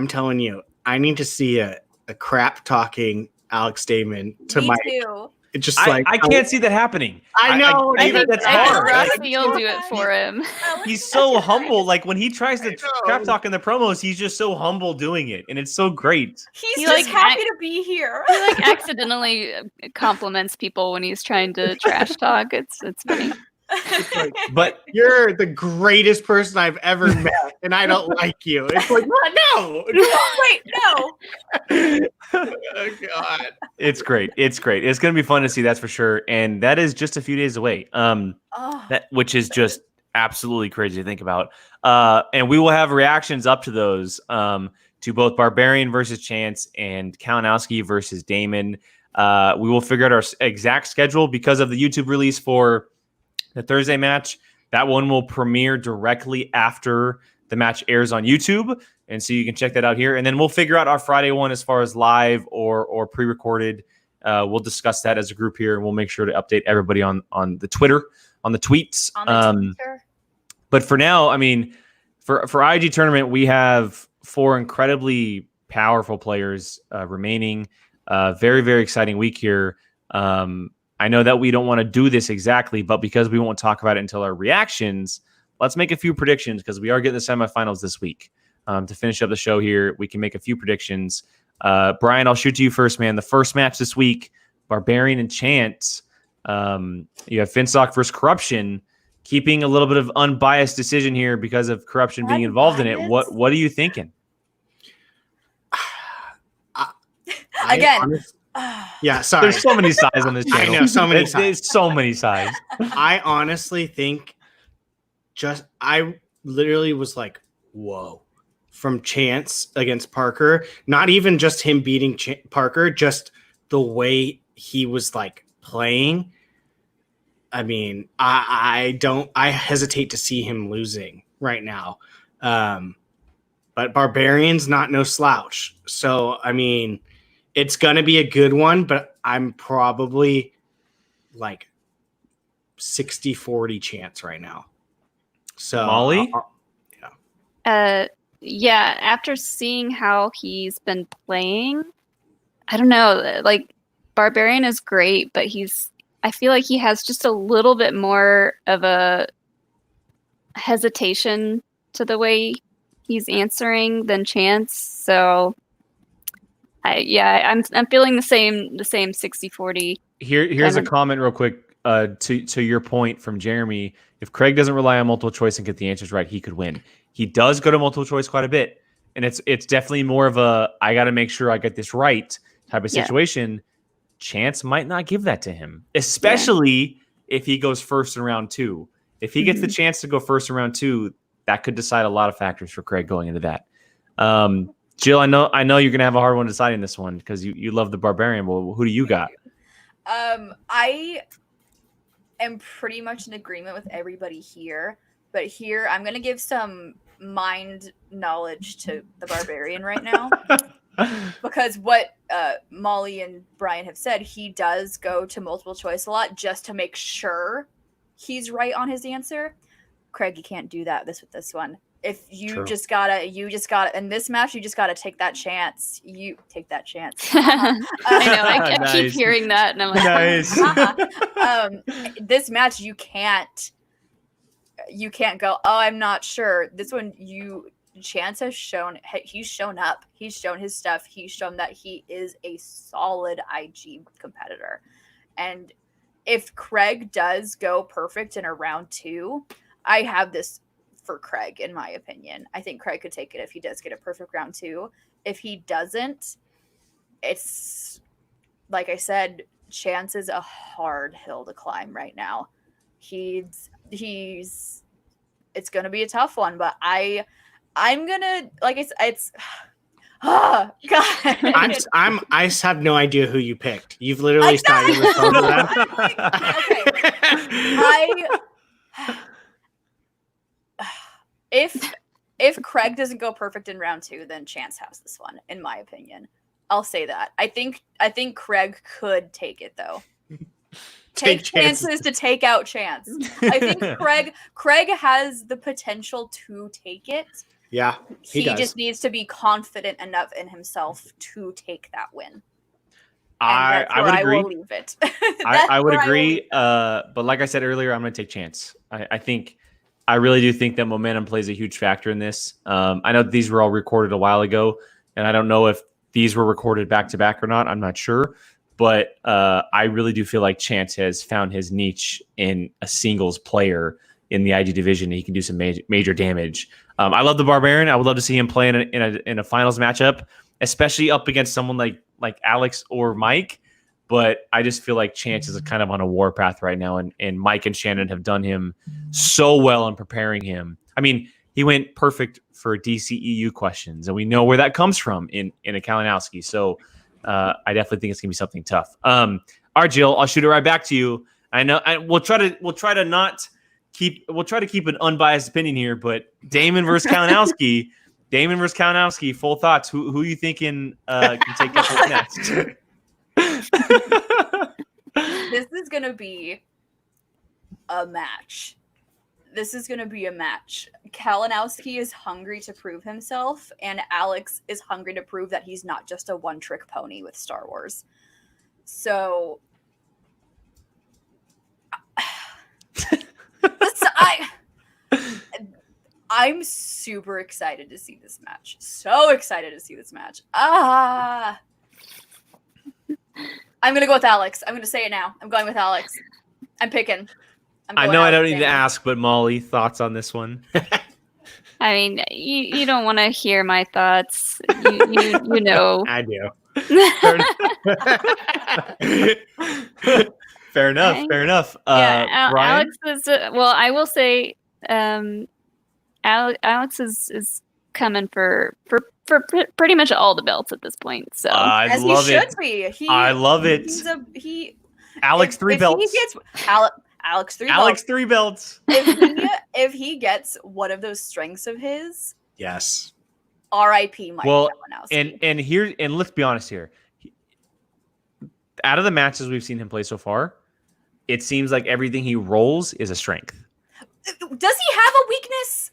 telling you, I need to see a crap talking Alex Damon to Mike. Too. It's just I can't see that happening. I know. I think that's hard. Roxy will do it for him. He's so humble. Like when he tries to crap talk in the promos, he's just so humble doing it, and it's so great. He's just happy to be here. He like accidentally compliments people when he's trying to trash talk. It's funny. It's like, But you're the greatest person I've ever met, and I don't like you. It's like, what? No. Wait, no. Oh, God. it's great. It's great. It's going to be fun to see, that's for sure. And that is just a few days away. Which is just absolutely crazy to think about. And we will have reactions up to those, to both Barbarian versus Chance and Kalinowski versus Damon. We will figure out our exact schedule because of the YouTube release for the Thursday match. That one will premiere directly after the match airs on YouTube. And so you can check that out here. And then we'll figure out our Friday one as far as live or pre-recorded. We'll discuss that as a group here, and we'll make sure to update everybody on the Twitter, on the tweets. Twitter. But for now, I mean, for IG tournament, we have 4 incredibly powerful players remaining. Very, very exciting week here. I know that we don't want to do this exactly, but because we won't talk about it until our reactions, let's make a few predictions because we are getting the semifinals this week. To finish up the show here, we can make a few predictions. Brian, I'll shoot to you first, man. The first match this week, Barbarian and Chance. You have Finstock versus Corruption, keeping a little bit of unbiased decision here because of Corruption being involved in it. What are you thinking? Again. Yeah, sorry. There's so many sides on this channel. I know, so many sides. There's so many sides. I honestly think I literally was like, whoa. From Chance against Parker, not even just him beating Parker, just the way he was like playing. I mean, I hesitate to see him losing right now. But Barbarian's not no slouch. So, I mean, it's going to be a good one, but I'm probably like 60-40 Chance right now. So, Molly? Yeah, after seeing how he's been playing, I don't know, like Barbarian is great, but I feel like he has just a little bit more of a hesitation to the way he's answering than Chance. So I'm feeling the same 60-40. Here's a comment real quick to your point from Jeremy. If Craig doesn't rely on multiple choice and get the answers right, he could win. He does go to multiple choice quite a bit, and it's definitely more of a I got to make sure I get this right type of situation. Yeah. Chance might not give that to him, especially if he goes first in round 2. If he gets the chance to go first in round 2, that could decide a lot of factors for Craig going into that. Jill, I know you're gonna have a hard one deciding this one because you love the Barbarian. Well, who do you got? I am pretty much in agreement with everybody here, but here I'm gonna give some mind knowledge to the Barbarian right now. Because what Molly and Brian have said, he does go to multiple choice a lot just to make sure he's right on his answer. Craig, you can't do that with this one. If you just gotta in this match, you just gotta take that chance. You take that chance. I know. I keep hearing that, and I'm like, nice. This match, you can't go, oh, I'm not sure. This one, Chance has shown, he's shown up. He's shown his stuff. He's shown that he is a solid IG competitor. And if Craig does go perfect in a round 2, I have this for Craig, in my opinion. I think Craig could take it if he does get a perfect round 2. If he doesn't, it's, like I said, Chance is a hard hill to climb right now. It's going to be a tough one, but I'm gonna, like it's oh god. I just have no idea who you picked. You've literally started with both of them. If Craig doesn't go perfect in round 2, then Chance has this one, in my opinion. I'll say that. I think Craig could take it though. Take chances to take out Chance. I think Craig has the potential to take it. Yeah, he just needs to be confident enough in himself to take that win. I would agree. I will leave it. I would agree. But like I said earlier, I'm going to take Chance. I really do think that momentum plays a huge factor in this. I know these were all recorded a while ago, and I don't know if these were recorded back to back or not. I'm not sure. but I really do feel like Chance has found his niche in a singles player in the IG division. He can do some major damage. I love the Barbarian. I would love to see him play in a finals matchup, especially up against someone like Alex or Mike. But I just feel like Chance is kind of on a warpath right now, and Mike and Shannon have done him so well in preparing him. I mean, he went perfect for DCEU questions, and we know where that comes from in a Kalinowski. So I definitely think it's gonna be something tough. All right, Jill, I'll shoot it right back to you. I know we'll try to keep an unbiased opinion here, but Damon versus Kalinowski. Damon versus Kalinowski. Full thoughts. Who you thinking can take that next? This is going to be a match. Kalinowski is hungry to prove himself, and Alex is hungry to prove that he's not just a one-trick pony with Star Wars. So, I'm super excited to see this match. So excited to see this match. I'm going to go with Alex. I'm going to say it now. I'm going with Alex. I'm picking. I know I don't need to ask, but Molly, thoughts on this one? I mean, you don't want to hear my thoughts. You know. I do. Fair enough. Fair enough. Alex is. Well, I will say, Alex is coming for pretty much all the belts at this point. So as he should be. I love it. Alex if, 3 if belts. He gets, Alex 3 belts. Alex 3 belts. If he gets one of those strengths of his, yes. R.I.P. Mike Kalinowski. And let's be honest here. Out of the matches we've seen him play so far, it seems like everything he rolls is a strength. Does he have a weakness?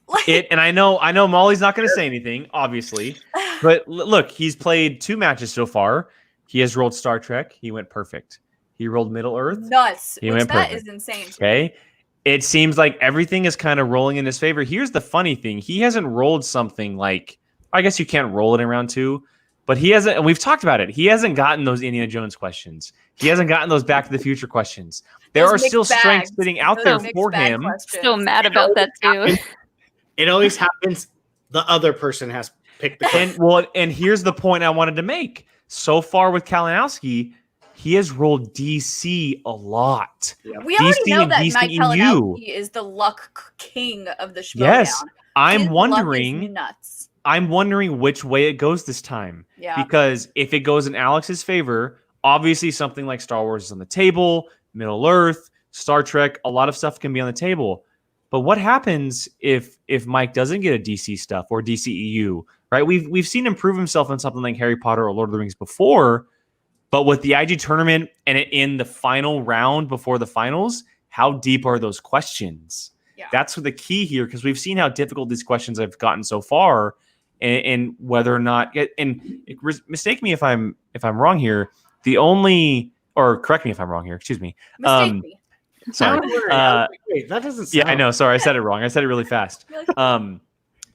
And I know Molly's not going to say anything, obviously. But look, he's played 2 matches so far. He has rolled Star Trek. He went perfect. He rolled Middle Earth. Nuts. He went that perfect. is insane. Okay. It seems like everything is kind of rolling in his favor. Here's the funny thing. He hasn't rolled something like, I guess you can't roll it in round 2, but he hasn't, and we've talked about it. He hasn't gotten those Indiana Jones questions. He hasn't gotten those Back to the Future questions. There are still strengths sitting out there for him. Still mad about that too. It always happens. The other person has picked the question. And here's the point I wanted to make. So far with Kalinowski, he has rolled DC a lot. Yeah. We already know that Mike Kalinowski is the luck king of the Schmoedown. Yes, I'm wondering which way it goes this time. Yeah. Because if it goes in Alex's favor, obviously something like Star Wars is on the table, Middle Earth, Star Trek, a lot of stuff can be on the table. But what happens if Mike doesn't get a DC stuff or DCEU, right? We've seen him prove himself in something like Harry Potter or Lord of the Rings before, but with the IG tournament and in the final round before the finals, how deep are those questions? Yeah. That's the key here, because we've seen how difficult these questions have gotten so far, and whether or not, and mistake me if I'm wrong here. Correct me if I'm wrong here. Excuse me. Mistake me. Sorry. Wait, that doesn't sound... Yeah, I know. Sorry, I said it wrong. I said it really fast.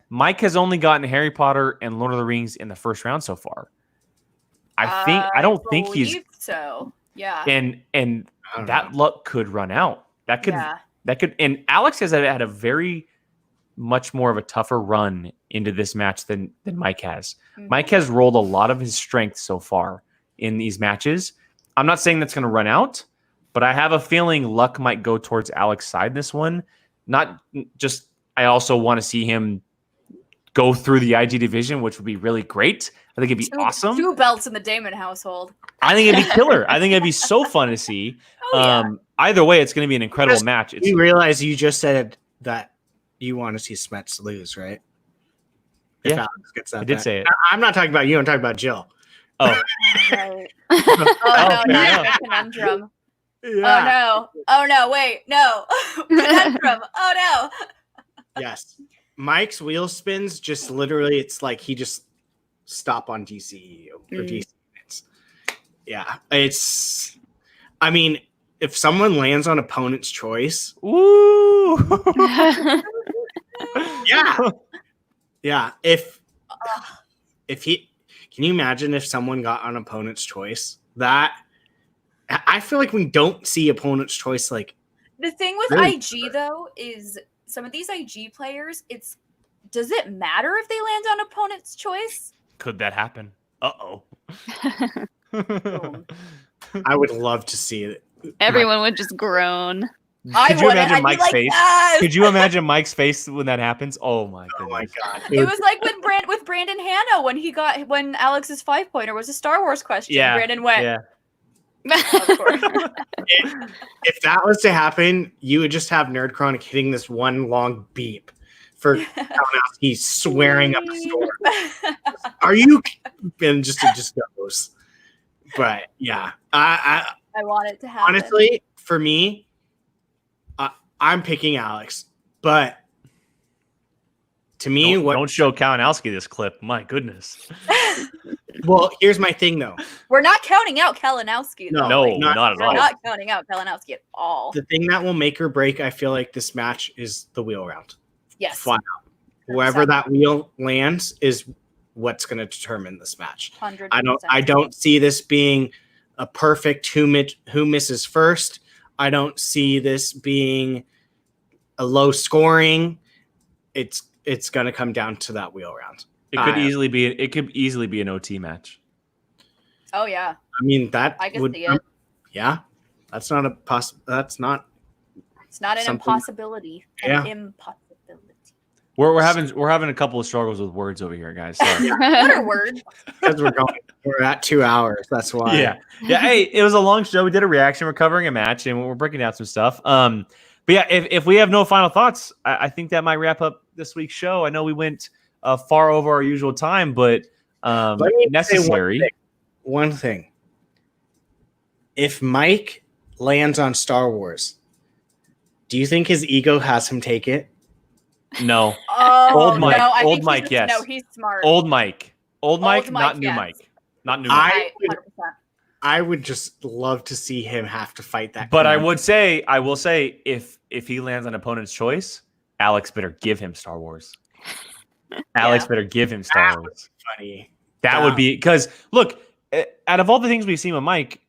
Mike has only gotten Harry Potter and Lord of the Rings in the first round so far. I don't think he's so. Yeah. And that luck could run out. That could. And Alex has had a very much more of a tougher run into this match than Mike has. Mm-hmm. Mike has rolled a lot of his strength so far in these matches. I'm not saying that's going to run out, but I have a feeling luck might go towards Alex's side in this one. Not just, I also want to see him go through the IG division, which would be really great. I think it'd be awesome. 2 belts in the Damon household. I think it'd be killer. I think it'd be so fun to see. Either way, it's going to be an incredible match. You realize you just said that you want to see Smets lose, right? If Yeah, Alex gets that I did back. say it. I'm not talking about you. I'm talking about Jill. Oh. Right. Oh, no, not a conundrum. Yeah. Oh, no, wait, no. Conundrum. Oh, no. Yes. Mike's wheel spins just literally, it's like he just stop on DCEU or DC units. Yeah. I mean, if someone lands on opponent's choice. Ooh. Yeah. Yeah. If he, can you imagine if someone got on opponent's choice? That I feel like we don't see opponent's choice like. The thing with Really? IG though is some of these IG players, does it matter if they land on opponent's choice? Could that happen? Uh-oh. I would love to see it. Everyone would just groan. Could you imagine Mike's like, face? yes! Could you imagine Mike's face when that happens? Oh my goodness. God. It was like with Brandon Hanna when Alex's 5-pointer was a Star Wars question. Yeah. Brandon went. Yeah. Of course. If that was to happen, you would just have Nerd Chronic hitting this one long beep for Kalinowski swearing up a storm. Are you? And it just goes. But yeah, I want it to happen. Honestly, for me, I'm picking Alex. But to me, don't show Kalinowski this clip. My goodness. Well, here's my thing, though. We're not counting out Kalinowski. No, not at all. We're not counting out Kalinowski at all. The thing that will make or break, I feel like, this match is the wheel round. Yes. Flat out. Whoever that wheel lands is what's going to determine this match. 100%. I don't see this being a perfect who misses first. I don't see this being a low scoring. It's going to come down to that wheel round. It could easily be an OT match. Oh yeah. I mean I can see it. Yeah. That's not a that's not. It's not an impossibility. Yeah. An impossibility. We're having a couple of struggles with words over here, guys. Sorry. What are words? Because we're at 2 hours. That's why. Yeah. Hey, it was a long show. We did a reaction. We're covering a match, and we're breaking down some stuff. But yeah, if we have no final thoughts, I think that might wrap up this week's show. I know we went far over our usual time, but necessary. One thing. If Mike lands on Star Wars, do you think his ego has him take it? No. Oh, old Mike. No, old Mike, yes. No, he's smart. Old Mike. Old Mike, not new yes. Mike. Not new Mike. I would just love to see him have to fight that. But I will say, if he lands on opponent's choice, Alex better give him Star Wars. Alex better give him Star Wars. Funny. That would be because look, out of all the things we've seen with Mike,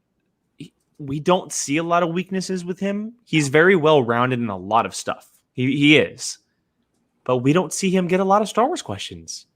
we don't see a lot of weaknesses with him. He's very well rounded in a lot of stuff. He is, but we don't see him get a lot of Star Wars questions.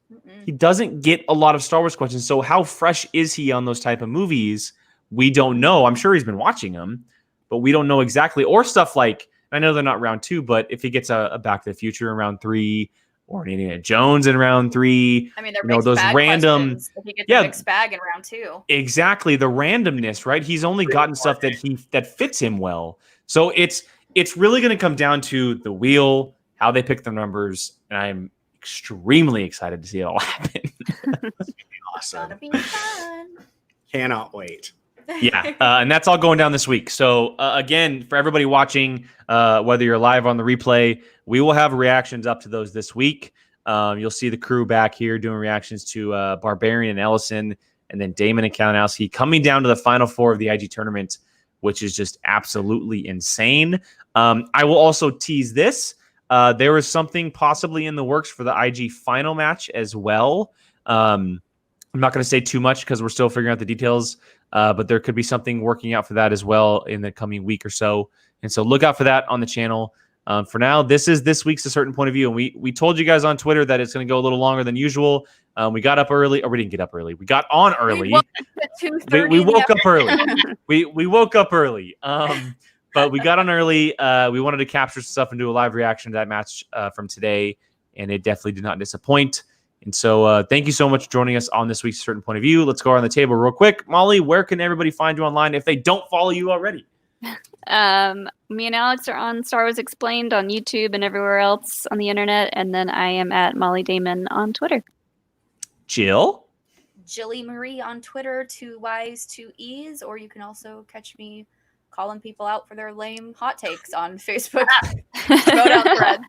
He doesn't get a lot of Star Wars questions. So how fresh is he on those type of movies? We don't know. I'm sure he's been watching them, but we don't know exactly. Or stuff like, I know they're not round 2, but if he gets a Back to the Future in round 3 or an Indiana Jones in round 3, I mean, they're those random. Questions. If he gets a mixed bag in round 2, exactly the randomness, right? He's only gotten stuff that fits him well. So it's really going to come down to the wheel, how they pick the numbers, and I'm extremely excited to see it all happen. Awesome. Gonna be fun. Cannot wait. Yeah, and that's all going down this week. So again, for everybody watching, whether you're live on the replay, we will have reactions up to those this week. You'll see the crew back here doing reactions to Barbarian and Ellison, and then Damon and Kalinowski coming down to the final 4 of the IG tournament, which is just absolutely insane. I will also tease this. There is something possibly in the works for the IG final match as well. I'm not going to say too much because we're still figuring out the details, but there could be something working out for that as well in the coming week or so. And so look out for that on the channel. For now, this is this week's A Certain Point of View. And we told you guys on Twitter that it's going to go a little longer than usual. We got up early, or we didn't get up early. We got on early. We woke up early. We woke up early. But we got on early. We wanted to capture stuff and do a live reaction to that match from today, and it definitely did not disappoint. And so thank you so much for joining us on this week's Certain Point of View. Let's go around the table real quick. Molly, where can everybody find you online if they don't follow you already? Me and Alex are on Star Wars Explained on YouTube and everywhere else on the internet, and then I am at Molly Damon on Twitter. Jill? Jilly Marie on Twitter, 2 Y's, 2 E's, or you can also catch me calling people out for their lame hot takes on Facebook. Schmoedown threads.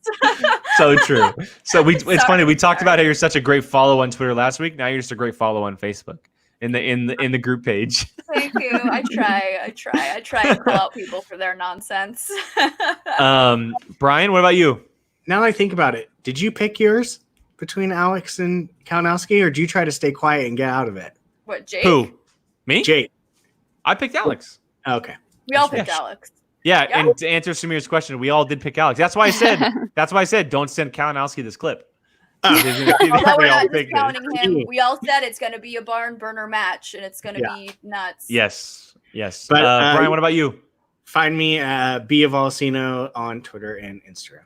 So true. So it's funny. We talked about how you're such a great follow on Twitter last week. Now you're just a great follow on Facebook in the group page. Thank you. I try and call out people for their nonsense. Brian, what about you? Now that I think about it, did you pick yours between Alex and Kalinowski, or do you try to stay quiet and get out of it? What, Jake? Who? Me? Jake. I picked Alex. Okay. We all picked Alex. Yeah, and to answer Samir's question, we all did pick Alex. That's why I said don't send Kalinowski this clip. Although we're not discounting him, we all said it's going to be a barn burner match, and it's going to be nuts. Yes. But Brian, what about you? Find me B of Alcino on Twitter and Instagram.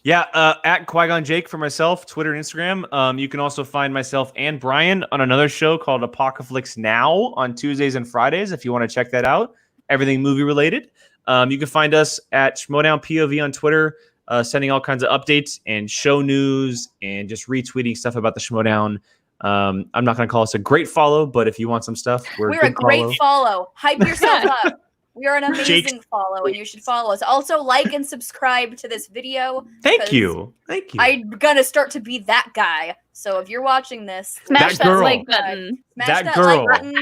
Yeah, at Qui-Gon Jake for myself, Twitter and Instagram. You can also find myself and Brian on another show called Apocalypse Now on Tuesdays and Fridays if you want to check that out. Everything movie related. You can find us at Schmoedown POV on Twitter, sending all kinds of updates and show news and just retweeting stuff about the Schmoedown. I'm not going to call us a great follow, but if you want some stuff, we're a great follow. Hype yourself up. We are an amazing follow, and you should follow us. Also, like and subscribe to this video. Thank you. I'm going to start to be that guy. So if you're watching this, smash that like button. Smash that like button.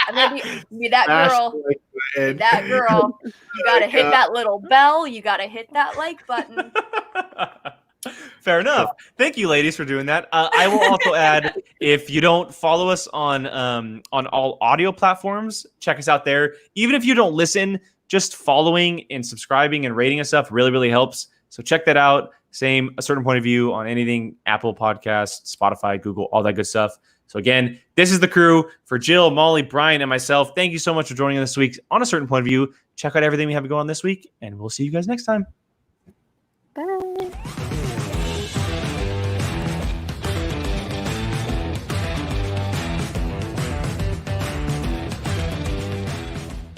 I'm going to be that girl. That girl. You got to hit that little bell. You got to hit that like button. Fair enough. Thank you, ladies, for doing that. I will also add, if you don't follow us on all audio platforms, check us out there. Even if you don't listen, just following and subscribing and rating us stuff really, really helps. So check that out. Same, A Certain Point of View on anything, Apple Podcasts, Spotify, Google, all that good stuff. So again, this is the crew for Jill, Molly, Brian, and myself. Thank you so much for joining us this week on A Certain Point of View. Check out everything we have going on this week, and we'll see you guys next time. Bye.